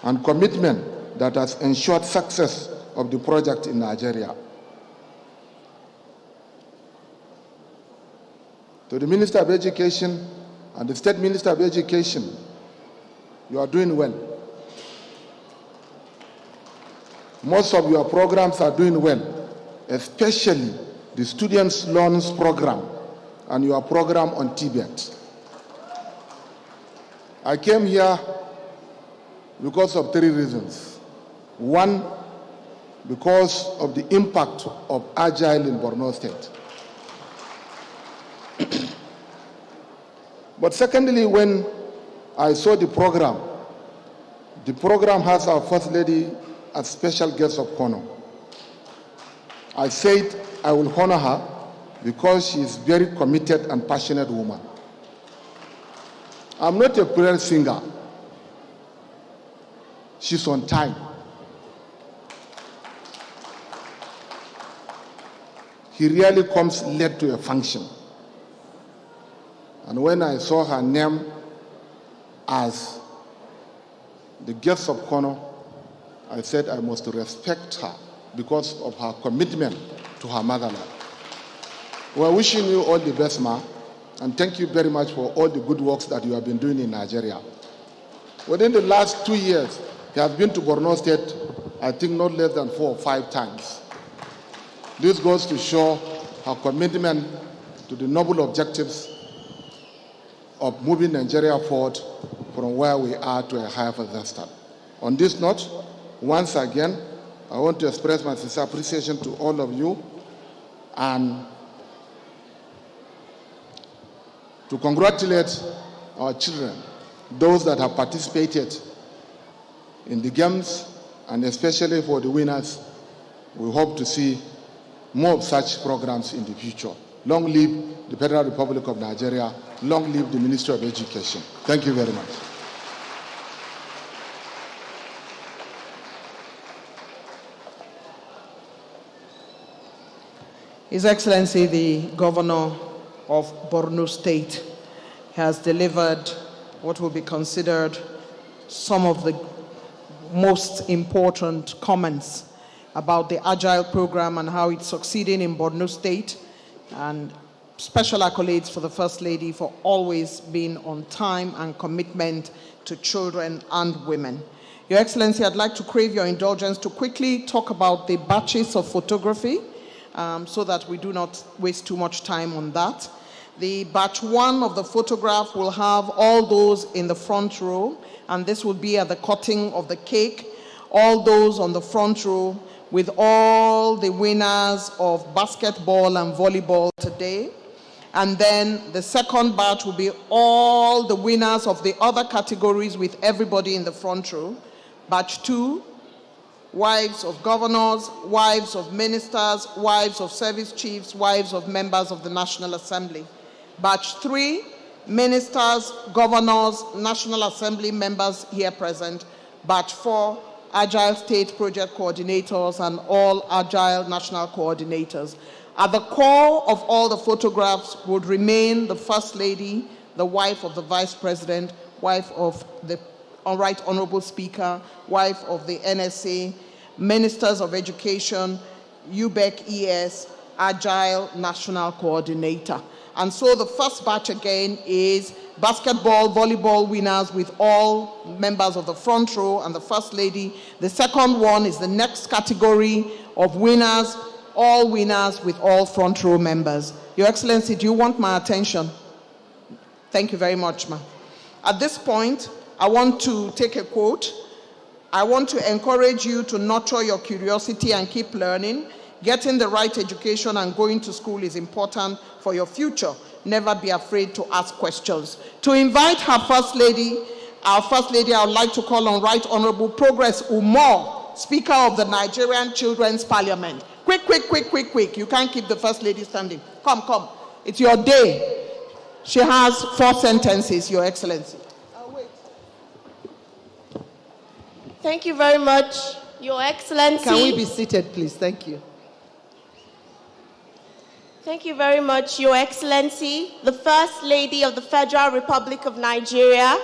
and commitment that has ensured success of the project in Nigeria. To the Minister of Education and the State Minister of Education, you are doing well. Most of your programs are doing well, especially the Students' Loans Program and your program on Tibet. I came here because of 3 reasons. 1, because of the impact of Agile in Borno State. But secondly, when I saw the program has our First Lady as special guest of honor. I said I will honor her because she is a very committed and passionate woman. I'm not a prayer singer. She's on time. He really comes late to a function. And when I saw her name as the guest of honor, I said I must respect her because of her commitment to her motherland. We're wishing you all the best, ma, and thank you very much for all the good works that you have been doing in Nigeria. Within the last 2 years, he has been to Borno State, I think not less than 4 or 5 times. This goes to show her commitment to the noble objectives of moving Nigeria forward from where we are to a higher pedestal. On this note, once again, I want to express my sincere appreciation to all of you and to congratulate our children those that have participated in the games, and especially for the winners. We hope to see more of such programs in the future. Long live the Federal Republic of Nigeria. Long live the Ministry of Education. Thank you very much. His Excellency, the Governor of Borno State, has delivered what will be considered some of the most important comments about the AGILE program and how it's succeeding in Borno State, and special accolades for the First Lady for always being on time and commitment to children and women. Your Excellency, I'd like to crave your indulgence to quickly talk about the batches of photography so that we do not waste too much time on that. The batch 1 of the photograph will have all those in the front row, and this will be at the cutting of the cake. All those on the front row with all the winners of basketball and volleyball today. And then the second batch will be all the winners of the other categories with everybody in the front row. Batch 2, wives of governors, wives of ministers, wives of service chiefs, wives of members of the National Assembly. Batch 3, ministers, governors, National Assembly members here present. Batch 4, AGILE state project coordinators and all AGILE national coordinators. At the core of all the photographs would remain the First Lady, the wife of the Vice President, wife of the Right Honorable Speaker, wife of the NSA, Ministers of Education, UBEC ES, AGILE National Coordinator. And so the first batch again is basketball, volleyball winners with all members of the front row and the First Lady. The second one is the next category of winners, all winners with all front row members. Your Excellency, do you want my attention? Thank you very much, ma'am. At this point, I want to take a quote. I want to encourage you to nurture your curiosity and keep learning. Getting the right education and going to school is important for your future. Never be afraid to ask questions. To invite her First Lady, our First Lady, I would like to call on Right Honorable Progress Umar, Speaker of the Nigerian Children's Parliament. Quick, quick, quick, quick, quick. You can't keep the First Lady standing. Come, come. It's your day. She has 4 sentences, Your Excellency. Thank you very much, Your Excellency. Can we be seated, please? Thank you. Thank you very much, Your Excellency, the First Lady of the Federal Republic of Nigeria,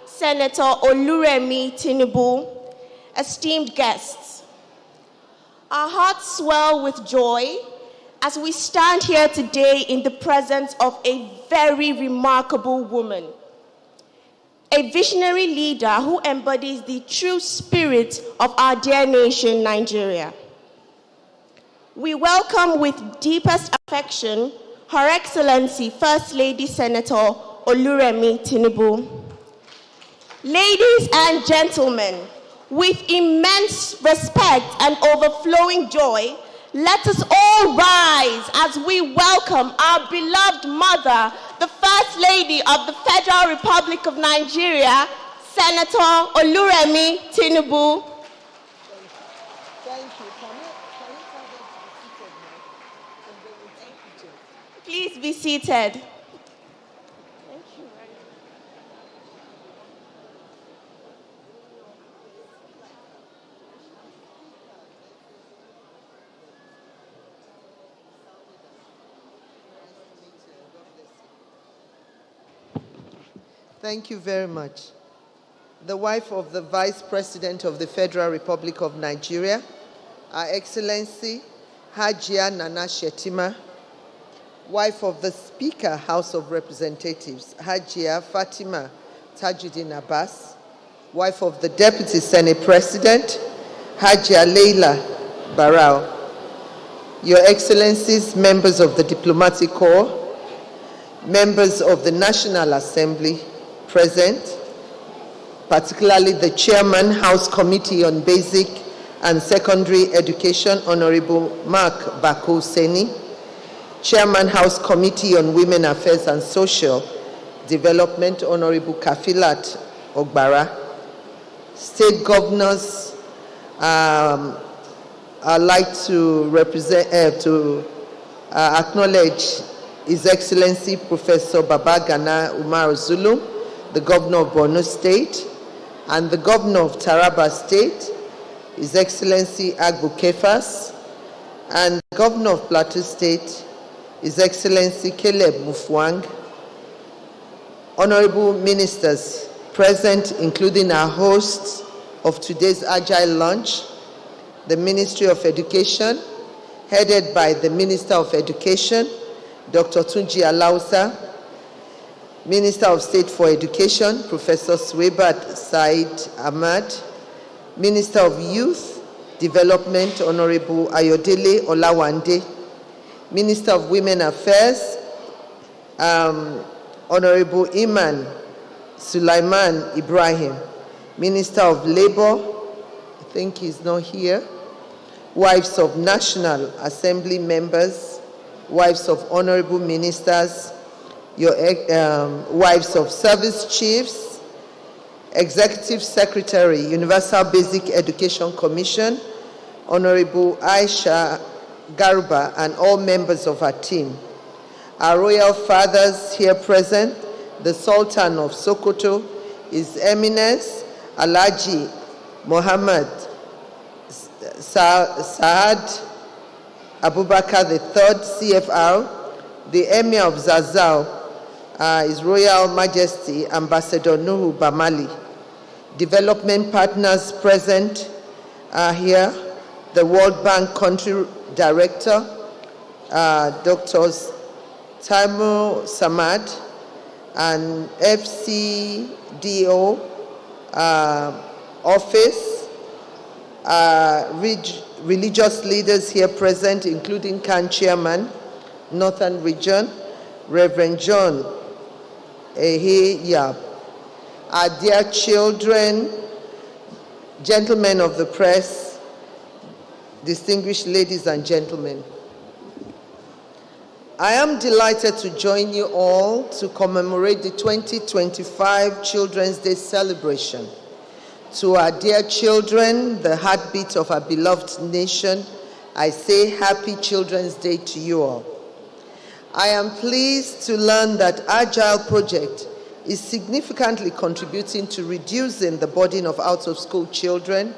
Senator Oluremi Tinubu, esteemed guests. Our hearts swell with joy as we stand here today in the presence of a very remarkable woman, a visionary leader who embodies the true spirit of our dear nation, Nigeria. We welcome with deepest affection Her Excellency First Lady Senator Oluremi Tinubu. Ladies and gentlemen, with immense respect and overflowing joy, let us all rise as we welcome our beloved mother, the First Lady of the Federal Republic of Nigeria, Senator Oluremi Tinubu. Please be seated. Thank you very much. Thank you very much. The wife of the Vice President of the Federal Republic of Nigeria, Her Excellency Hajia Nana Shetima, wife of the Speaker, House of Representatives, Hajia Fatima Tajuddin Abbas, wife of the Deputy Senate President, Hajia Leila Barau, Your Excellencies, members of the Diplomatic Corps, members of the National Assembly present, particularly the Chairman, House Committee on Basic and Secondary Education, Honorable Mark Bako Seni, Chairman, House Committee on Women Affairs and Social Development, Honorable Kafilat Ogbara. State governors, I'd like to acknowledge His Excellency Professor Babagana Umar Zulu, the Governor of Borno State, and the Governor of Taraba State, His Excellency Agbu Kefas, and the Governor of Plateau State, His Excellency Caleb Mufwang, honorable ministers present, including our hosts of today's Agile Lunch, the Ministry of Education, headed by the Minister of Education, Dr. Tunji Alausa, Minister of State for Education, Professor Swebat Said Ahmad, Minister of Youth Development, Honorable Ayodele Olawande, Minister of Women Affairs, Honorable Iman Sulaiman Ibrahim, Minister of Labor, I think he's not here, wives of National Assembly members, wives of honorable ministers, your wives of service chiefs, Executive Secretary, Universal Basic Education Commission, Honorable Aisha Garba, and all members of our team. Our royal fathers here present, the Sultan of Sokoto, His Eminence Alhaji Muhammad Saad Abubakar III, CFR, the Emir of Zazao, His Royal Majesty Ambassador Nuhu Bamali. Development partners present here, the World Bank Country Director, Dr. Taimur Samad, and FCDO office, religious leaders here present, including CAN Chairman, Northern Region, Reverend John Ehe Yab. Our dear children, gentlemen of the press, distinguished ladies and gentlemen, I am delighted to join you all to commemorate the 2025 Children's Day celebration. To our dear children, the heartbeat of our beloved nation, I say Happy Children's Day to you all. I am pleased to learn that Agile Project is significantly contributing to reducing the burden of out-of-school children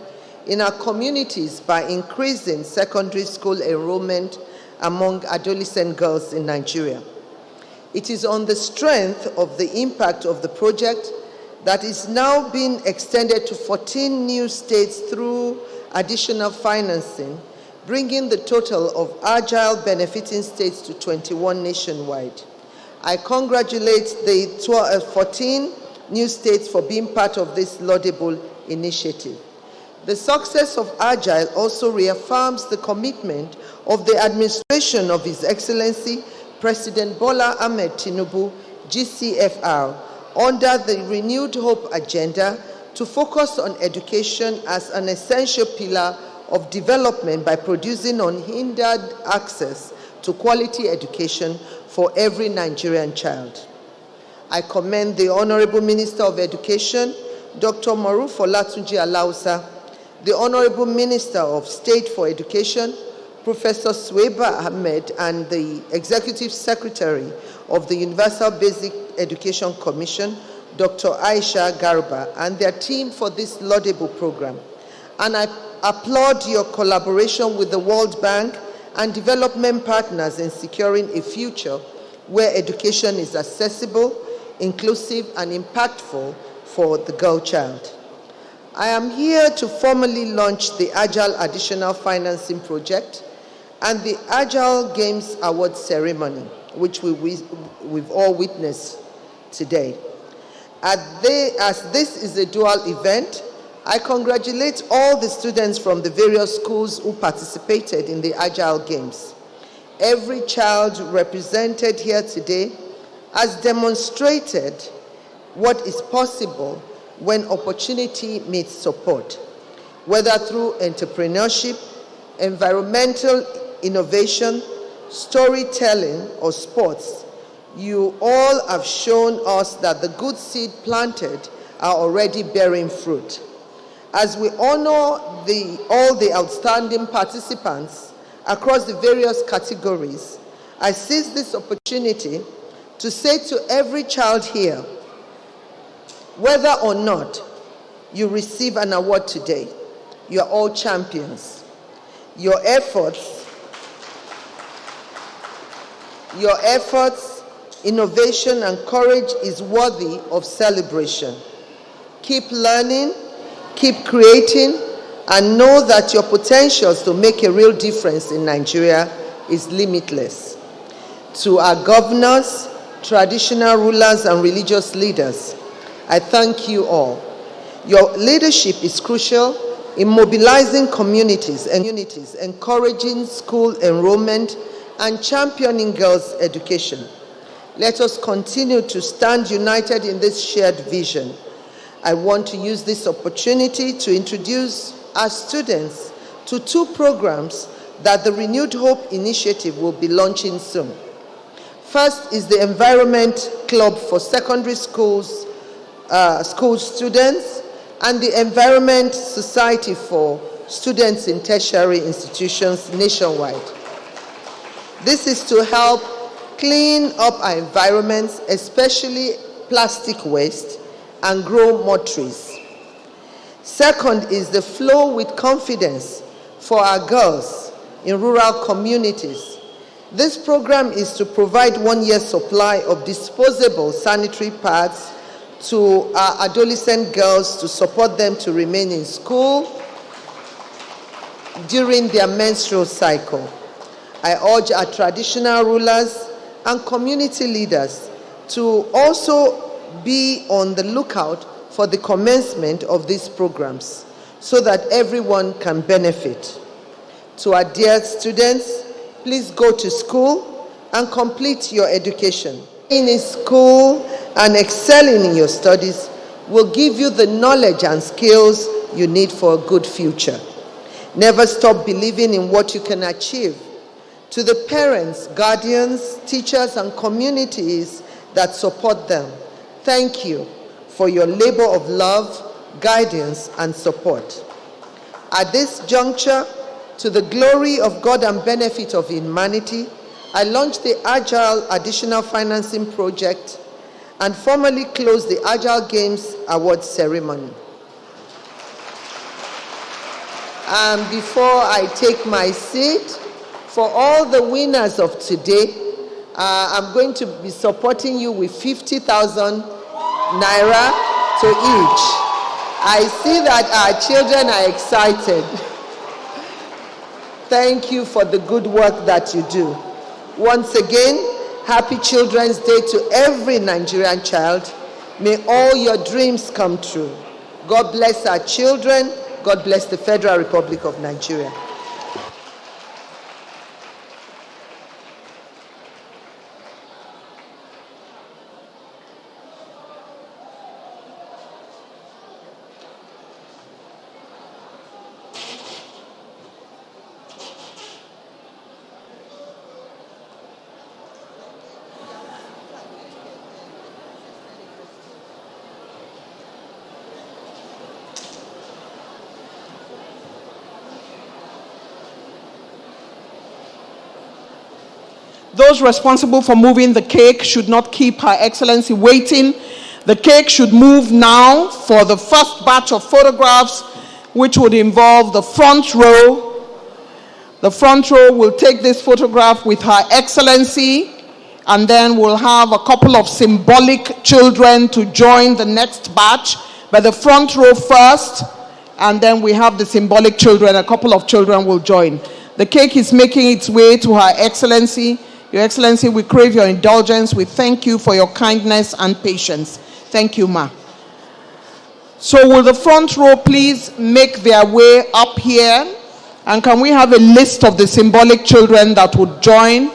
in our communities by increasing secondary school enrollment among adolescent girls in Nigeria. It is on the strength of the impact of the project that is now being extended to 14 new states through additional financing, bringing the total of Agile benefiting states to 21 nationwide. I congratulate the 14 new states for being part of this laudable initiative. The success of Agile also reaffirms the commitment of the administration of His Excellency President Bola Ahmed Tinubu, GCFR, under the Renewed Hope agenda to focus on education as an essential pillar of development by producing unhindered access to quality education for every Nigerian child. I commend the Honorable Minister of Education, Dr. Maruf Olatunji Alausa, the Honorable Minister of State for Education, Professor Sweba Ahmed, and the Executive Secretary of the Universal Basic Education Commission, Dr. Aisha Garba, and their team for this laudable program. And I applaud your collaboration with the World Bank and development partners in securing a future where education is accessible, inclusive, and impactful for the girl child. I am here to formally launch the Agile Additional Financing Project and the Agile Games Award Ceremony, which we've all witnessed today. As this is a dual event, I congratulate all the students from the various schools who participated in the Agile Games. Every child represented here today has demonstrated what is possible when opportunity meets support, whether through entrepreneurship, environmental innovation, storytelling, or sports. You all have shown us that the good seed planted are already bearing fruit. As we honor all the outstanding participants across the various categories, I seize this opportunity to say to every child here, whether or not you receive an award today, you are all champions. Your efforts, innovation, and courage is worthy of celebration. Keep learning, keep creating, and know that your potentials to make a real difference in Nigeria is limitless. To our governors, traditional rulers, and religious leaders, I thank you all. Your leadership is crucial in mobilizing communities, encouraging school enrollment, and championing girls' education. Let us continue to stand united in this shared vision. I want to use this opportunity to introduce our students to 2 programs that the Renewed Hope Initiative will be launching soon. First is the Environment Club for secondary school students and the Environment Society for students in tertiary institutions nationwide. This is to help clean up our environments, especially plastic waste, and grow more trees. Second is the Flow with Confidence for our girls in rural communities. This program is to provide 1 year supply of disposable sanitary pads to our adolescent girls to support them to remain in school during their menstrual cycle. I urge our traditional rulers and community leaders to also be on the lookout for the commencement of these programs so that everyone can benefit. To our dear students, please go to school and complete your education. Being in school and excelling in your studies will give you the knowledge and skills you need for a good future. Never stop believing in what you can achieve. To the parents, guardians, teachers, and communities that support them, thank you for your labor of love, guidance, and support. At this juncture, to the glory of God and benefit of humanity, I launched the AGILE Additional Financing Project and formally closed the AGILE Games Awards ceremony. And before I take my seat, for all the winners of today, I'm going to be supporting you with 50,000 naira to each. I see that our children are excited. Thank you for the good work that you do. Once again, happy Children's Day to every Nigerian child. May all your dreams come true. God bless our children. God bless the Federal Republic of Nigeria. Those responsible for moving the cake should not keep Her Excellency waiting. The cake should move now for the first batch of photographs, which would involve the front row. The front row will take this photograph with Her Excellency, and then we'll have a couple of symbolic children to join the next batch. But the front row first, and then we have the symbolic children. A couple of children will join. The cake is making its way to Her Excellency. Your Excellency, we crave your indulgence. We thank you for your kindness and patience. Thank you, Ma. So will the front row please make their way up here? And can we have a list of the symbolic children that would join?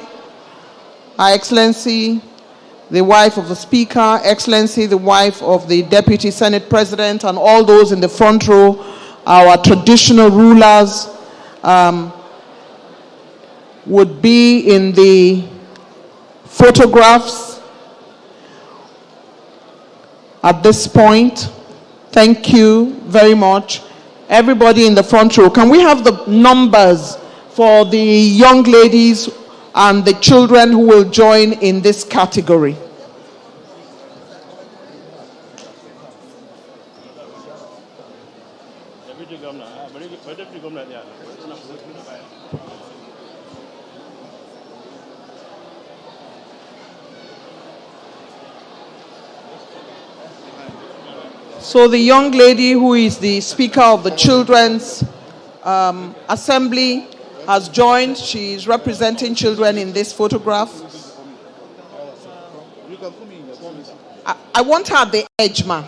Her Excellency, the wife of the Speaker, Excellency, the wife of the Deputy Senate President, and all those in the front row, our traditional rulers, would be in the photographs at this point. Thank you very much. Everybody in the front row, can we have the numbers for the young ladies and the children who will join in this category? So the young lady who is the Speaker of the Children's Assembly has joined. She is representing children in this photograph. I want her at the edge, ma.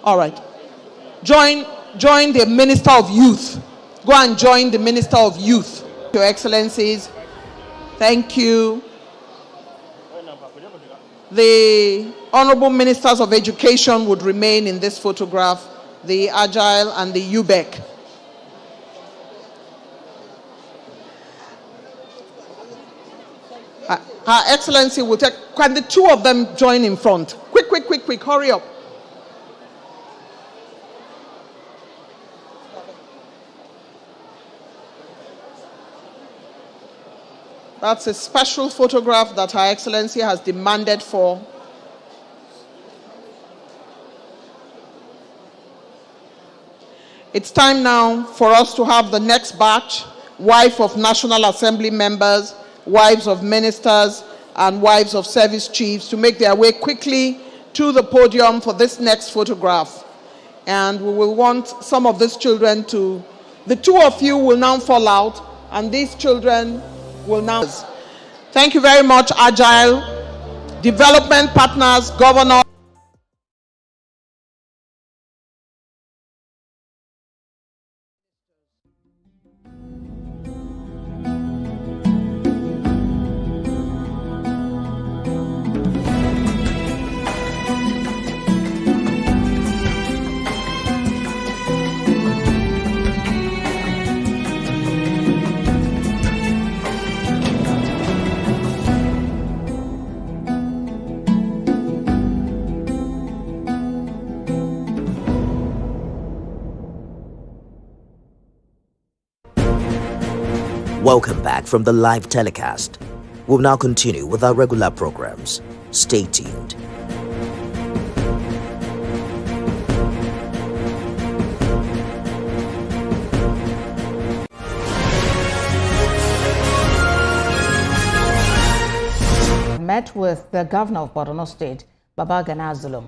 All right. Join the Minister of Youth. Go and join the Minister of Youth. Your Excellencies, thank you. The Honorable Ministers of Education would remain in this photograph, the AGILE and the UBEC. Her Excellency will take, can the two of them join in front? Quick, quick, quick, quick, hurry up. That's a special photograph that Her Excellency has demanded for. It's time now for us to have the next batch, wife of National Assembly members, wives of ministers, and wives of service chiefs to make their way quickly to the podium for this next photograph. And we will want some of these children to, the two of you will now fall out, and these children will now. Thank you very much, AGILE, development partners, governor. Welcome back from the live telecast. We'll now continue with our regular programs. Stay tuned. Met with the governor of Borno State, Babagana Zulum.